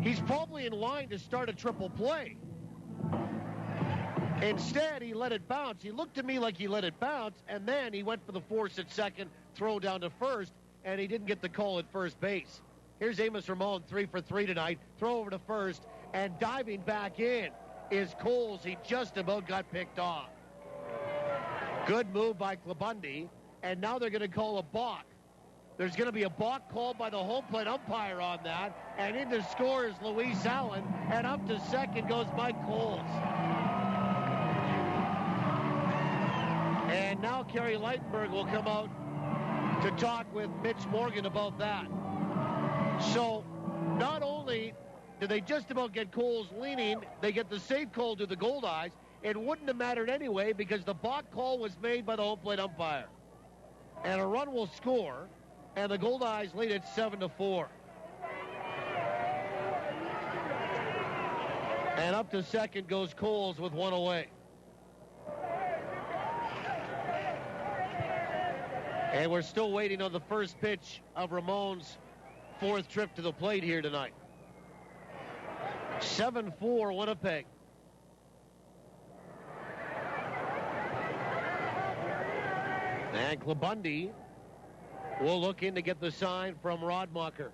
he's probably in line to start a triple play. Instead, he let it bounce. He looked to me like he let it bounce, and then he went for the force at second, throw down to first, and he didn't get the call at first base. Here's Amos Ramon, 3 for 3 tonight. Throw over to first, and diving back in is Coles. He just about got picked off. Good move by Klabundy, and now they're going to call a balk. There's going to be a balk called by the home plate umpire on that, and in to score is Luis Allen, and up to second goes Mike Coles. And now Kerry Lightenberg will come out to talk with Mitch Morgan about that. So not only do they just about get Coles leaning, they get the safe call to the Goldeyes. It wouldn't have mattered anyway because the balk call was made by the home plate umpire. And a run will score, and the Goldeyes lead at 7-4. And up to second goes Coles with 1 away. And we're still waiting on the first pitch of Ramon's 4th trip to the plate here tonight. 7-4 Winnipeg. And Klabundy will look in to get the sign from Rodmacher.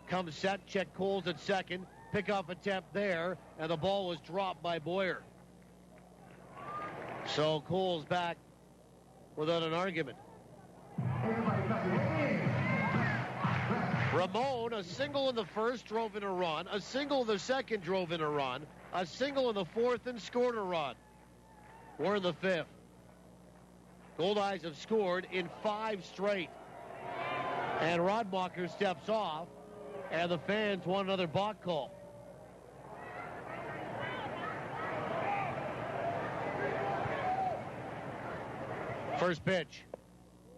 Comes set, check Coles at second. Pickoff attempt there, and the ball was dropped by Boyer. So Coles back without an argument. Ramon, a single in the first, drove in a run. A single in the second, drove in a run. A single in the fourth, and scored a run. We're in the 5th. Goldeyes have scored in 5 straight. And Rodmacher steps off, and the fans want another balk call. First pitch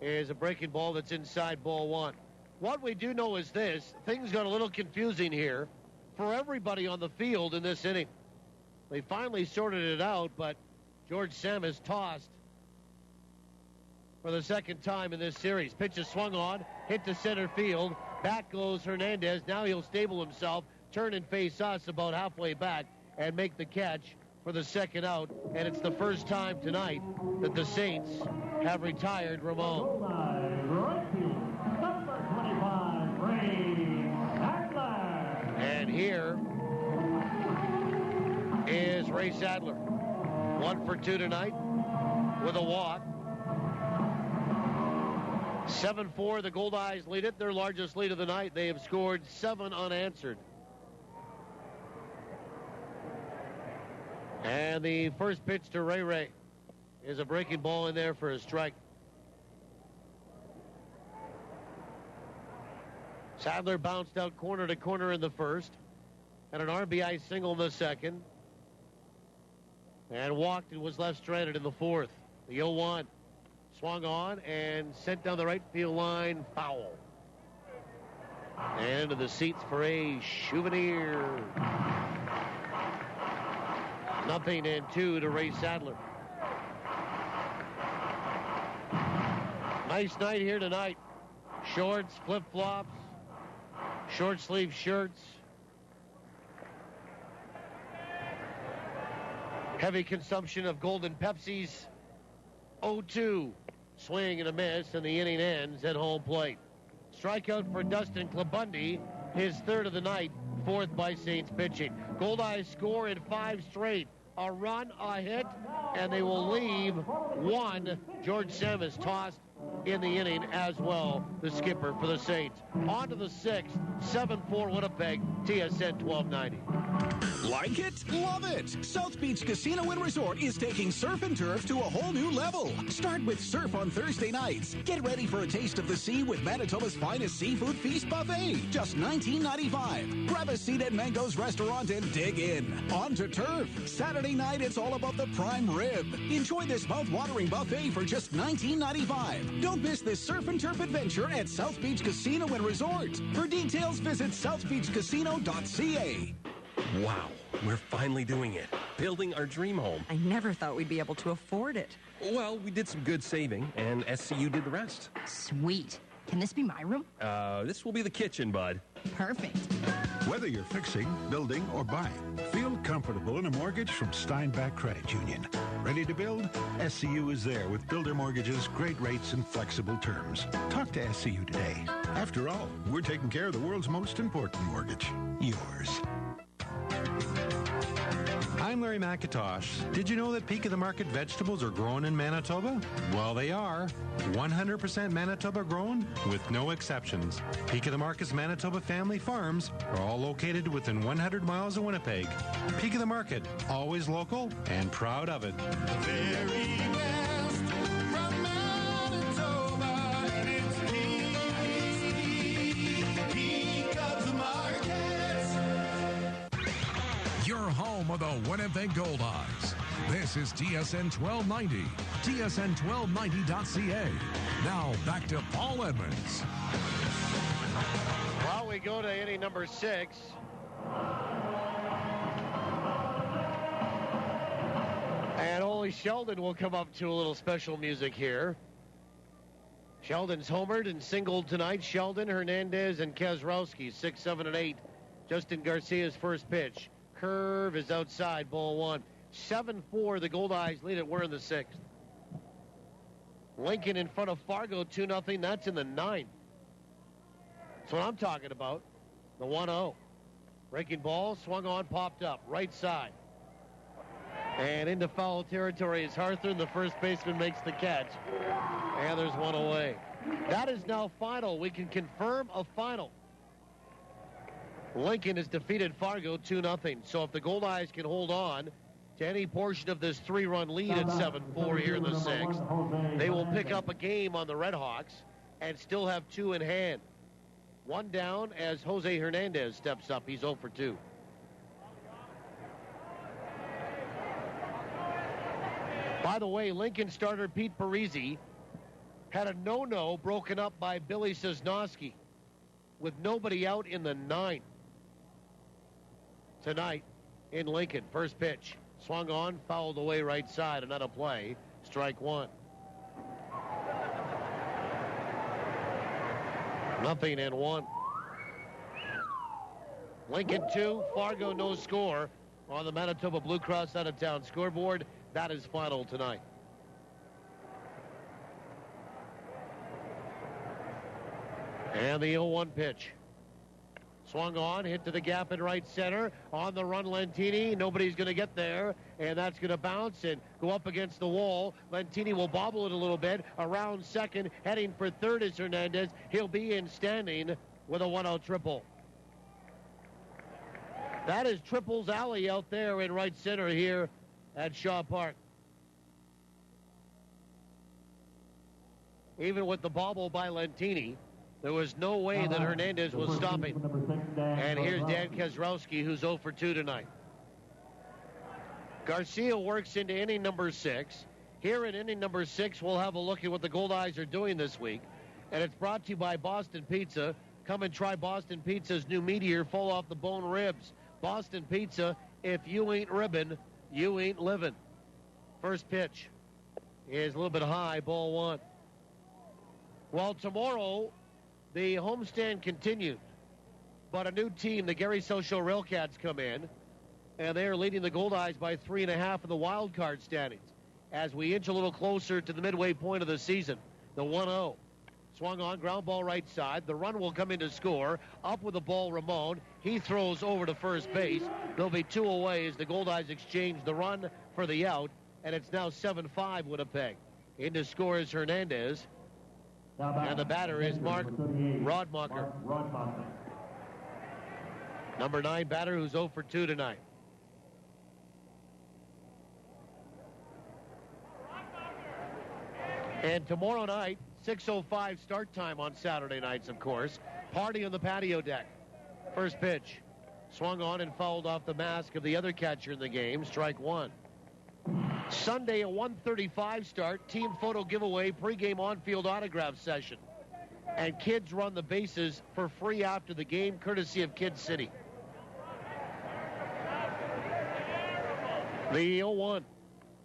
is a breaking ball that's inside ball 1. What we do know is this. Things got a little confusing here for everybody on the field in this inning. They finally sorted it out, but George Samis tossed for the second time in this series. Pitch is swung on, hit to center field. Back goes Hernandez. Now he'll stable himself, turn and face us about halfway back, and make the catch for the second out. And it's the first time tonight that the Saints have retired Ramon. Number 25, Ray Sadler. And here is Ray Sadler. 1 for 2 tonight with a walk. 7-4, the Goldeyes lead it, their largest lead of the night. They have scored 7 unanswered. And the first pitch to Ray is a breaking ball in there for a strike. Sadler bounced out corner to corner in the first, and an RBI single in the second, and walked and was left stranded in the fourth. The 0-1 swung on and sent down the right field line, foul. And into the seats for a souvenir. 0-2 to Ray Sadler. Nice night here tonight. Shorts, flip-flops, short sleeve shirts. Heavy consumption of golden Pepsis. 0-2. Swing and a miss, and the inning ends at home plate. Strikeout for Dustin Klabundy, his third of the night, fourth by Saints pitching. Goldeyes score in 5 straight. A run, a hit, and they will leave one. George Samus tossed in the inning as well, the skipper for the Saints. On to the 6th, 7-4 Winnipeg, TSN 1290. Like it? Love it! South Beach Casino and Resort is taking surf and turf to a whole new level. Start with surf on Thursday nights. Get ready for a taste of the sea with Manitoba's finest seafood feast buffet. Just $19.95. Grab a seat at Mango's restaurant and dig in. On to turf. Saturday night, it's all about the prime rib. Enjoy this mouth-watering buffet for just $19.95. Don't miss this surf and turf adventure at South Beach Casino and Resort. For details, visit southbeachcasino.ca. Wow, we're finally doing it. Building our dream home. I never thought we'd be able to afford it. Well, we did some good saving, and SCU did the rest. Sweet. Can this be my room? This will be the kitchen, bud. Perfect. Whether you're fixing, building, or buying, feel comfortable in a mortgage from Steinbach Credit Union. Ready to build? SCU is there with builder mortgages, great rates, and flexible terms. Talk to SCU today. After all, we're taking care of the world's most important mortgage, yours. I'm Larry McIntosh. Did you know that Peak of the Market vegetables are grown in Manitoba? Well, they are. 100% Manitoba grown with no exceptions. Peak of the Market's Manitoba family farms are all located within 100 miles of Winnipeg. Peak of the Market, always local and proud of it. Very best from Manitoba, and it's Peak of the Market. Your home of the Winnipeg Goldeyes. This is TSN 1290, tsn1290.ca. Now back to Paul Edmonds. Well, we go to inning number 6. And only Sheldon will come up to a little special music here. Sheldon's homered and singled tonight. Sheldon, Hernandez, and Kezrowski, 6, 7, and 8. Justin Garcia's first pitch. Curve is outside, ball 1. 7-4, the Goldeyes lead it. We're in the 6th. Lincoln in front of Fargo, 2-0. That's in the 9th. That's what I'm talking about. The 1-0. Breaking ball, swung on, popped up. Right side. And into foul territory is Harthorn. The first baseman makes the catch. And there's one away. That is now final. We can confirm a final. Lincoln has defeated Fargo 2-0. So if the Goldeyes can hold on to any portion of this 3-run lead at 7-4 here in the 6th, they will pick up a game on the Redhawks and still have 2 in hand. 1 down as Jose Hernandez steps up. He's 0 for 2. By the way, Lincoln starter Pete Parisi had a no-no broken up by Billy Cisnowski with nobody out in the 9th. Tonight in Lincoln, first pitch. Swung on, fouled away right side. Another play. Strike 1. 0-1. Lincoln 2, Fargo no score on the Manitoba Blue Cross out-of-town scoreboard. That is final tonight. And the 0-1 pitch. Swung on, hit to the gap in right center. On the run, Lentini. Nobody's going to get there. And that's going to bounce and go up against the wall. Lentini will bobble it a little bit. Around second, heading for third is Hernandez. He'll be in standing with a 1-out triple. That is Triple's alley out there in right center here at Shaw Park. Even with the bobble by Lentini, there was no way that Hernandez was stopping. And here's Dan Kezrowski, who's 0 for 2 tonight. Garcia works into inning number 6. Here in inning number 6, we'll have a look at what the Goldeyes are doing this week. And it's brought to you by Boston Pizza. Come and try Boston Pizza's new Meteor fall off the bone ribs. Boston Pizza, if you ain't ribbon, you ain't living. First pitch is a little bit high, ball 1. Well, tomorrow, the homestand continues, but a new team, the Gary Socho Railcats, come in, and they're leading the Goldeyes by 3.5 in the wild card standings. As we inch a little closer to the midway point of the season, the 1-0. Swung on, ground ball right side. The run will come in to score. Up with the ball, Ramon. He throws over to first base. There'll be 2 away as the Goldeyes exchange the run for the out, and it's now 7-5 Winnipeg. In to score is Hernandez. And the batter is Mark Rodmacher. Number 9 batter who's 0 for 2 tonight. And tomorrow night, 6:05 start time on Saturday nights, of course. Party on the patio deck. First pitch. Swung on and fouled off the mask of the other catcher in the game. Strike 1. Sunday, a 1:35 start, team photo giveaway, pregame on-field autograph session. And kids run the bases for free after the game, courtesy of Kid City. The 0-1.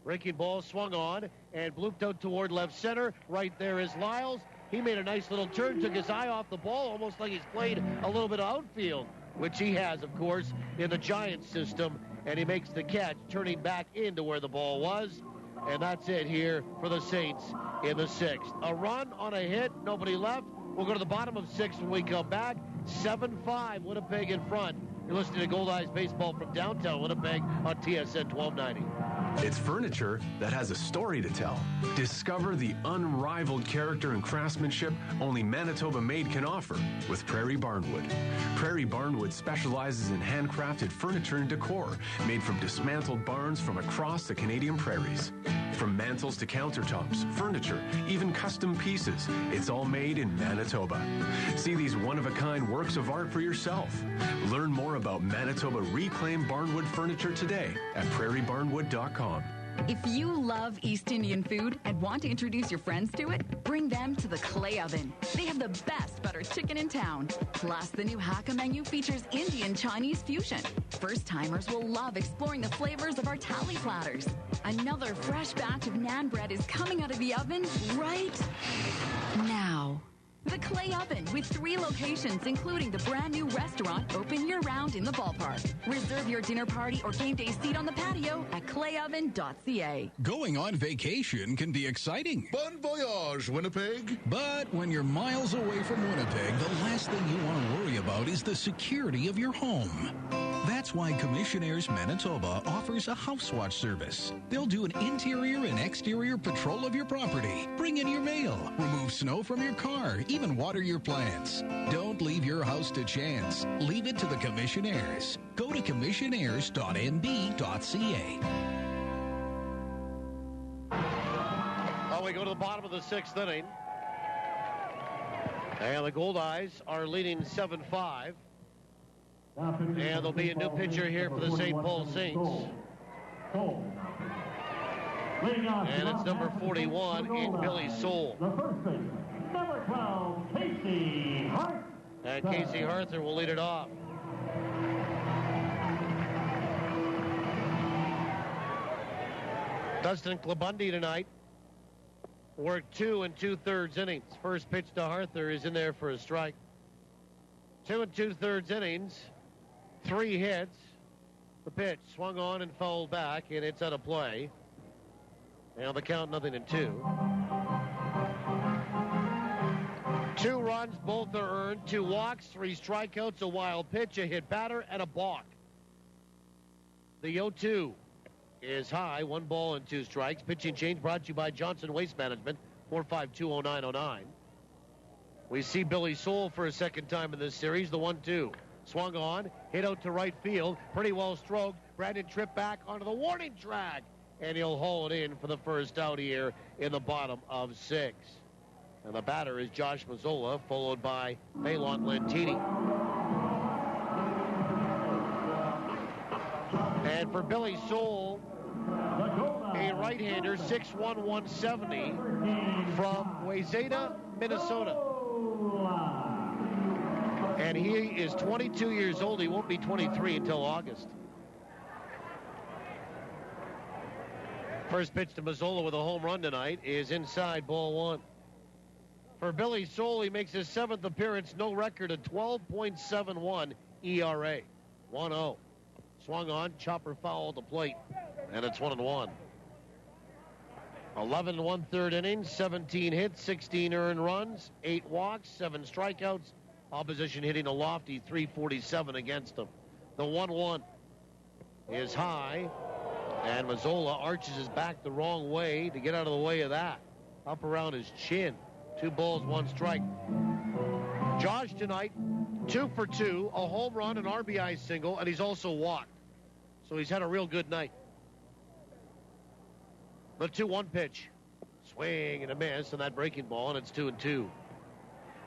Breaking ball swung on and blooped out toward left center. Right there is Lyles. He made a nice little turn, took his eye off the ball, almost like he's played a little bit of outfield, which he has, of course, in the Giants system. And he makes the catch, turning back into where the ball was. And that's it here for the Saints in the 6th. A run on a hit, nobody left. We'll go to the bottom of 6 when we come back. 7-5, Winnipeg in front. You're listening to Goldeyes Baseball from downtown Winnipeg on TSN 1290. It's furniture that has a story to tell. Discover the unrivaled character and craftsmanship only Manitoba Made can offer with Prairie Barnwood. Prairie Barnwood specializes in handcrafted furniture and decor made from dismantled barns from across the Canadian prairies. From mantels to countertops, furniture, even custom pieces, it's all made in Manitoba. See these one-of-a-kind works of art for yourself. Learn more about Manitoba reclaimed barnwood furniture today at prairiebarnwood.com. If you love East Indian food and want to introduce your friends to it, bring them to the Clay Oven. They have the best butter chicken in town. Plus, the new Hakka menu features Indian Chinese fusion. First-timers will love exploring the flavors of our tally platters. Another fresh batch of naan bread is coming out of the oven right now. The Clay Oven with 3 locations, including the brand new restaurant open year-round in the ballpark. Reserve your dinner party or game day seat on the patio at clayoven.ca. Going on vacation can be exciting. Bon voyage, Winnipeg. But when you're miles away from Winnipeg, the last thing you want to worry about is the security of your home. That's why Commissionaires Manitoba offers a house watch service. They'll do an interior and exterior patrol of your property, bring in your mail, remove snow from your car, even water your plants. Don't leave your house to chance. Leave it to the Commissionaires. Go to commissionaires.nb.ca. Well, we go to the bottom of the 6th inning. And the Goldeyes are leading 7-5. And there'll be a new pitcher here for the St. Paul Saints. And it's number 41 in Billy Soule. Number 12, Casey Hart. And Casey Harther will lead it off. Dustin Klabundi tonight worked 2 2/3 innings. First pitch to Harther is in there for a strike. 2 2/3 innings. 3 hits. The pitch swung on and fouled back, and it's out of play. And the count 0-2. 2 runs, both are earned. 2 walks, 3 strikeouts, a wild pitch, a hit batter, and a balk. The 0-2 is high. 1 ball and 2 strikes. Pitching change brought to you by Johnson Waste Management. 4520909. We see Billy Soule for a second time in this series. The 1-2. Swung on, hit out to right field. Pretty well stroked. Brandon tripped back onto the warning track. And he'll haul it in for the first out here in the bottom of 6. And the batter is Josh Mazzola, followed by Phelan Lentini. And for Billy Soule, a right-hander, 6'1", 170 from Wayzata, Minnesota. And he is 22 years old. He won't be 23 until August. First pitch to Mazzola with a home run tonight is inside, ball 1. For Billy Soule, he makes his 7th appearance, no record, a 12.71 ERA. 1-0. Swung on, chopper foul at the plate, and it's 1-1. 11 1/3 innings, 17 hits, 16 earned runs, 8 walks, 7 strikeouts. Opposition hitting a lofty 347 against them. The 1-1 is high, and Mazzola arches his back the wrong way to get out of the way of that. Up around his chin. 2 balls, 1 strike. Josh tonight, 2 for 2, a home run, an RBI single, and he's also walked. So he's had a real good night. The 2-1 pitch. Swing and a miss on that breaking ball, and it's 2-2.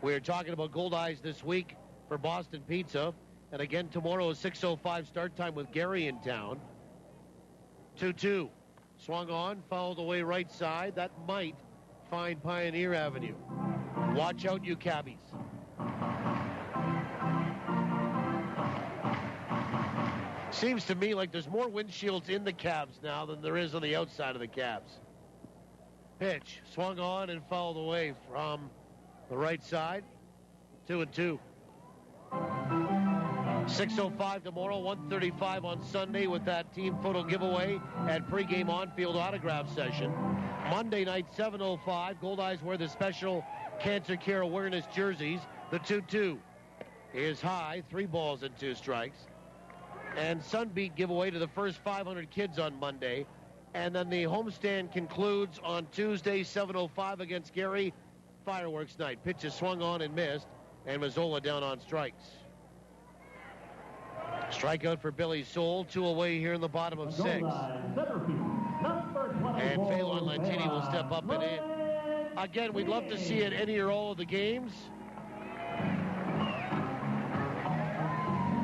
We're talking about Goldeyes this week for Boston Pizza. And again, tomorrow, a 6:05 start time with Gary in town. 2-2. Swung on, fouled away right side. That might find Pioneer Avenue. Watch out, you cabbies. Seems to me like there's more windshields in the cabs now than there is on the outside of the cabs. Pitch swung on and fouled away from the right side. 2-2. 6:05 tomorrow, 1:35 on Sunday with that team photo giveaway and pregame on-field autograph session. Monday night, 7:05, Goldeyes wear the special cancer care awareness jerseys. The 2-2 is high, 3 balls and 2 strikes. And Sunbeat giveaway to the first 500 kids on Monday. And then the homestand concludes on Tuesday, 7:05 against Gary. Fireworks night. Pitches swung on and missed, and Mazzola down on strikes. Strikeout for Billy Soule, 2 away here in the bottom of 6. And Phelan Lentini will step up and in. Again, we'd love to see it any or all of the games.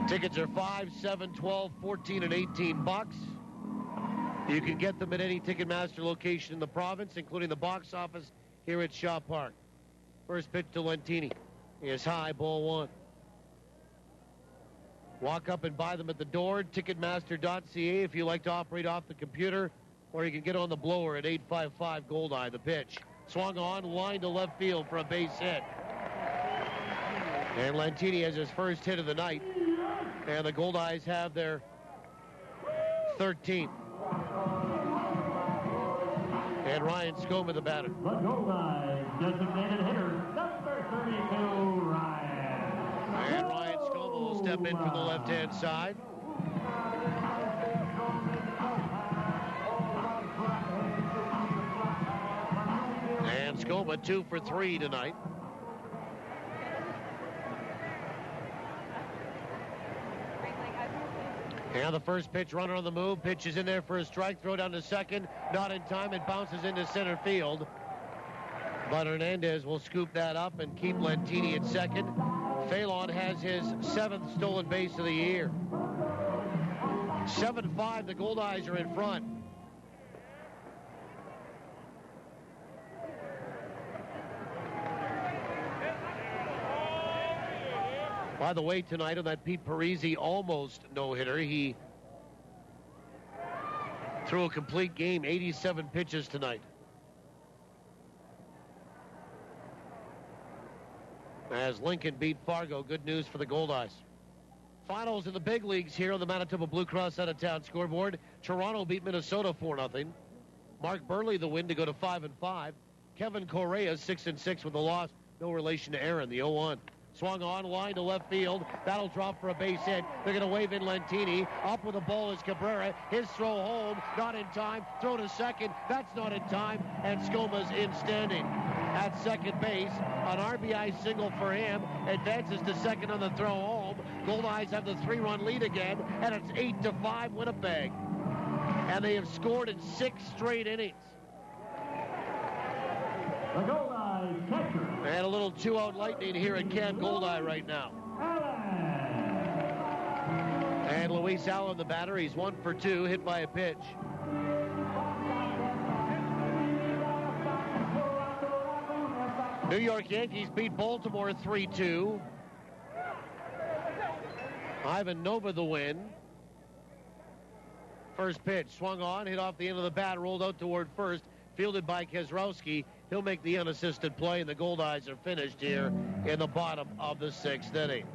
Tickets are $5, $7, $12, $14, and $18. You can get them at any Ticketmaster location in the province, including the box office here at Shaw Park. First pitch to Lentini is high, ball 1. Walk up and buy them at the door, ticketmaster.ca if you like to operate off the computer, or you can get on the blower at 855 Goldeye. The pitch swung on, line to left field for a base hit. And Lentini has his first hit of the night, and the Goldeyes have their 13th. And Ryan Scoma, the batter. The Goldeyes designated hitter, number 32, Ryan. And Ryan Scoma will step in from the left-hand side. And Scoma 2 for 3 tonight. And the first pitch, runner on the move. Pitch is in there for a strike. Throw down to second. Not in time. It bounces into center field. But Hernandez will scoop that up and keep Lentini at second. Phelan has his 7th stolen base of the year. 7-5, the Goldeyes are in front. By the way, tonight on that Pete Parisi almost no-hitter, he threw a complete game, 87 pitches tonight. As Lincoln beat Fargo, good news for the Goldeyes. Finals in the big leagues here on the Manitoba Blue Cross out-of-town scoreboard. Toronto beat Minnesota 4-0. Mark Burley the win to go to 5-5. Kevin Correa 6-6 with a loss. No relation to Aaron, the 0-1. Swung on, line to left field. That'll drop for a base hit. They're going to wave in Lentini. Up with the ball is Cabrera. His throw home, not in time. Throw to second, that's not in time. And Skoma's in standing at second base. An RBI single for him. Advances to second on the throw home. Goldeyes have the 3-run lead again, and it's 8-5 Winnipeg. And they have scored in 6 straight innings. The Goldeyes catcher. And a little 2-out lightning here at Camp Goldeye right now. And Luis Allen, the batter, he's 1 for 2, hit by a pitch. New York Yankees beat Baltimore 3-2. Ivan Nova the win. First pitch, swung on, hit off the end of the bat, rolled out toward first, fielded by Keselowski. He'll make the unassisted play, and the Goldeyes are finished here in the bottom of the 6th inning.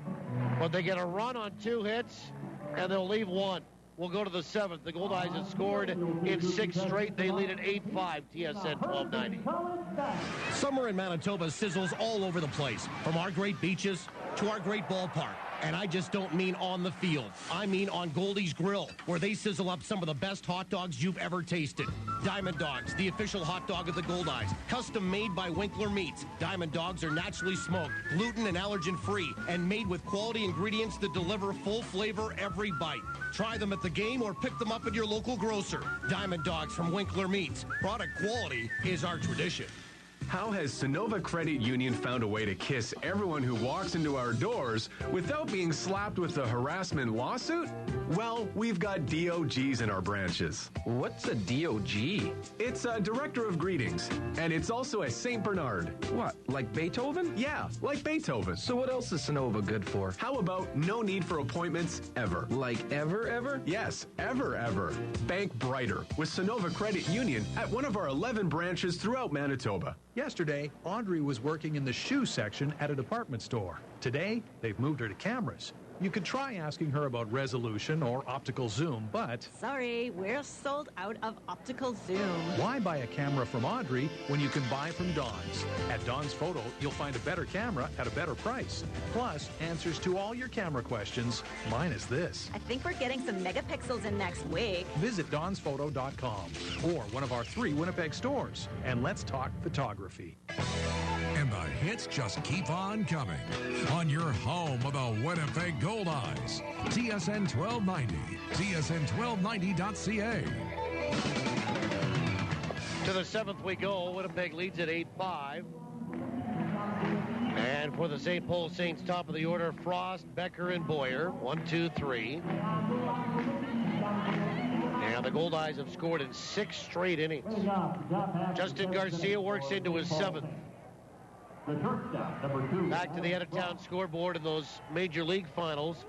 But they get a run on 2 hits, and they'll leave 1. We'll go to the 7th. The Goldeyes have scored in 6 straight. They lead at 8-5, TSN 1290. Summer in Manitoba sizzles all over the place, from our great beaches to our great ballpark. And I just don't mean on the field. I mean on Goldeyes Grill, where they sizzle up some of the best hot dogs you've ever tasted. Diamond Dogs, the official hot dog of the Goldeyes. Custom made by Winkler Meats. Diamond Dogs are naturally smoked, gluten and allergen free, and made with quality ingredients that deliver full flavor every bite. Try them at the game or pick them up at your local grocer. Diamond Dogs from Winkler Meats. Product quality is our tradition. How has Sonova Credit Union found a way to kiss everyone who walks into our doors without being slapped with a harassment lawsuit? Well, we've got DOGs in our branches. What's a DOG? It's a Director of Greetings, and it's also a St. Bernard. What, like Beethoven? Yeah, like Beethoven. So what else is Sonova good for? How about no need for appointments ever? Like ever? Yes, ever. Bank brighter with Sonova Credit Union at one of our 11 branches throughout Manitoba. Yesterday, Audrey was working in the shoe section at a department store. Today, they've moved her to cameras. You could try asking her about resolution or optical zoom, but... Sorry, we're sold out of optical zoom. Why buy a camera from Audrey when you can buy from Don's? At Don's Photo, you'll find a better camera at a better price. Plus, answers to all your camera questions, minus this. I think we're getting some megapixels in next week. Visit donsphoto.com or one of our 3 Winnipeg stores, and let's talk photography. And the hits just keep on coming on your home of the Winnipeg Goldeyes. TSN 1290, TSN1290.ca. To the 7th we go. Winnipeg leads at 8-5. And for the St. Paul Saints, top of the order, Frost, Becker, and Boyer. 1, 2, 3. And the Goldeyes have scored in 6 straight innings. Justin Garcia works into his 7th. Back to the out-of-town scoreboard in those Major League finals.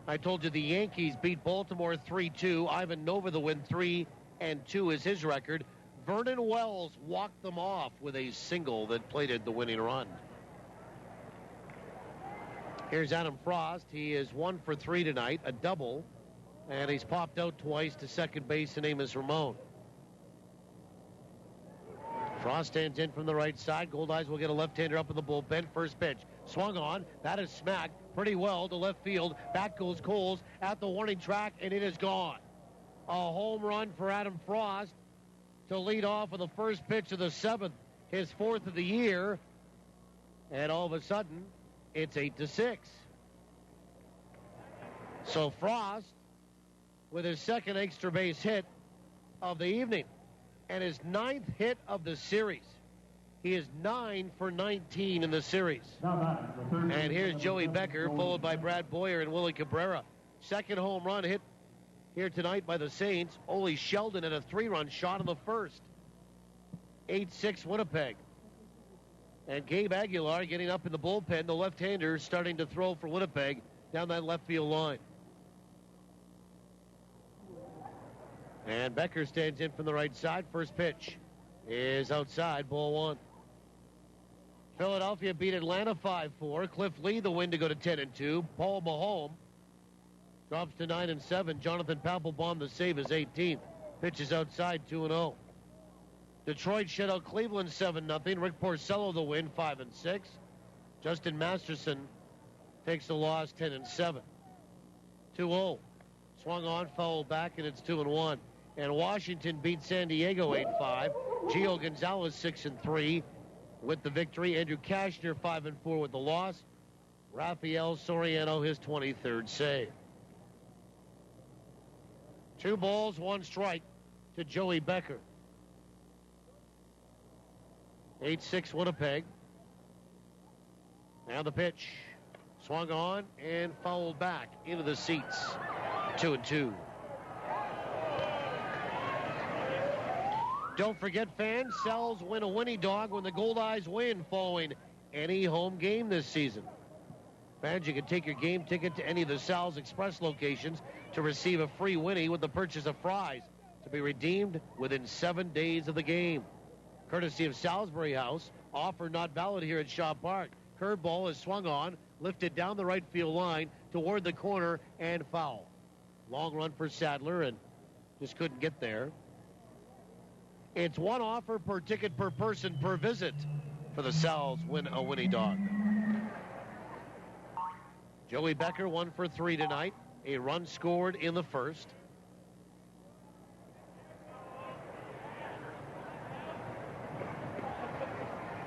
I told you the Yankees beat Baltimore 3-2. Ivan Nova the win, 3-2 is his record. Vernon Wells walked them off with a single that plated the winning run. Here's Adam Frost. He is 1 for 3 tonight, a double, and he's popped out twice to second base. The name is Ramon. Frost stands in from the right side. Goldeyes will get a left-hander up in the bullpen. First pitch. Swung on. That is smacked pretty well to left field. Back goes Coles at the warning track, and it is gone. A home run for Adam Frost to lead off with the first pitch of the 7th, his 4th of the year. And all of a sudden, it's 8-6. So Frost with his 2nd extra base hit of the evening. And his 9th hit of the series. He is 9 for 19 in the series. And here's Joey Becker, followed by Brad Boyer and Willie Cabrera. 2nd home run hit here tonight by the Saints. Ole Sheldon had a 3-run shot in the 1st. 8-6 Winnipeg. And Gabe Aguilar getting up in the bullpen. The left-hander starting to throw for Winnipeg down that left field line. And Becker stands in from the right side. First pitch is outside, ball 1. Philadelphia beat Atlanta 5-4. Cliff Lee the win to go to 10-2. Paul Mahone Drops to 9-7. Jonathan Papelbon, the save, is 18th. Pitches outside, 2-0. Detroit shut out Cleveland 7-0. Rick Porcello the win, 5-6. Justin Masterson takes the loss, 10-7. 2-0. Swung on, fouled back, and it's 2-1. And Washington beat San Diego 8-5. Gio Gonzalez 6-3 with the victory. Andrew Kashner 5-4 with the loss. Rafael Soriano his 23rd save. 2 balls, 1 strike to Joey Becker. 8-6 Winnipeg. Now the pitch. Swung on and fouled back into the seats. 2-2. Don't forget, fans, Sal's win a Winnie Dog when the Goldeyes win following any home game this season. Fans, you can take your game ticket to any of the Sal's Express locations to receive a free Winnie with the purchase of fries to be redeemed within 7 days of the game. Courtesy of Salisbury House, offer not valid here at Shaw Park. Curveball is swung on, lifted down the right field line toward the corner and foul. Long run for Sadler and just couldn't get there. It's 1 offer per ticket per person per visit for the Sal's win a Winnie Dog. Joey Becker 1 for 3 tonight. A run scored in the first.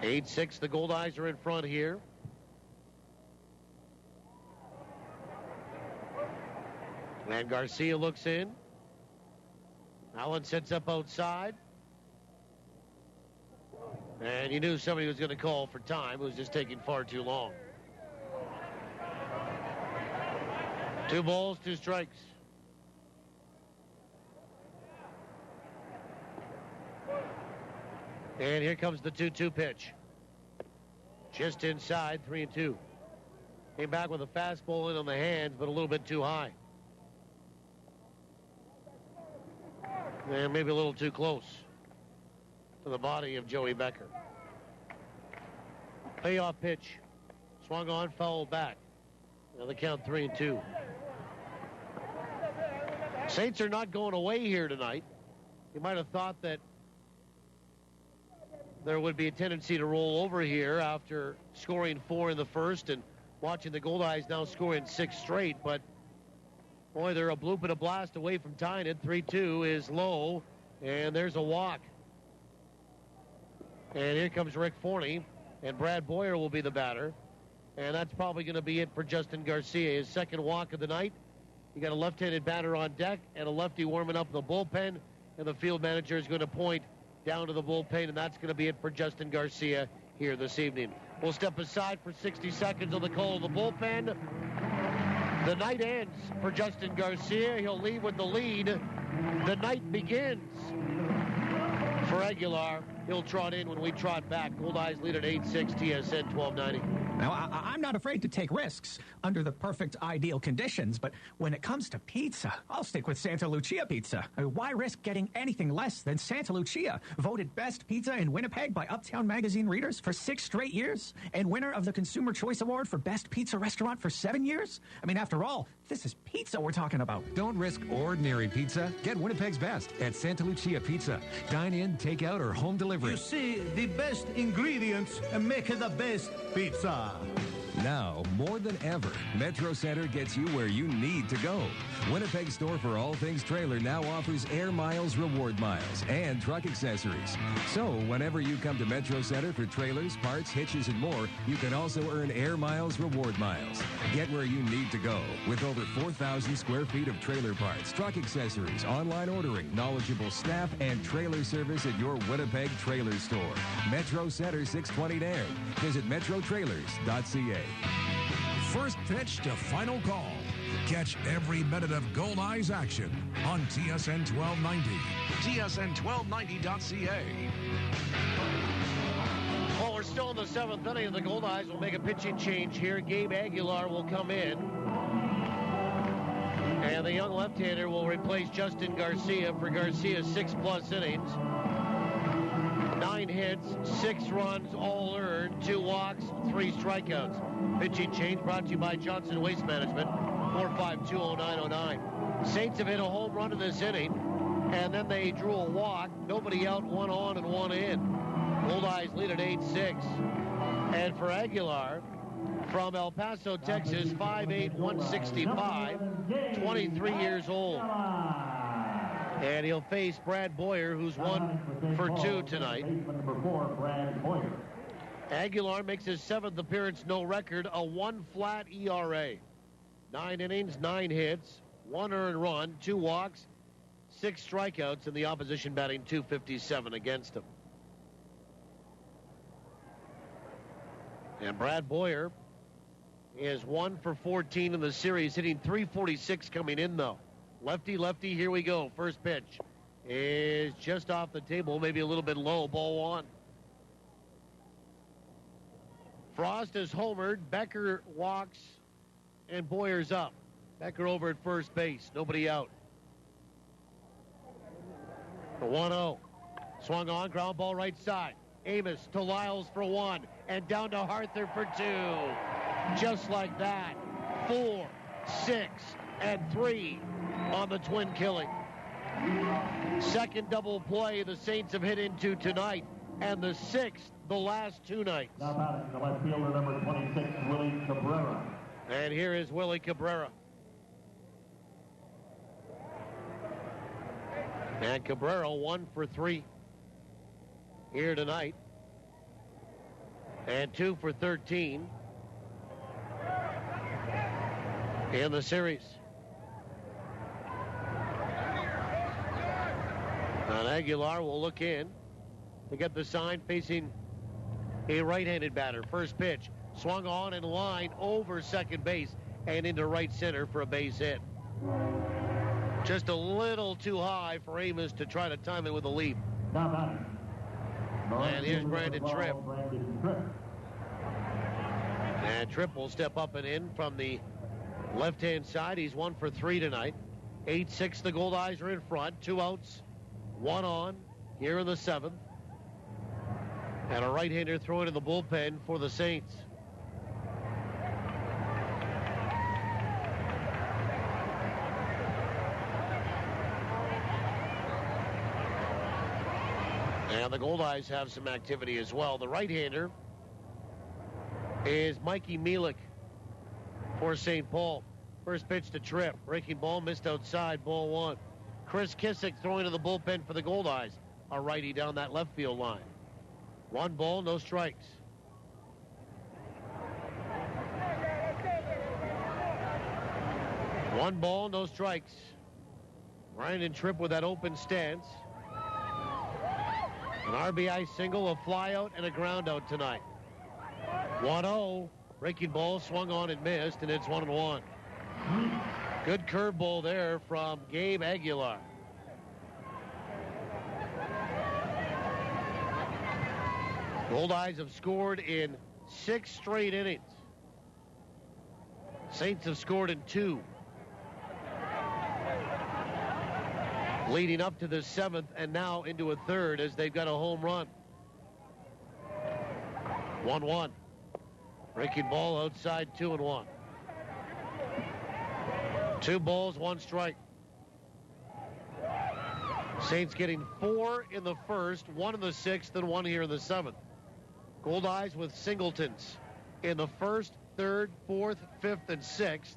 8-6, the Goldeyes are in front here. And Garcia looks in. Allen sets up outside. And you knew somebody was going to call for time. It was just taking far too long. 2 balls, 2 strikes. And here comes the 2-2 pitch. Just inside, 3-2. Came back with a fastball in on the hands, but a little bit too high. And maybe a little too close to the body of Joey Becker. Payoff pitch. Swung on, fouled back. Now the count 3-2. Saints are not going away here tonight. You might have thought that there would be a tendency to roll over here after scoring 4 in the first and watching the Goldeyes now scoring 6 straight. But, boy, they're a bloop and a blast away from tying it. 3-2 is low, and there's a walk. And here comes Rick Forney, and Brad Boyer will be the batter. And that's probably going to be it for Justin Garcia. His second walk of the night. You got a left-handed batter on deck and a lefty warming up in the bullpen. And the field manager is going to point down to the bullpen, and that's going to be it for Justin Garcia here this evening. We'll step aside for 60 seconds on the call of the bullpen. The night ends for Justin Garcia. He'll leave with the lead. The night begins for Aguilar. He'll trot in when we trot back. Goldeyes lead at 8-6, TSN 1290. Now, I'm not afraid to take risks under the perfect ideal conditions, but when it comes to pizza, I'll stick with Santa Lucia Pizza. Why risk getting anything less than Santa Lucia? Voted best pizza in Winnipeg by Uptown Magazine readers for 6 straight years, and winner of the Consumer Choice Award for best pizza restaurant for 7 years? I mean, after all, this is pizza we're talking about. Don't risk ordinary pizza. Get Winnipeg's best at Santa Lucia Pizza. Dine in, take out, or home delivery. You see, the best ingredients make the best pizza. Now, more than ever, Metro Center gets you where you need to go. Winnipeg store for all things trailer now offers Air Miles Reward Miles and truck accessories. So, whenever you come to Metro Center for trailers, parts, hitches, and more, you can also earn Air Miles Reward Miles. Get where you need to go with over 4,000 square feet of trailer parts, truck accessories, online ordering, knowledgeable staff, and trailer service at your Winnipeg trailer store. Metro Center 620 Nairn. Visit metrotrailers.ca. First pitch to final call. Catch every minute of Goldeyes action on TSN 1290. TSN1290.ca. Well, we're still in the 7th inning, and the Goldeyes will make a pitching change here. Gabe Aguilar will come in. And the young left-hander will replace Justin Garcia for Garcia's 6+ innings. 9 hits, 6 runs, all earned, 2 walks, 3 strikeouts. Pitching change brought to you by Johnson Waste Management. 4520909. Saints have hit a home run in this inning, and then they drew a walk. Nobody out, one on and one in. Goldeyes lead at 8-6. And for Aguilar, from El Paso, Texas, 5'8", 165, 23 years old. And he'll face Brad Boyer, who's 1 for 2 tonight. Aguilar makes his 7th appearance, no record, a 1 flat ERA. 9 innings, 9 hits, 1 earned run, 2 walks, 6 strikeouts, and the opposition batting .257 against him. And Brad Boyer is 1 for 14 in the series, hitting .346 coming in, though. Lefty, lefty, here we go. First pitch is just off the table, maybe a little bit low, ball 1. Frost is homered, Becker walks, and Boyer's up. Becker over at first base, nobody out. The 1-0. Swung on, ground ball right side. Amos to Lyles for 1, and down to Harther for 2. Just like that. 4, 6, and 3 on the twin killing. Second double play the Saints have hit into tonight, and the 6th the last 2 nights. Now batting the left fielder, number 26, Willie Cabrera. And here is Willie Cabrera. And Cabrera 1 for 3 here tonight. And 2 for 13 in the series. And Aguilar will look in to get the sign, facing a right-handed batter. First pitch, swung on and line over second base and into right center for a base hit. Just a little too high for Amos to try to time it with a leap. And here's Brandon Tripp. And Tripp will step up and in from the left-hand side. He's 1 for 3 tonight. 8-6, the Goldeyes are in front. 2 outs, 1 on here in the 7th. And a right-hander throwing in the bullpen for the Saints. And the Goldeyes have some activity as well. The right-hander is Mikey Mielek for St. Paul. First pitch to Tripp. Breaking ball, missed outside, ball 1. Chris Kissick throwing to the bullpen for the Goldeyes. A righty down that left field line. 1 ball, no strikes. One ball, no strikes. Brandon Tripp with that open stance. An RBI single, a fly out, and a ground out tonight. 1-0. Breaking ball swung on and missed, and it's 1-1. Good curveball there from Gabe Aguilar. Goldeyes have scored in 6 straight innings. Saints have scored in 2. Leading up to the 7th and now into a 3rd as they've got a home run. 1-1. Breaking ball outside, 2-1. 2 balls, 1 strike. Saints getting 4 in the 1st, 1 in the 6th, and 1 here in the 7th. Goldeyes with singletons in the 1st, 3rd, 4th, 5th, and 6th.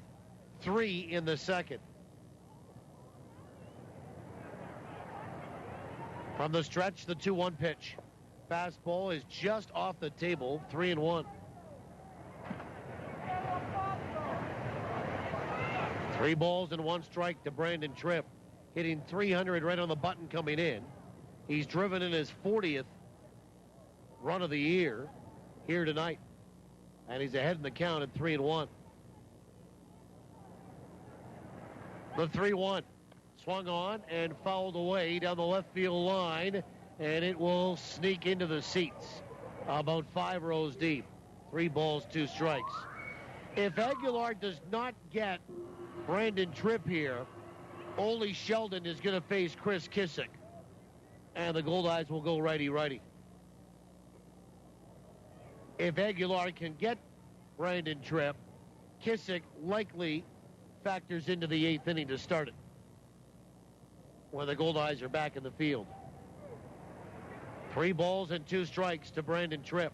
3 in the 2nd. From the stretch, the 2-1 pitch. Fastball is just off the table, 3-1. 3 balls and 1 strike to Brandon Tripp, hitting .300 right on the button coming in. He's driven in his 40th run of the year here tonight, and he's ahead in the count at 3-1. The 3-1 swung on and fouled away down the left field line, and it will sneak into the seats about 5 rows deep. 3 balls, 2 strikes. If Aguilar does not get Brandon Tripp here, Ole Sheldon is going to face Chris Kissick, and the Goldeyes will go righty-righty. If Aguilar can get Brandon Tripp, Kissick likely factors into the 8th inning to start it, when the Goldeyes are back in the field. 3 balls and 2 strikes to Brandon Tripp.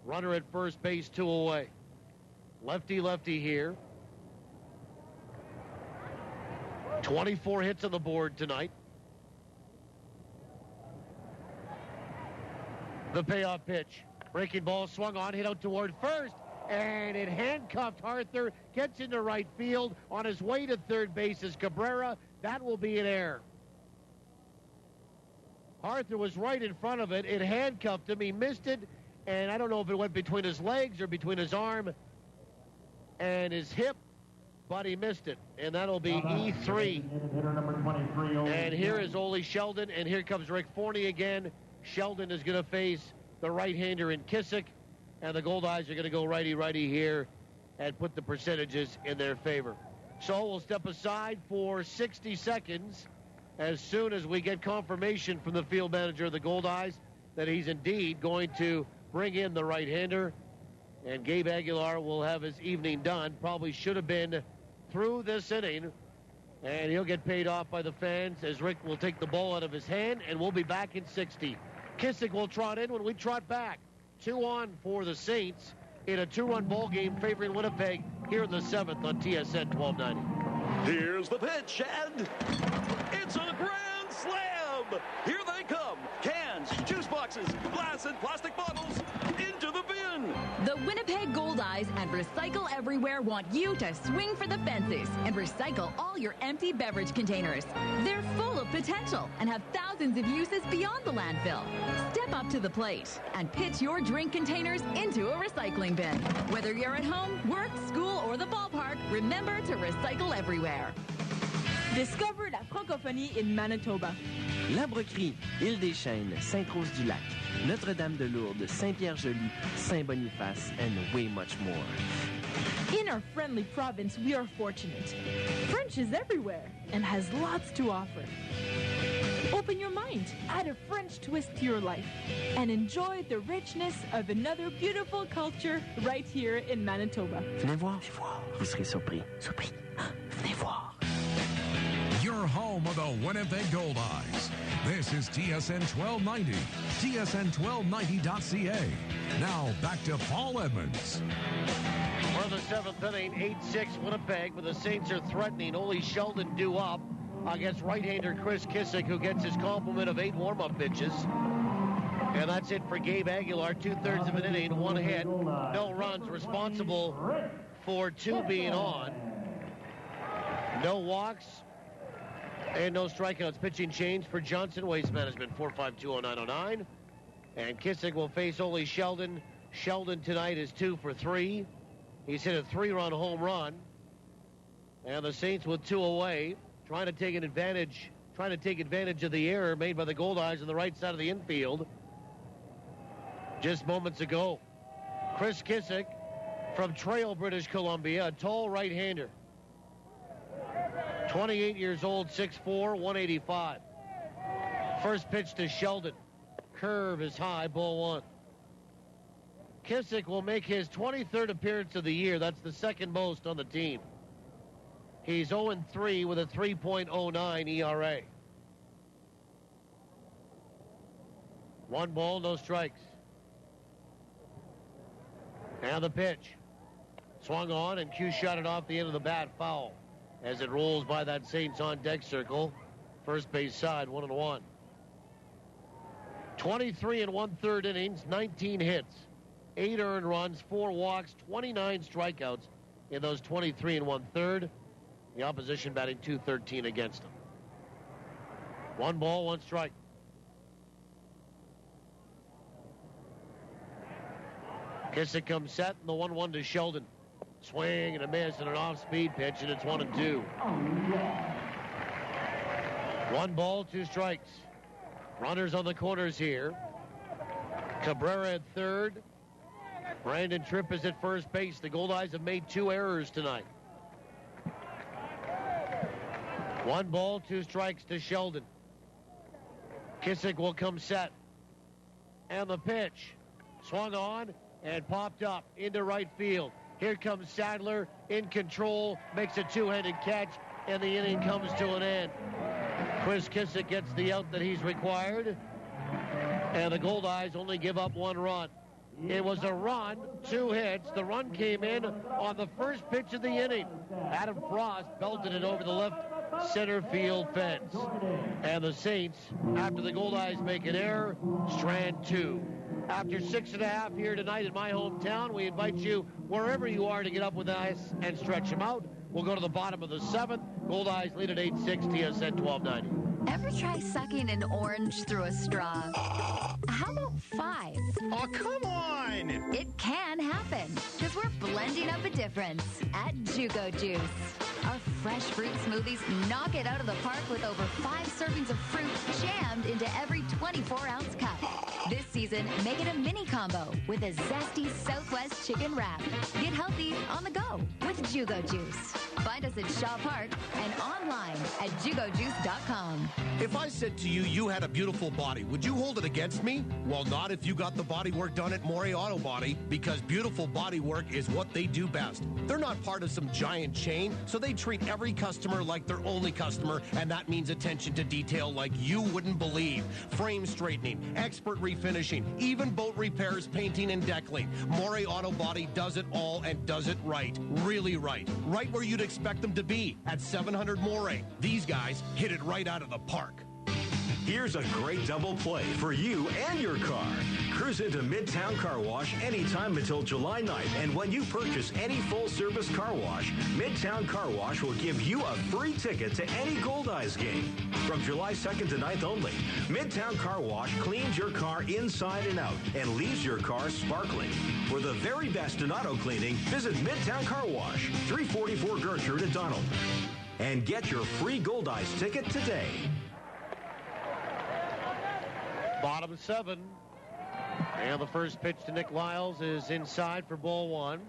Runner at first base, 2 away. Lefty here. 24 hits on the board tonight. The payoff pitch. Breaking ball swung on, hit out toward first, and it handcuffed Arthur. Gets into right field. On his way to third base is Cabrera. That will be an error. Arthur was right in front of it. It handcuffed him. He missed it, and I don't know if it went between his legs or between his arm and his hip, but he missed it, and that'll be E3. And here is Ole Sheldon, and here comes Rick Forney again. Sheldon is going to face the right-hander in Kissick, and the Goldeyes are going to go righty-righty here and put the percentages in their favor. So we'll step aside for 60 seconds as soon as we get confirmation from the field manager of the Goldeyes that he's indeed going to bring in the right-hander, and Gabe Aguilar will have his evening done. Probably should have been through this inning, and he'll get paid off by the fans as Rick will take the ball out of his hand, and we'll be back in 60. Kissick will trot in when we trot back. 2 on for the Saints in a 2-run ball game favoring Winnipeg here in the 7th on TSN 1290. Here's the pitch, and it's a grand slam! Here they come. Cans, juice boxes, glass and plastic bottles into the bin. The Winnipeg Goldeyes and Recycle Everywhere want you to swing for the fences and recycle all your empty beverage containers. They're full of potential and have thousands of uses beyond the landfill. Step up to the plate and pitch your drink containers into a recycling bin. Whether you're at home, work, school, or the ballpark, remember to recycle everywhere. Discover la francophonie in Manitoba. L'Arbrerie, Île-des-Chênes, Sainte-Rose-du-Lac, Notre-Dame-de-Lourdes, Saint-Pierre-Joli, Saint-Boniface, and way much more. In our friendly province, we are fortunate. French is everywhere and has lots to offer. Open your mind, add a French twist to your life, and enjoy the richness of another beautiful culture right here in Manitoba. Venez voir, vous serez surpris. Surpris. Venez voir. Your home of the Winnipeg Goldeyes. This is TSN 1290, tsn1290.ca. Now back to Paul Edmonds. For the 7th inning, 8-6 Winnipeg, but the Saints are threatening. Ole Sheldon due up against right-hander Chris Kissick, who gets his complement of 8 warm-up pitches. And that's it for Gabe Aguilar. 2/3 of an inning, 1 hit, no runs, responsible for 2 being on. No walks and no strikeouts. Pitching change for Johnson Waste Management, 4520909. And Kissick will face Ole Sheldon. Sheldon tonight is 2 for 3. He's hit a 3-run home run. And the Saints with 2 away, trying to take advantage of the error made by the Goldeyes on the right side of the infield just moments ago. Chris Kissick from Trail, British Columbia, a tall right-hander. 28 years old, 6'4", 185. First pitch to Sheldon. Curve is high, ball 1. Kissick will make his 23rd appearance of the year. That's the second most on the team. He's 0-3 with a 3.09 ERA. 1 ball, no strikes. And the pitch. Swung on, and Q shot it off the end of the bat, foul. As it rolls by that Saints on deck circle. First base side, 1-1. 23 1/3 innings, 19 hits, 8 earned runs, 4 walks, 29 strikeouts in those 23 1/3. The opposition batting .213 against him. 1 ball, 1 strike. Kissick comes set, and the 1-1 to Sheldon. Swing and a miss and an off-speed pitch, and it's 1-2. 1 ball, 2 strikes. Runners on the corners here. Cabrera at third. Brandon Tripp is at first base. The Goldeyes have made 2 errors tonight. 1 ball, 2 strikes to Sheldon. Kissick will come set. And the pitch. Swung on and popped up into right field. Here comes Sadler in control, makes a two-handed catch, and the inning comes to an end. Chris Kissick gets the out that he's required, and the Goldeyes only give up one run. It was a run, 2 hits. The run came in on the first pitch of the inning. Adam Frost belted it over the left center field fence. And the Saints, after the Goldeyes make an error, strand 2. After 6.5 here tonight in my hometown, we invite you wherever you are to get up with us and stretch them out. We'll go to the bottom of the 7th. Goldeyes lead at 8-6, TSN 1290. Ever try sucking an orange through a straw? How about 5? Oh, come on! It can happen, because we're blending up a difference at Jugo Juice. Our fresh fruit smoothies knock it out of the park with over 5 servings of fruit jammed into every 24-ounce cup. This season, make it a mini combo with a zesty Southwest chicken wrap. Get healthy on the go with Jugo Juice. Find us at Shaw Park and online at jugojuice.com. If I said to you, you had a beautiful body, would you hold it against me? Well, not if you got the body work done at Moray Auto Body, because beautiful body work is what they do best. They're not part of some giant chain, so they treat every customer like their only customer, and that means attention to detail like you wouldn't believe. Frame straightening, expert refinishing, even boat repairs, painting, and deckling. Moray Auto Body does it all and does it right. Really right. Right where you'd expect them to be, at 700 Moray. These guys hit it right out of the park. Here's a great double play for you and your car. Cruise into Midtown Car Wash anytime until July 9th, and when you purchase any full-service car wash, Midtown Car Wash will give you a free ticket to any Goldeyes game. From July 2nd to 9th only, Midtown Car Wash cleans your car inside and out and leaves your car sparkling. For the very best in auto cleaning, visit Midtown Car Wash, 344 Gertrude at Donald. And get your free Goldeyes ticket today. Bottom 7. And the first pitch to Nick Lyles is inside for ball 1.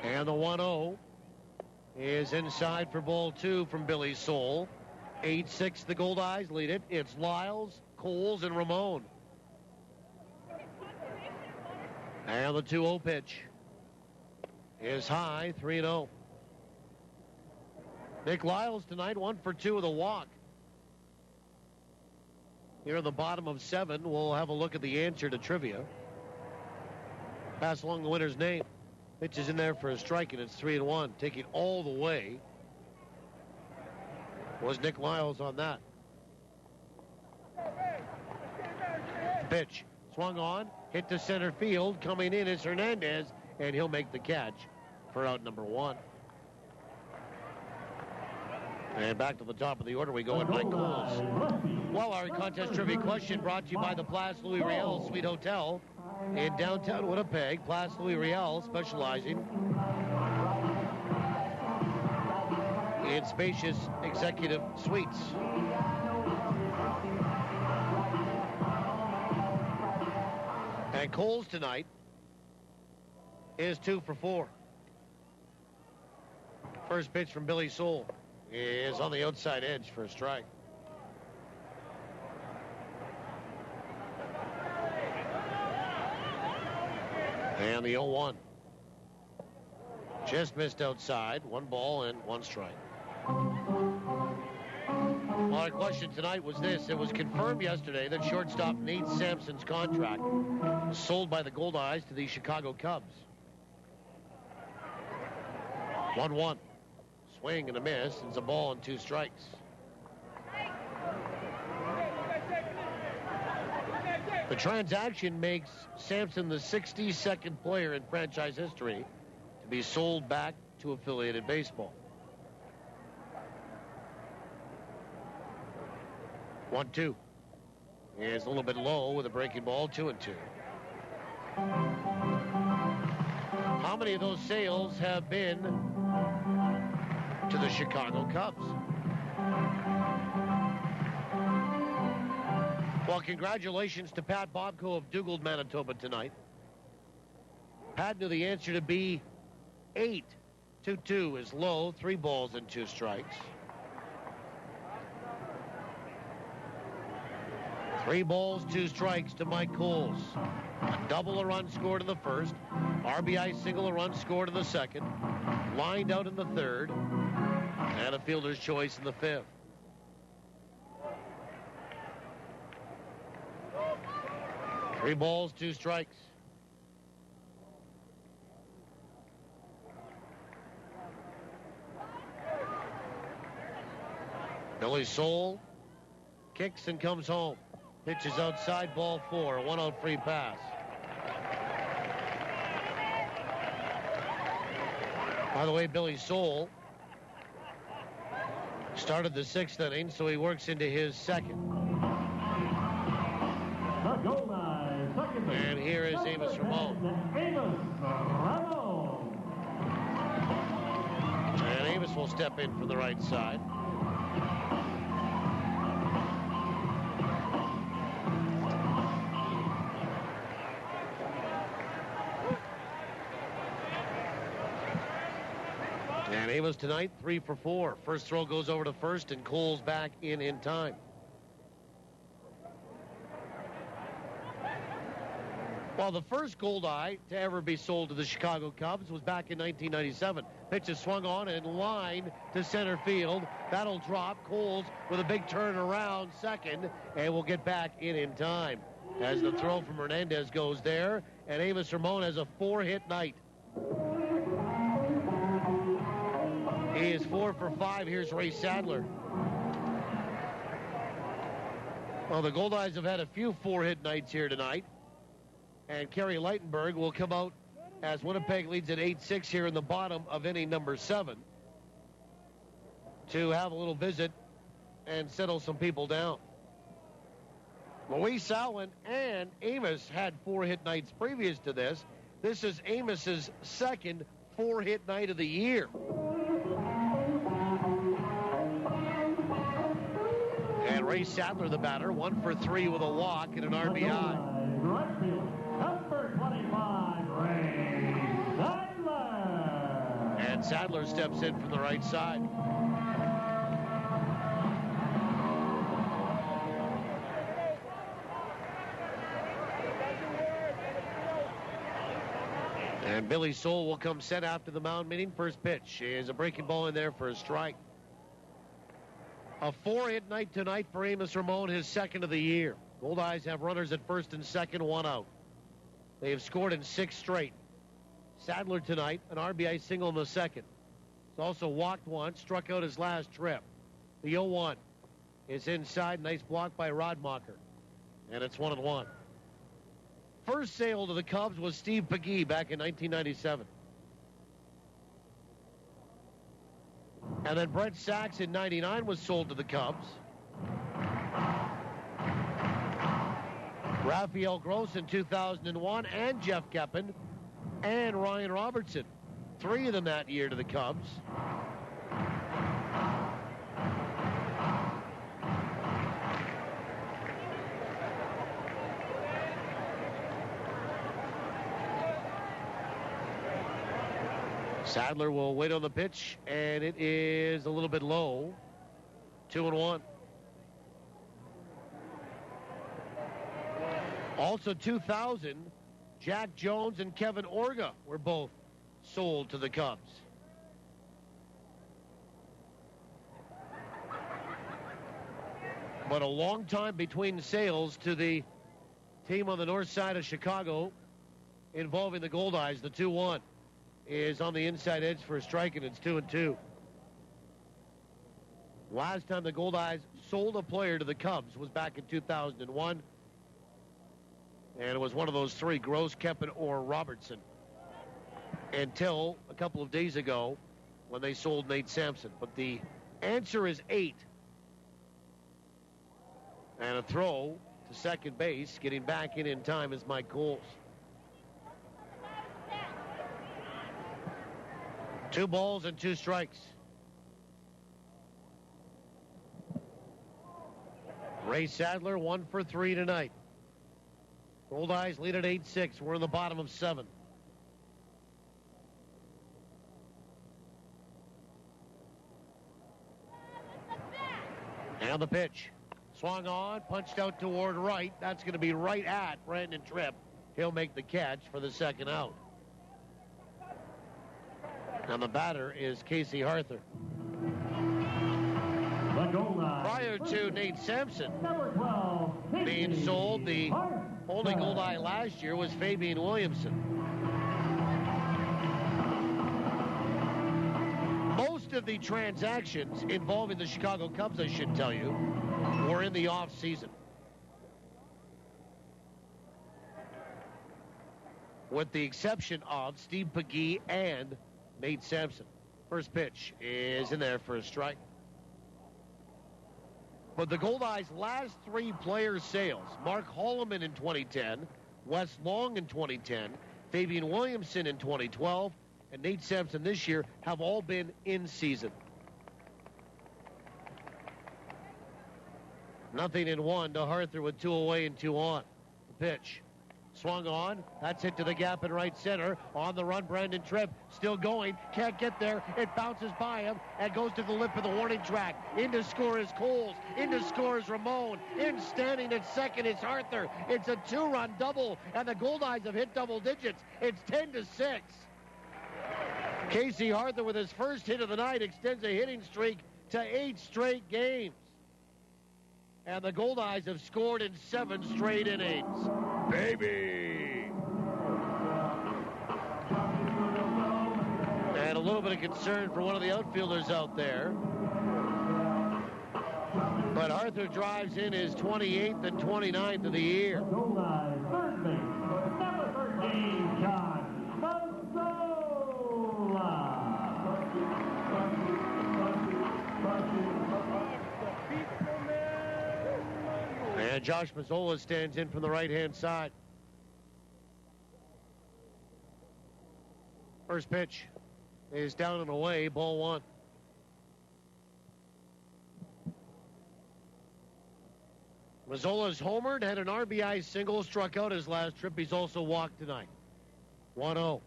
And the 1-0 is inside for ball 2 from Billy Soul. 8-6, the Goldeyes lead it. It's Lyles, Coles, and Ramon. And the 2-0 pitch is high, 3-0. Nick Lyles tonight, 1 for 2 with a walk. Here in the bottom of 7, we'll have a look at the answer to trivia. Pass along the winner's name. Pitch is in there for a strike, and it's 3-1. Taking all the way was Nick Lyles on that. Pitch swung on, hit to center field. Coming in is Hernandez, and he'll make the catch for out number 1. And back to the top of the order we go with Mike Coles. Well, our contest trivia question brought to you by the Place Louis Riel Suite Hotel in downtown Winnipeg. Place Louis Riel specializing in spacious executive suites. And Coles tonight is 2 for 4. First pitch from Billy Soul is on the outside edge for a strike. And the 0-1. Just missed outside. 1 ball and 1 strike. Well, our question tonight was this. It was confirmed yesterday that shortstop Nate Sampson's contract was sold by the Goldeyes to the Chicago Cubs. 1-1. Swing and a miss. It's a ball and 2 strikes. The transaction makes Sampson the 62nd player in franchise history to be sold back to affiliated baseball. 1-2. Is a little bit low with a breaking ball, 2-2. How many of those sales have been to the Chicago Cubs? Well, congratulations to Pat Bobko of Dugald, Manitoba tonight. Pat knew the answer to be 8. 2-2 is low, 3 balls and 2 strikes. 3 balls, 2 strikes to Mike Coles. A double, a run scored in the first. RBI single, a run scored in the second. Lined out in the third. And a fielder's choice in the fifth. Three balls, 2 strikes. Billy Soul kicks and comes home. Pitches outside, ball 4. 1-out free pass. By the way, Billy Soul started the 6th inning, so he works into his second. And here is Amos Ramon. And Amos will step in from the right side. And Amos tonight, 3 for 4. First throw goes over to first, and Cole's back in time. Well, the first Goldeye to ever be sold to the Chicago Cubs was back in 1997. Pitch is swung on and lined to center field. That'll drop. Coles with a big turn around second, and will get back in time. As the throw from Hernandez goes there, and Amos Ramon has a 4-hit night. He is 4 for 5. Here's Ray Sadler. Well, the Goldeyes have had a few 4-hit nights here tonight. And Kerry Leitenberg will come out as Winnipeg leads at 8-6 here in the bottom of inning number 7 to have a little visit and settle some people down. Luis Allen and Amos had 4-hit nights previous to this. This is Amos's second 4-hit night of the year. And Ray Sadler, the batter, 1 for 3 with a walk and an RBI. Number 25, Ray Sadler. And Sadler steps in from the right side. And Billy Soul will come set after the mound meeting. First pitch is a breaking ball in there for a strike. A 4-hit night tonight for Amos Ramon, his second of the year. Goldeyes have runners at first and second, 1 out. They have scored in 6 straight. Sadler tonight, an RBI single in the second. He's also walked once, struck out his last trip. The 0-1 is inside. Nice block by Rodmacher. And it's 1-1. First sale to the Cubs was Steve Pegee back in 1997. And then Brett Sachs in 99 was sold to the Cubs. Rafael Gross in 2001, and Jeff Keppen, and Ryan Robertson. 3 of them that year to the Cubs. Sadler will wait on the pitch, and it is a little bit low. 2-1. Also 2000, Jack Jones and Kevin Orga were both sold to the Cubs. But a long time between sales to the team on the north side of Chicago involving the Goldeyes. The 2-1 is on the inside edge for a strike, and it's 2-2. Last time the Goldeyes sold a player to the Cubs was back in 2001. And it was one of those 3, Gross, Keppen, or Robertson. Until a couple of days ago when they sold Nate Sampson. But the answer is 8. And a throw to second base. Getting back in time is Mike Coles. 2 balls and 2 strikes. Ray Sadler, 1 for 3 tonight. Goldeyes lead at 8-6. We're in the bottom of 7. And the pitch. Swung on, punched out toward right. That's going to be right at Brandon Tripp. He'll make the catch for the second out. And the batter is Casey Arthur. Prior to Nate Sampson being sold, the only Goldeye last year was Fabian Williamson. Most of the transactions involving the Chicago Cubs, I should tell you, were in the off-season. With the exception of Steve Pagee and Nate Sampson. First pitch is in there for a strike. But the Goldeyes' last three player sales, Mark Holloman in 2010, Wes Long in 2010, Fabian Williamson in 2012, and Nate Sampson this year, have all been in season. Nothing in one to Arthur with 2 away and 2 on. The pitch. Swung on. That's hit to the gap in right center. On the run, Brandon Tripp still going. Can't get there. It bounces by him and goes to the lip of the warning track. In to score is Coles. In to score is Ramon. In standing at second is Arthur. It's a 2-run double, and the Goldeyes have hit double digits. It's 10-6. Casey Arthur with his first hit of the night extends a hitting streak to 8 straight games. And the Goldeyes have scored in 7 straight innings. Baby! And a little bit of concern for one of the outfielders out there. But Arthur drives in his 28th and 29th of the year. Goldeyes, third base, number 13, John Mazzola. And Josh Mazzola stands in from the right-hand side. First pitch is down and away, ball 1. Mazzola's homered, had an RBI single, struck out his last trip. He's also walked tonight. 1-0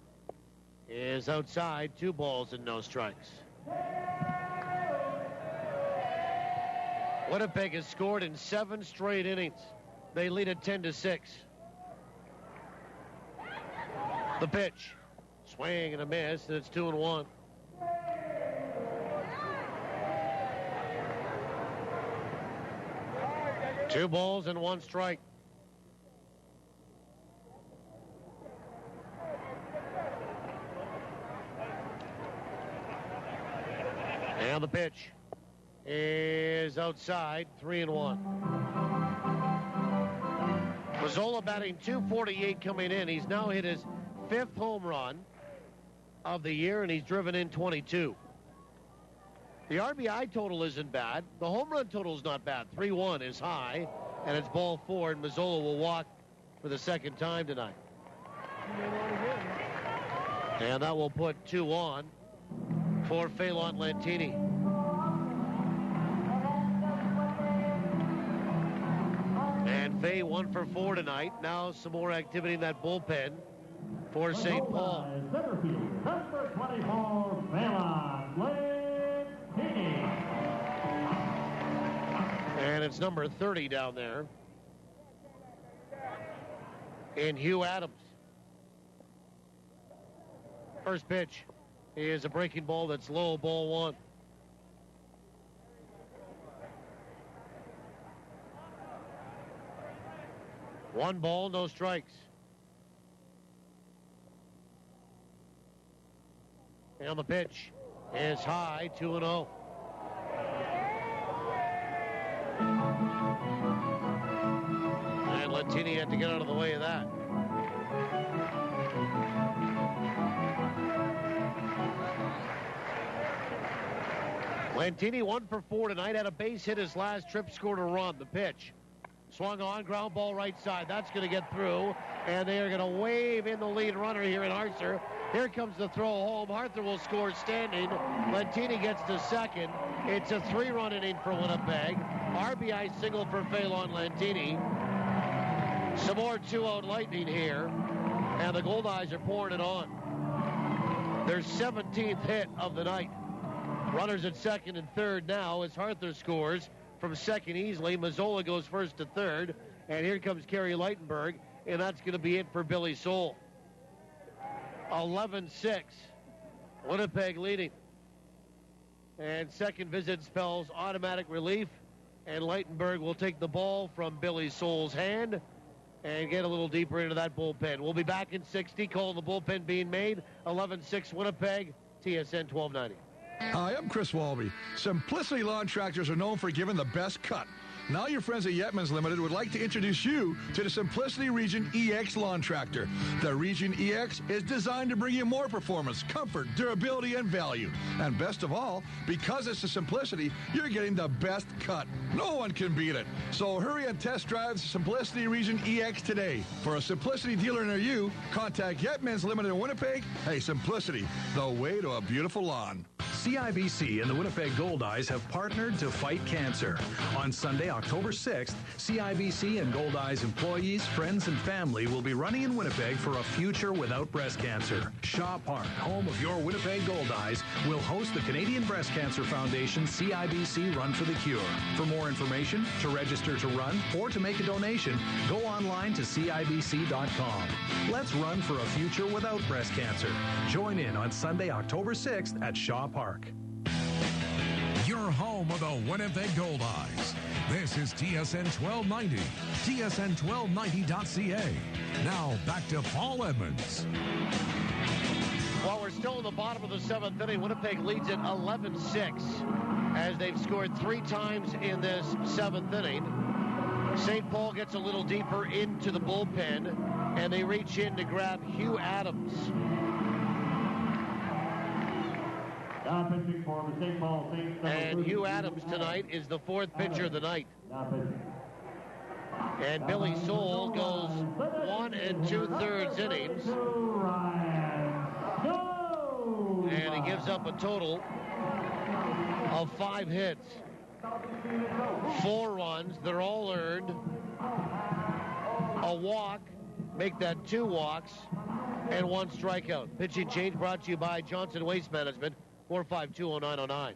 is outside, 2 balls and no strikes. Winnipeg has scored in 7 straight innings. They lead at 10-6. The pitch. Swing and a miss, and it's 2-1. Two balls and 1 strike. And the pitch is outside, 3-1. Mazzola batting .248 coming in. He's now hit his 5th home run of the year, and he's driven in 22. The RBI total isn't bad. The home run total is not bad. 3-1 is high, and it's ball 4, and Mazzola will walk for the second time tonight. And that will put 2 on for Phelan Lantini. And Fay 1 for 4 tonight. Now some more activity in that bullpen for St. Paul. Number 24, Phelan Lantini. And it's number 30 down there in Hugh Adams. First pitch is a breaking ball that's low, ball 1. One ball, no strikes. And the pitch is high, 2-0. And Lantini had to get out of the way of that. Lantini 1 for 4 tonight, had a base hit his last trip, scored a run. The pitch. Swung on, ground ball right side. That's going to get through, and they are going to wave in the lead runner here in Arthur. Here comes the throw home. Arthur will score standing. Lantini gets to second. It's a 3-run inning for Winnipeg. RBI single for Phelan Lantini. Some more 2-out lightning here, and the Goldeyes are pouring it on. Their 17th hit of the night. Runners at second and third now as Arthur scores from second easily. Mazzola goes first to third. And here comes Kerry Leitenberg. And that's going to be it for Billy Soule. 11-6. Winnipeg leading. And second visit spells automatic relief. And Leitenberg will take the ball from Billy Soule's hand and get a little deeper into that bullpen. We'll be back in 60. Call the bullpen being made. 11-6 Winnipeg. TSN 1290. Hi, I'm Chris Walby. Simplicity Lawn Tractors are known for giving the best cut. Now your friends at Yetman's Limited would like to introduce you to the Simplicity Region EX lawn tractor. The Region EX is designed to bring you more performance, comfort, durability, and value. And best of all, because it's the Simplicity, you're getting the best cut. No one can beat it. So hurry and test drive the Simplicity Region EX today. For a Simplicity dealer near you, contact Yetman's Limited in Winnipeg. Hey, Simplicity, the way to a beautiful lawn. CIBC and the Winnipeg Goldeyes have partnered to fight cancer. On Sunday, October 6th, CIBC and Goldeyes employees, friends, and family will be running in Winnipeg for a future without breast cancer. Shaw Park, home of your Winnipeg Goldeyes, will host the Canadian Breast Cancer Foundation CIBC Run for the Cure. For more information, to register to run, or to make a donation, go online to CIBC.com. Let's run for a future without breast cancer. Join in on Sunday, October 6th at Shaw Park. Your home of the Winnipeg Goldeyes. This is TSN 1290, tsn1290.ca. Now back to Paul Edmonds. While we're still in the bottom of the seventh inning, Winnipeg leads at 11-6 as they've scored 3 times in this seventh inning. St. Paul gets a little deeper into the bullpen, and they reach in to grab Hugh Adams. And Hugh Adams tonight is the 4th pitcher of the night. And Billy Soule goes 1 2/3 innings. And he gives up a total of 5 hits. 4 runs, they're all earned. A walk, make that 2 walks, and 1 strikeout. Pitching change brought to you by Johnson Waste Management. 4520909.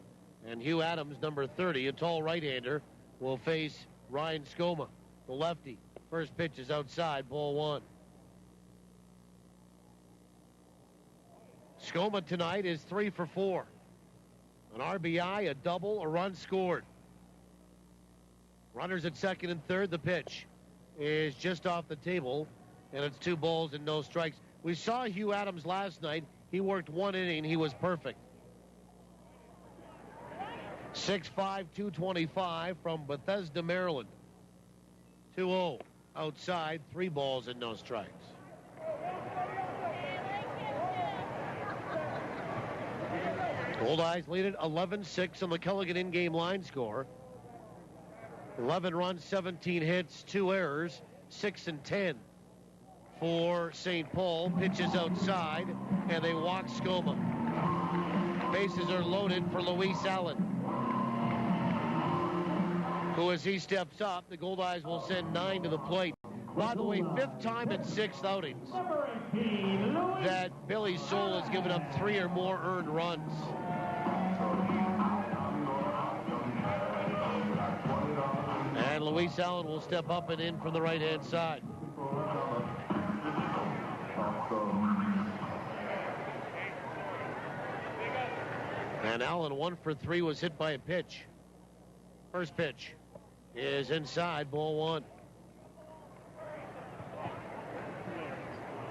And Hugh Adams, number 30, a tall right-hander, will face Ryan Skoma, the lefty. First pitch is outside, ball 1. Skoma tonight is 3 for 4. An RBI, a double, a run scored. Runners at second and third. The pitch is just off the table, and it's 2 balls and no strikes. We saw Hugh Adams last night. He worked 1 inning. He was perfect. 6'5", 225 from Bethesda, Maryland. 2-0 outside, 3 balls and no strikes. Goldeyes lead it 11-6 on the Culligan in-game line score. 11 runs, 17 hits, 2 errors, 6 and 10 for St. Paul. Pitches outside, and they walk Skoma. Bases are loaded for Luis Allen, who, as he steps up, the Goldeyes will send 9 to the plate. By the way, 5th time in 6 outings that Billy Soule has given up 3 or more earned runs. And Luis Allen will step up and in from the right-hand side. And Allen, 1 for 3, was hit by a pitch. First pitch is inside, ball 1.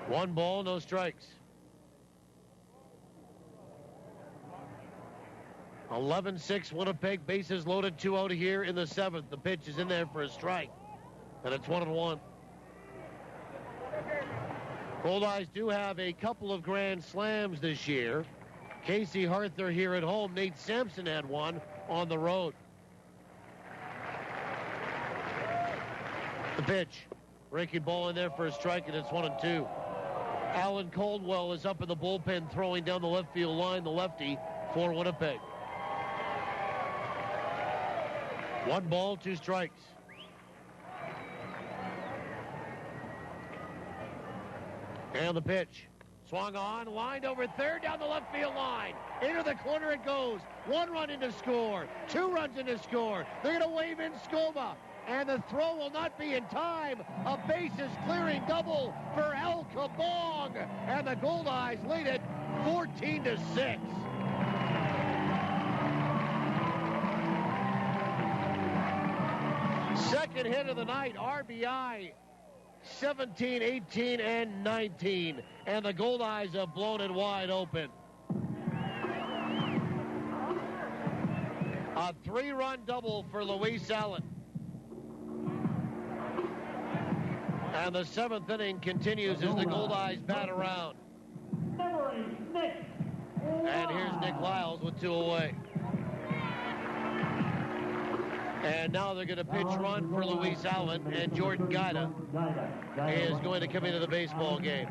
1 ball, no strikes. 11-6 Winnipeg, bases loaded, 2 out here in the 7th. The pitch is in there for a strike, and it's 1-1. Goldeyes do have a couple of grand slams this year. Casey Harther here at home. Nate Sampson had one on the road. The pitch. Breaking ball in there for a strike, and it's 1-2. Alan Caldwell is up in the bullpen throwing down the left field line, the lefty for Winnipeg. 1 ball, 2 strikes. And the pitch. Swung on, lined over third, down the left field line. Into the corner it goes. 1 run in to score. 2 runs in to score. They're going to wave in Skova. And the throw will not be in time. A bases clearing double for El Kabong. And the Goldeyes lead it 14-6. Second hit of the night, RBI. 17, 18, and 19. And the Goldeyes have blown it wide open. A 3-run double for Luis Allen. And the 7th inning continues as the Goldeyes bat around. And here's Nick Lyles with 2 away. And now they're going to pitch run for Luis Allen, and Jordan Gaida is going to come into the baseball game.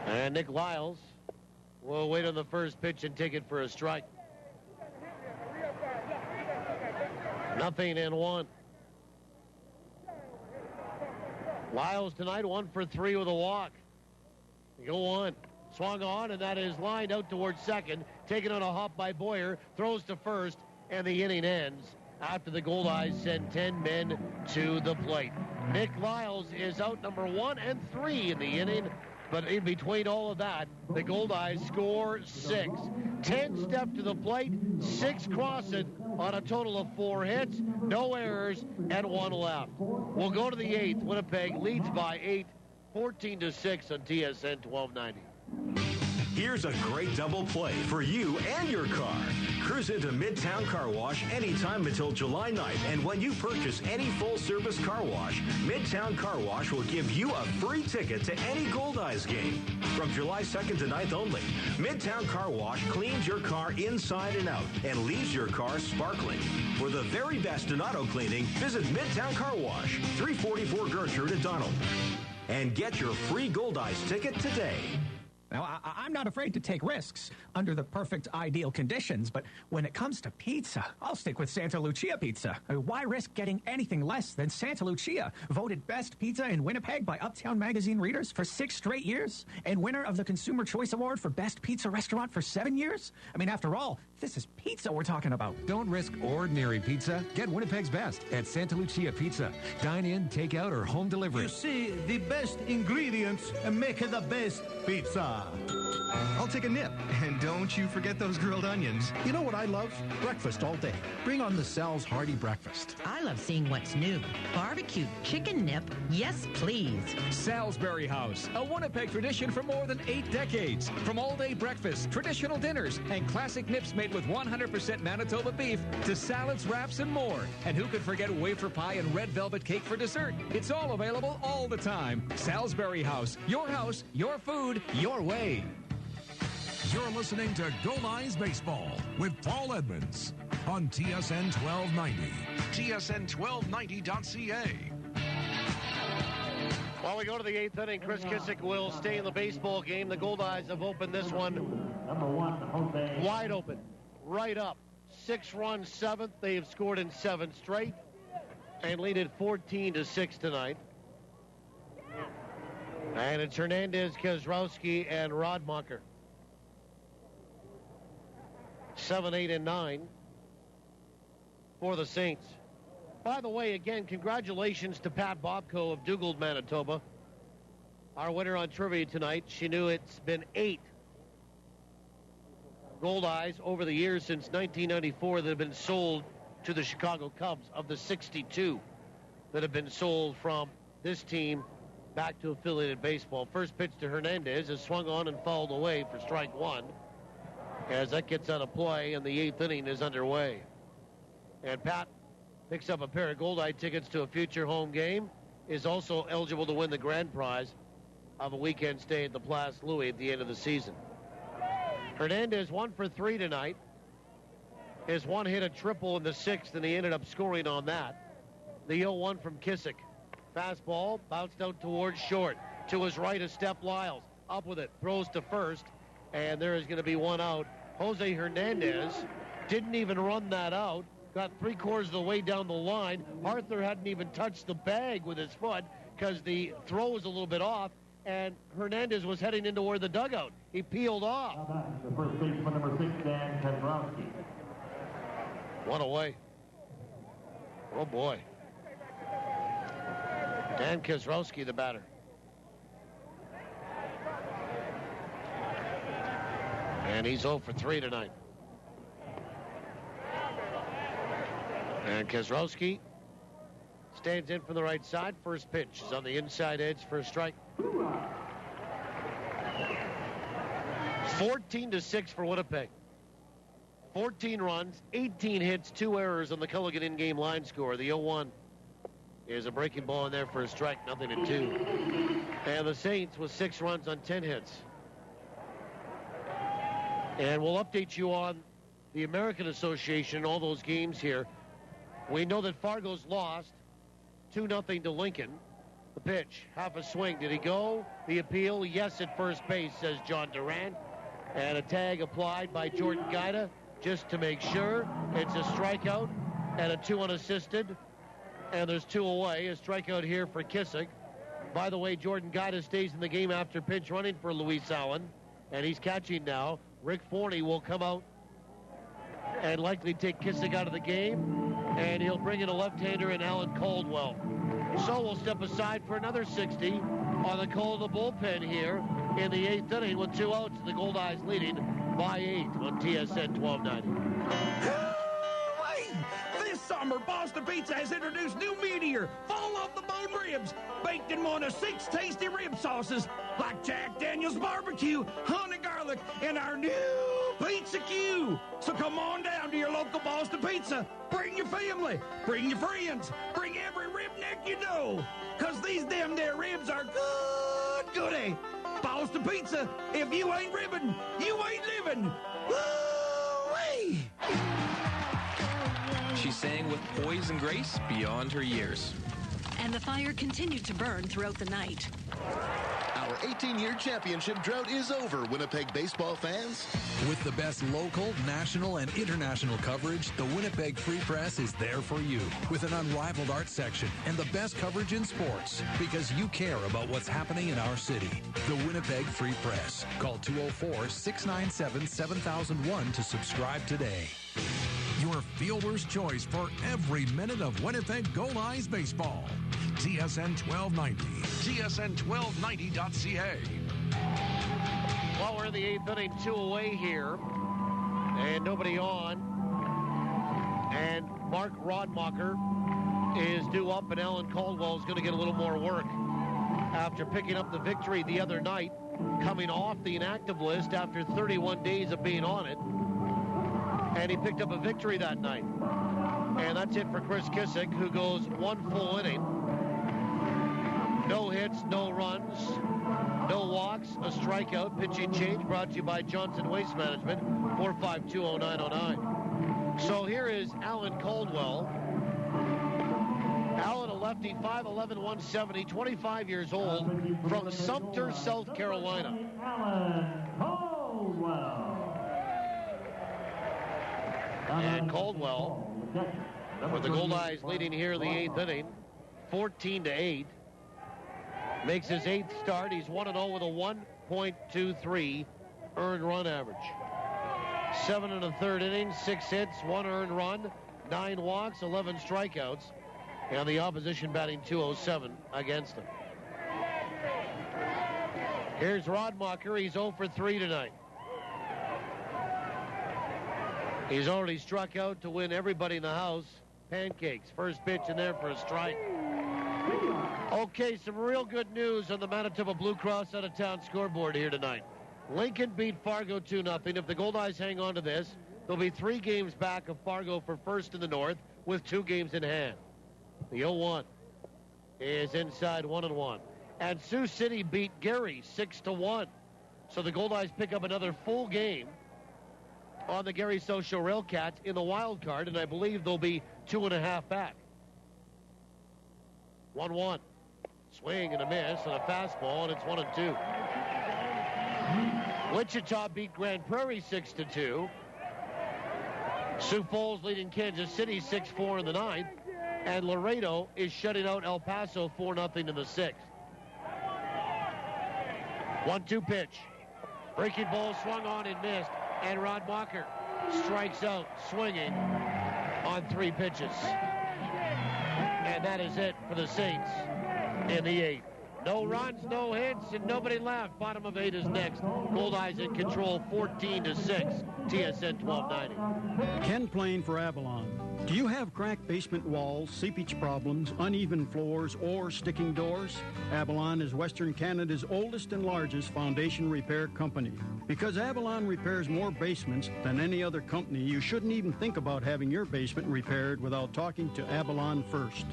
And Nick Lyles will wait on the first pitch and take it for a strike. 0-1. Lyles tonight 1 for 3 with a walk. Go on. Swung on, and that is lined out towards second. Taken on a hop by Boyer. Throws to first, and the inning ends after the Goldeyes send 10 men to the plate. Nick Lyles is out number 1 and 3 in the inning. But in between all of that, the Goldeyes score 6. 10 step to the plate, 6 cross it on a total of 4 hits, no errors, and 1 left. We'll go to the 8th. Winnipeg leads by 8, 14-6 on TSN 1290. Here's a great double play for you and your car. Cruise into Midtown Car Wash anytime until July 9th. And when you purchase any full-service car wash, Midtown Car Wash will give you a free ticket to any Goldeyes game. From July 2nd to 9th only, Midtown Car Wash cleans your car inside and out and leaves your car sparkling. For the very best in auto cleaning, visit Midtown Car Wash, 344 Gertrude at Donald. And get your free Goldeyes ticket today. Now, I'm not afraid to take risks under the perfect ideal conditions, but when it comes to pizza, I'll stick with Santa Lucia Pizza. Why risk getting anything less than Santa Lucia, voted best pizza in Winnipeg by Uptown Magazine readers for 6 straight years, and winner of the Consumer Choice Award for best pizza restaurant for 7 years? I mean, after all, this is pizza we're talking about. Don't risk ordinary pizza. Get Winnipeg's best at Santa Lucia Pizza. Dine in, take out, or home delivery. You see, the best ingredients make the best pizza. I'll take a nip. And don't you forget those grilled onions. You know what I love? Breakfast all day. Bring on the Sal's Hearty Breakfast. I love seeing what's new. Barbecue chicken nip. Yes, please. Salisbury House, a Winnipeg tradition for more than 8 decades. From all-day breakfasts, traditional dinners, and classic nips made with 100% Manitoba beef to salads, wraps, and more. And who could forget wafer pie and red velvet cake for dessert? It's all available all the time. Salisbury House, your food, your way. You're listening to Goldeyes Baseball with Paul Edmonds on TSN 1290. TSN1290.ca. While we go to the 8th inning, Chris Kissick will stay in the baseball game. The Goldeyes have opened this one wide open, right up. 6-run 7th. They have scored in 7 straight and lead it 14-6 tonight. And it's Hernandez, Kozrowski, and Rodmacher. 7, 8, and 9 for the Saints. By the way, again, congratulations to Pat Bobko of Dugald, Manitoba. Our winner on trivia tonight. She knew it's been 8 Goldeyes over the years since 1994 that have been sold to the Chicago Cubs, of the 62 that have been sold from this team back to affiliated baseball. First pitch to Hernandez is swung on and fouled away for strike 1 as that gets out of play, and the 8th inning is underway. And Pat picks up a pair of Goldeye tickets to a future home game, is also eligible to win the grand prize of a weekend stay at the Place Louis at the end of the season. Hernandez 1 for 3 tonight. His one hit a triple in the 6th, and he ended up scoring on that. The 0-1 from Kissick. Fastball bounced out towards short. To his right is Steph Lyles. Up with it, throws to first, and there is going to be 1 out. Jose Hernandez didn't even run that out. Got 3/4 of the way down the line. Arthur hadn't even touched the bag with his foot because the throw was a little bit off, and Hernandez was heading into where the dugout. He peeled off. The first baseman, number 6, Dan Kozlowski. One away. Oh, boy. Dan Kozlowski, the batter. And he's 0 for 3 tonight. And Kozlowski stands in from the right side. First pitch is on the inside edge for a strike. 14-6 for Winnipeg. 14 runs, 18 hits, 2 errors on the Culligan in-game line score. The 0-1 is a breaking ball in there for a strike, 0-2. And the Saints with 6 runs on 10 hits. And we'll update you on the American Association, all those games here. We know that Fargo's lost 2-0 to Lincoln. The pitch, half a swing. Did he go? The appeal, yes at first base, says John Durant. And a tag applied by Jordan Guida just to make sure. It's a strikeout and a 2 unassisted. And there's 2 away. A strikeout here for Kissick. By the way, Jordan Guida stays in the game after pinch running for Luis Allen. And he's catching now. Rick Forney will come out and likely take Kissick out of the game. And he'll bring in a left-hander in Alan Caldwell. So we'll step aside for another 60 on the call of the bullpen here in the 8th inning with 2 outs. The Goldeyes leading by 8 on TSN 1290. This summer, Boston Pizza has introduced new Meteor, full of the bone ribs, baked in one of 6 tasty rib sauces, like Jack Daniel's barbecue, honey garlic, and our new Pizza Q. So come on down to your local Boston Pizza. Bring your family, bring your friends, bring every ribneck you know, because these damn there ribs are good goody. Boston Pizza, if you ain't ribbing, you ain't living. Woo-wee! She sang with poise and grace beyond her years. And the fire continued to burn throughout the night. Our 18-year championship drought is over, Winnipeg baseball fans. With the best local, national, and international coverage, the Winnipeg Free Press is there for you. With an unrivaled art section and the best coverage in sports, because you care about what's happening in our city. The Winnipeg Free Press. Call 204-697-7001 to subscribe today. Your fielder's choice for every minute of Winnipeg Goldeyes baseball. TSN 1290. TSN1290.ca. Well, we're in the 8th inning, 2 away here. And nobody on. And Mark Rodmacher is due up, and Alan Caldwell is going to get a little more work after picking up the victory the other night, coming off the inactive list after 31 days of being on it. And he picked up a victory that night. And that's it for Chris Kissick, who goes 1 full inning. No hits, no runs, no walks, a strikeout. Pitching change brought to you by Johnson Waste Management, 4520909. So here is Alan Caldwell. Alan, a lefty, 5'11", 170, 25 years old, from Sumter, South Carolina. Alan Caldwell. And Caldwell, with the Goldeyes leading here in the 8th inning, 14-8. Makes his 8th start. He's 1-0 with a 1.23 earned run average. 7 1/3 innings, 6 hits, 1 earned run, 9 walks, 11 strikeouts, and the opposition batting .207 against him. Here's Rodmacher. He's 0 for 3 tonight. He's already struck out to win everybody in the house pancakes. First pitch in there for a strike. Okay, some real good news on the Manitoba Blue Cross out-of-town scoreboard here tonight. Lincoln beat Fargo 2-0. If the Goldeyes hang on to this, they'll be 3 games back of Fargo for first in the North with 2 games in hand. The 0-1 is inside 1-1. And Sioux City beat Gary 6-1. So the Goldeyes pick up another full game on the Gary Social Railcats in the wild card, and I believe they'll be 2.5 back. 1-1. Swing and a miss and a fastball, and it's 1-2. Wichita beat Grand Prairie 6-2. Sioux Falls leading Kansas City 6-4 in the ninth. And Laredo is shutting out El Paso 4-0 in the sixth. 1-2 pitch. Breaking ball swung on and missed. And Rod Walker strikes out swinging on 3 pitches. And that is it for the Saints in the eighth. No runs, no hits, and nobody left. Bottom of 8 is next. Goldeyes in control 14-6. TSN 1290. Ken Plain for Avalon. Do you have cracked basement walls, seepage problems, uneven floors, or sticking doors? Avalon is Western Canada's oldest and largest foundation repair company. Because Avalon repairs more basements than any other company, you shouldn't even think about having your basement repaired without talking to Avalon first.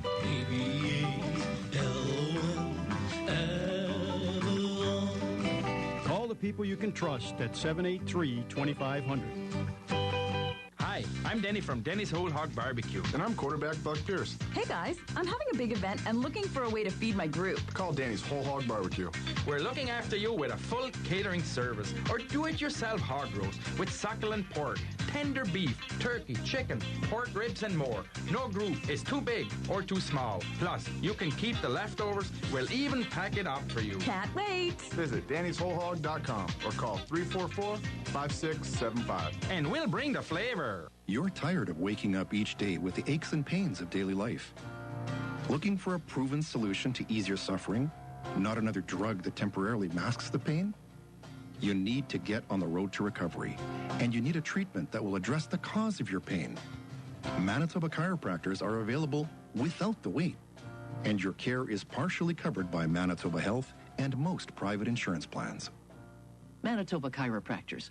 Call the people you can trust at 783-2500. Hi, I'm Denny from Denny's Whole Hog Barbecue. And I'm quarterback Buck Pierce. Hey guys, I'm having a big event and looking for a way to feed my group. Call Danny's Whole Hog Barbecue. We're looking after you with a full catering service or do-it-yourself hog roast with succulent pork, tender beef, turkey, chicken, pork ribs, and more. No group is too big or too small. Plus, you can keep the leftovers. We'll even pack it up for you. Can't wait. Visit Danny'sWholeHog.com or call 344-5675. And we'll bring the flavor. You're tired of waking up each day with the aches and pains of daily life. Looking for a proven solution to ease your suffering? Not another drug that temporarily masks the pain? You need to get on the road to recovery, and you need a treatment that will address the cause of your pain. Manitoba chiropractors are available without the wait, and your care is partially covered by Manitoba Health and most private insurance plans. Manitoba chiropractors,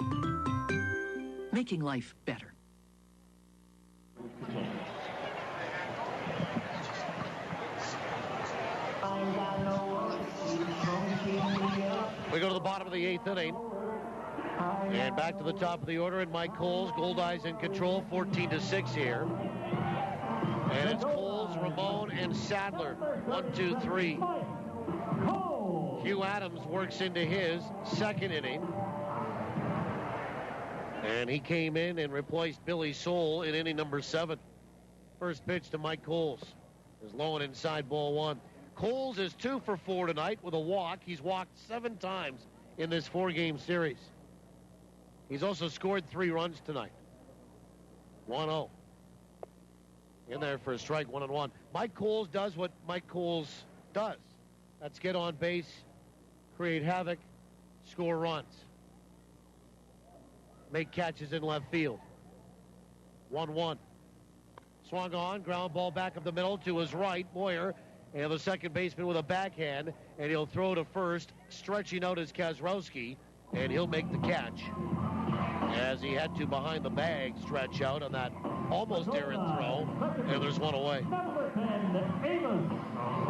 making life better. We go to the bottom of the 8th inning. And back to the top of the order, and Mike Coles. Goldeyes in control, 14-6 here. And it's Coles, Ramon, and Sadler. 1, 2, 3. Hugh Adams works into his second inning. And he came in and replaced Billy Soule in inning number 7. First pitch to Mike Coles is low and inside, ball 1. Coles is 2 for 4 tonight with a walk. He's walked 7 times in this 4-game series. He's also scored 3 runs tonight. 1-0. In there for a strike, 1-1. Mike Coles does what Mike Coles does. That's get on base, create havoc, score runs. Make catches in left field. 1-1. Swung on, ground ball back up the middle to his right, Moyer. And the second baseman with a backhand, and he'll throw to first, stretching out his Kazrowski, and he'll make the catch. As he had to behind the bag stretch out on that almost errant throw, and there's one away.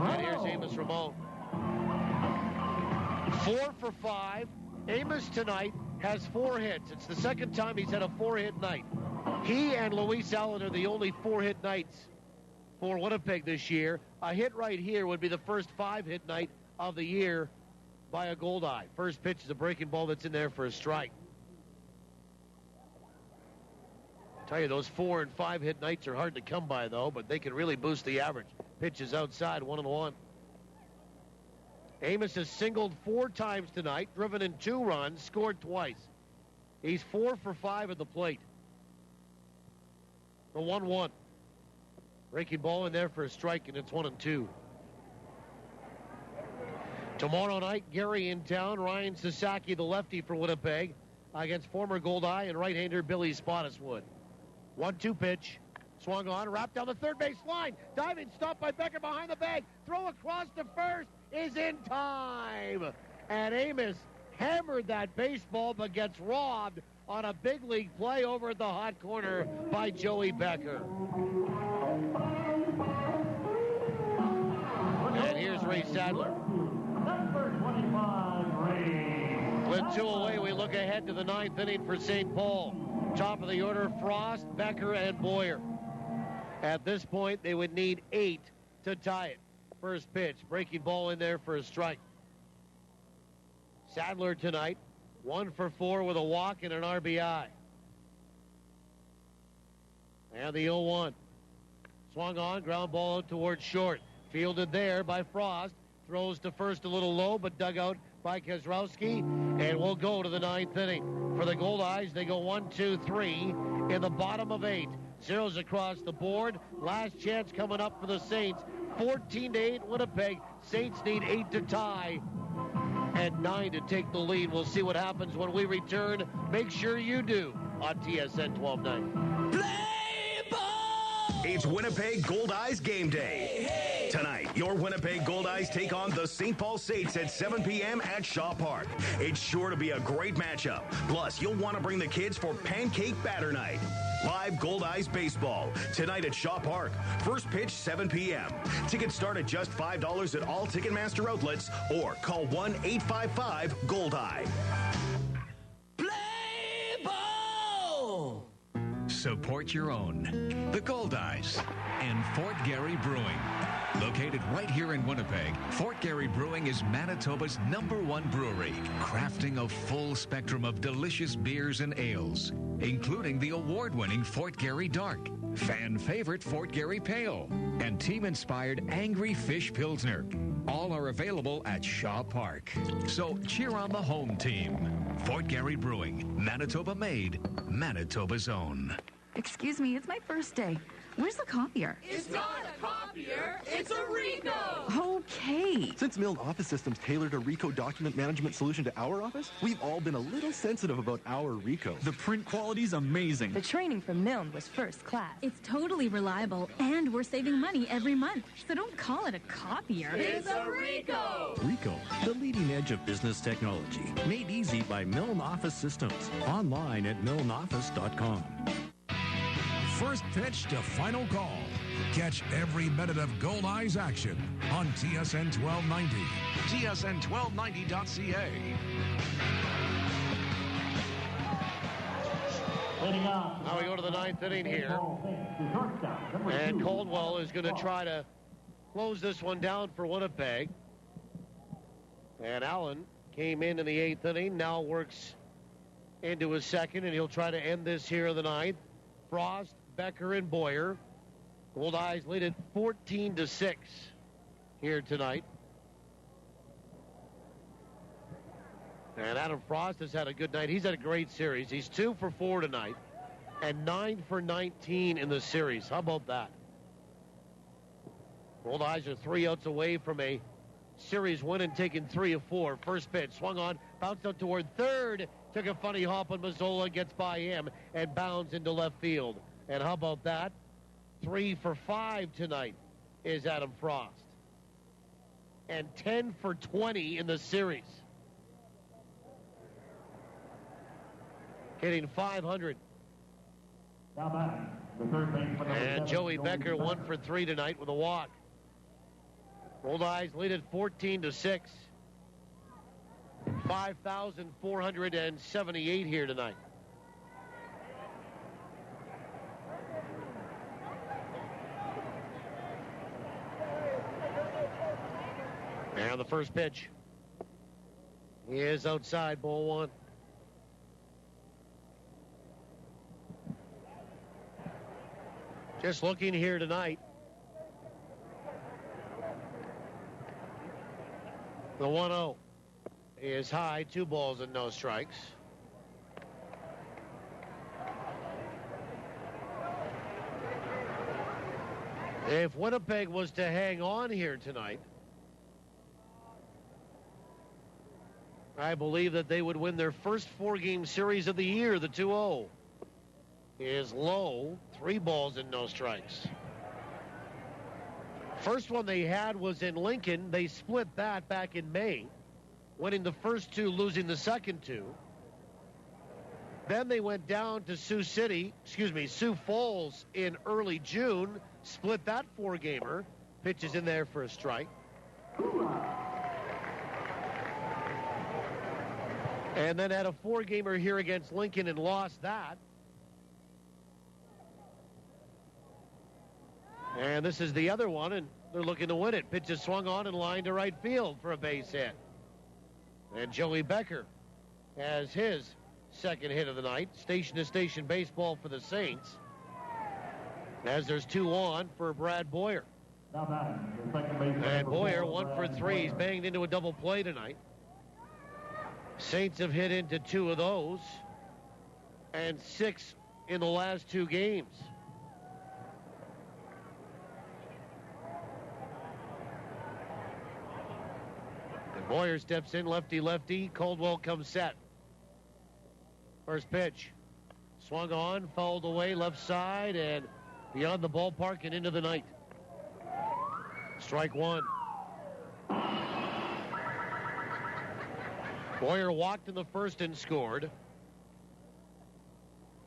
And here's Amos Ramon. 4 for 5. Amos tonight has 4 hits. It's the second time he's had a 4-hit night. He and Luis Allen are the only 4-hit nights for Winnipeg this year. A hit right here would be the first 5-hit night of the year by a Goldeye. First pitch is a breaking ball that's in there for a strike. Tell you, those 4 and 5-hit nights are hard to come by, though, but they can really boost the average. Pitch is outside, 1-1. Amos has singled 4 times tonight, driven in 2 runs, scored twice. He's 4 for 5 at the plate. The 1-1. Breaking ball in there for a strike, and it's 1-2. Tomorrow night, Gary in town. Ryan Sasaki, the lefty for Winnipeg, against former Goldeye and right-hander Billy Spottiswoode. 1-2 pitch. Swung on, wrapped down the third base line. Diving, stopped by Becker behind the bag. Throw across to first is in time. And Amos hammered that baseball, but gets robbed on a big league play over at the hot corner by Joey Becker. And here's Ray Sadler. Number 25, Ray. With 2 away, we look ahead to the 9th inning for St. Paul. Top of the order, Frost, Becker, and Boyer. At this point, they would need 8 to tie it. First pitch, breaking ball in there for a strike. Sadler tonight, 1 for 4 with a walk and an RBI. And the 0-1. Swung on, ground ball out towards short. Fielded there by Frost. Throws to first a little low, but dug out by Kozrowski. And we'll go to the 9th inning. For the Goldeyes, they go 1, 2, 3 in the bottom of 8. Zeros across the board. Last chance coming up for the Saints. 14-8 Winnipeg. Saints need 8 to tie and 9 to take the lead. We'll see what happens when we return. Make sure you do on TSN 1290. It's Winnipeg Goldeyes game day. Tonight, your Winnipeg Goldeyes take on the St. Paul Saints at 7 p.m. at Shaw Park. It's sure to be a great matchup. Plus, you'll want to bring the kids for Pancake Batter Night. Live Goldeyes baseball tonight at Shaw Park. First pitch 7 p.m. Tickets start at just $5 at all Ticketmaster outlets or call 1-855-GOLDEYE. Support your own. The Goldeyes and Fort Garry Brewing. Located right here in Winnipeg, Fort Garry Brewing is Manitoba's #1 brewery, crafting a full spectrum of delicious beers and ales, including the award-winning Fort Garry Dark, fan favorite Fort Garry Pale, and team-inspired Angry Fish Pilsner. All are available at Shaw Park. So cheer on the home team. Fort Garry Brewing, Manitoba made, Manitoba's own. Excuse me, it's my first day. Where's the copier? It's not a copier, it's a Rico! Okay. Since Milne Office Systems tailored a Rico document management solution to our office, we've all been a little sensitive about our Rico. The print quality's amazing. The training from Milne was first class. It's totally reliable, and we're saving money every month. So don't call it a copier. It's a Rico! Rico, the leading edge of business technology. Made easy by Milne Office Systems. Online at milneoffice.com. First pitch to final call. Catch every minute of Goldeyes action on TSN 1290. TSN1290.ca. Now we go to the 9th inning here. And Caldwell is going to try to close this one down for Winnipeg. And Allen came in the 8th inning, now works into his second, and he'll try to end this here in the 9th. Frost, Becker, and Boyer. Goldeyes lead it 14-6 here tonight. And Adam Frost has had a good night. He's had a great series. He's 2 for 4 tonight and 9 for 19 in the series. How about that? Goldeyes are 3 outs away from a series win and taking 3 of 4. First pitch swung on, bounced out toward third. Took a funny hop on Mazzola, gets by him, and bounds into left field. And how about that? 3 for 5 tonight is Adam Frost. And 10 for 20 in the series. Hitting .500. And Joey Becker 1 for 3 tonight with a walk. Goldeyes lead it 14-6. 5,478 here tonight. And the first pitch is outside, ball 1. Just looking here tonight. The 1-0 is high, 2 balls and no strikes. If Winnipeg was to hang on here tonight, I believe that they would win their first 4-game series of the year. The 2-0 is low, 3 balls and no strikes. First one they had was in Lincoln. They split that back in May, winning the first 2, losing the second 2. Then they went down to Sioux Falls in early June, split that 4-gamer. Pitches in there for a strike. And then had a 4-gamer here against Lincoln and lost that. And this is the other one, and they're looking to win it. Pitch is swung on and lined to right field for a base hit. And Joey Becker has his second hit of the night. Station-to-station baseball for the Saints. As there's 2 on for Brad Boyer. And Boyer 1 for 3. He's banged into a double play tonight. Saints have hit into 2 of those and 6 in the last 2 games. And Boyer steps in, lefty. Caldwell comes set. First pitch. Swung on, fouled away, left side, and beyond the ballpark and into the night. Strike 1. Boyer walked in the first and scored.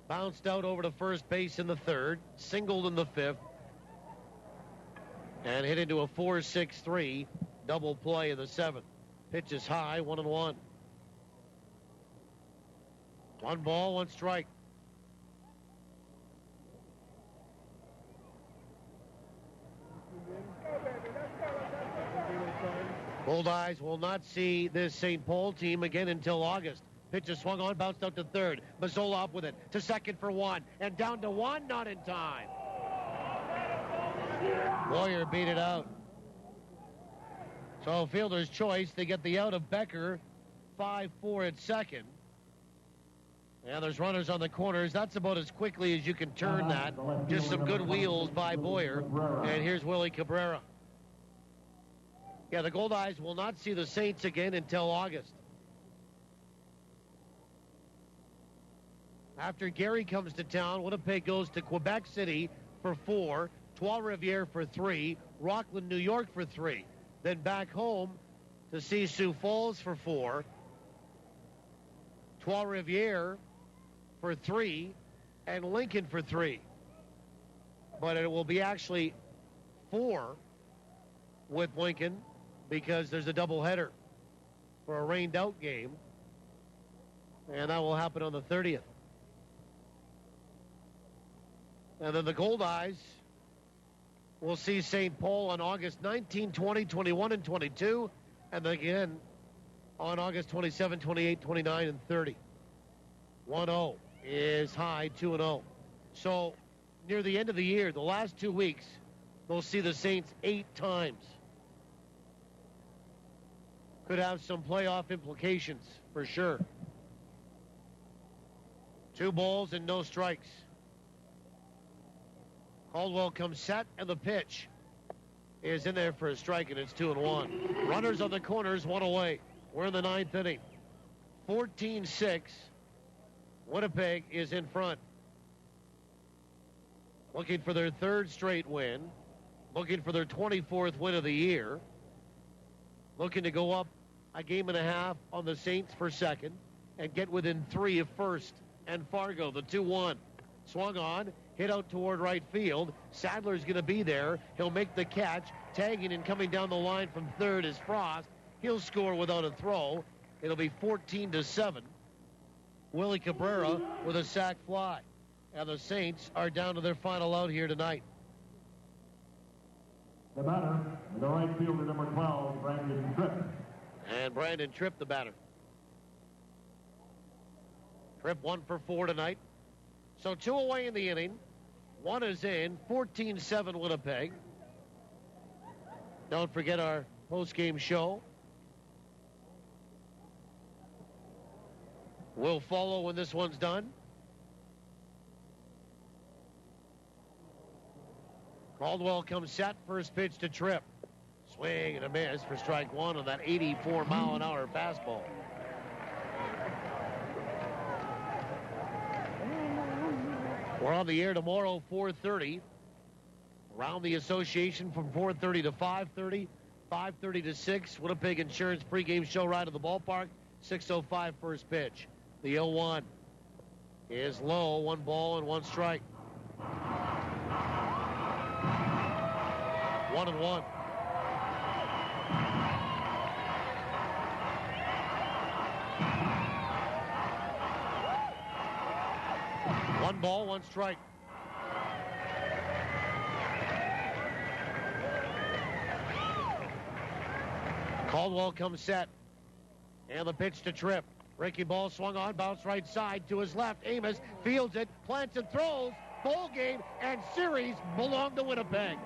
Bounced out over to first base in the third. Singled in the fifth. And hit into a 4-6-3 double play in the seventh. Pitch is high, 1-1. 1 ball, 1 strike. Goldeyes will not see this St. Paul team again until August. Pitch is swung on, bounced out to third. Mazzola up with it to second for 1. And down to 1, not in time. Boyer beat it out. So fielder's choice, they get the out of Becker, 5-4 at second. And there's runners on the corners. That's about as quickly as you can turn that. Just some good wheels by Boyer. And here's Willie Cabrera. Yeah, the Goldeyes will not see the Saints again until August. After Gary comes to town, Winnipeg goes to Quebec City for 4, Trois-Rivières for 3, Rockland, New York for 3. Then back home to see Sioux Falls for 4, Trois-Rivières for 3, and Lincoln for 3. But it will be actually 4 with Lincoln because there's a doubleheader for a rained-out game, and that will happen on the 30th. And then the Goldeyes will see St. Paul on August 19, 20, 21, and 22, and again on August 27, 28, 29, and 30. 1-0 is high, 2-0. So near the end of the year, the last 2 weeks, they'll see the Saints 8 times. Could have some playoff implications for sure. 2 balls and no strikes. Caldwell comes set, and the pitch is in there for a strike, and it's 2-1. Runners on the corners, 1 away. We're in the 9th inning. 14-6. Winnipeg is in front. Looking for their 3rd straight win. Looking for their 24th win of the year. Looking to go up a game and a half on the Saints for 2nd and get within 3 of 1st and Fargo, the 2-1. Swung on, hit out toward right field. Sadler's going to be there. He'll make the catch. Tagging and coming down the line from 3rd is Frost. He'll score without a throw. It'll be 14-7. Willie Cabrera with a sac fly. And the Saints are down to their final out here tonight. The batter, the right fielder, number 12, Brandon Tripp. And Brandon Tripp, the batter. Tripp 1 for 4 tonight. So 2 away in the inning. 1 is in. 14-7 Winnipeg. Don't forget our post-game show. We'll follow when this one's done. Caldwell comes set. First pitch to Tripp. Swing and a miss for strike 1 on that 84-mile-an-hour fastball. We're on the air tomorrow, 4:30. Around the association from 4:30 to 5:30, 5:30 to 6. Winnipeg Insurance pregame show right at the ballpark. 6:05 first pitch. The 0-1 is low. 1 ball and 1 strike. 1-1. One ball, 1 strike. Caldwell comes set. And the pitch to Tripp. Breaking ball swung on, bounced right side to his left. Amos fields it, plants and throws. bowl game and series belong to Winnipeg.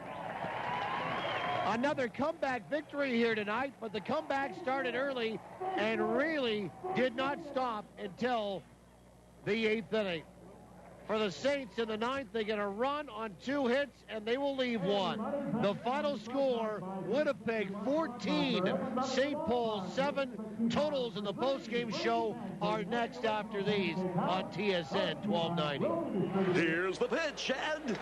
Another comeback victory here tonight, but the comeback started early and really did not stop until the 8th inning. For the Saints in the 9th, they get a run on 2 hits, and they will leave 1. The final score, Winnipeg 14, St. Paul 7. Totals in the postgame show are next after these on TSN 1290. Here's the pitch, and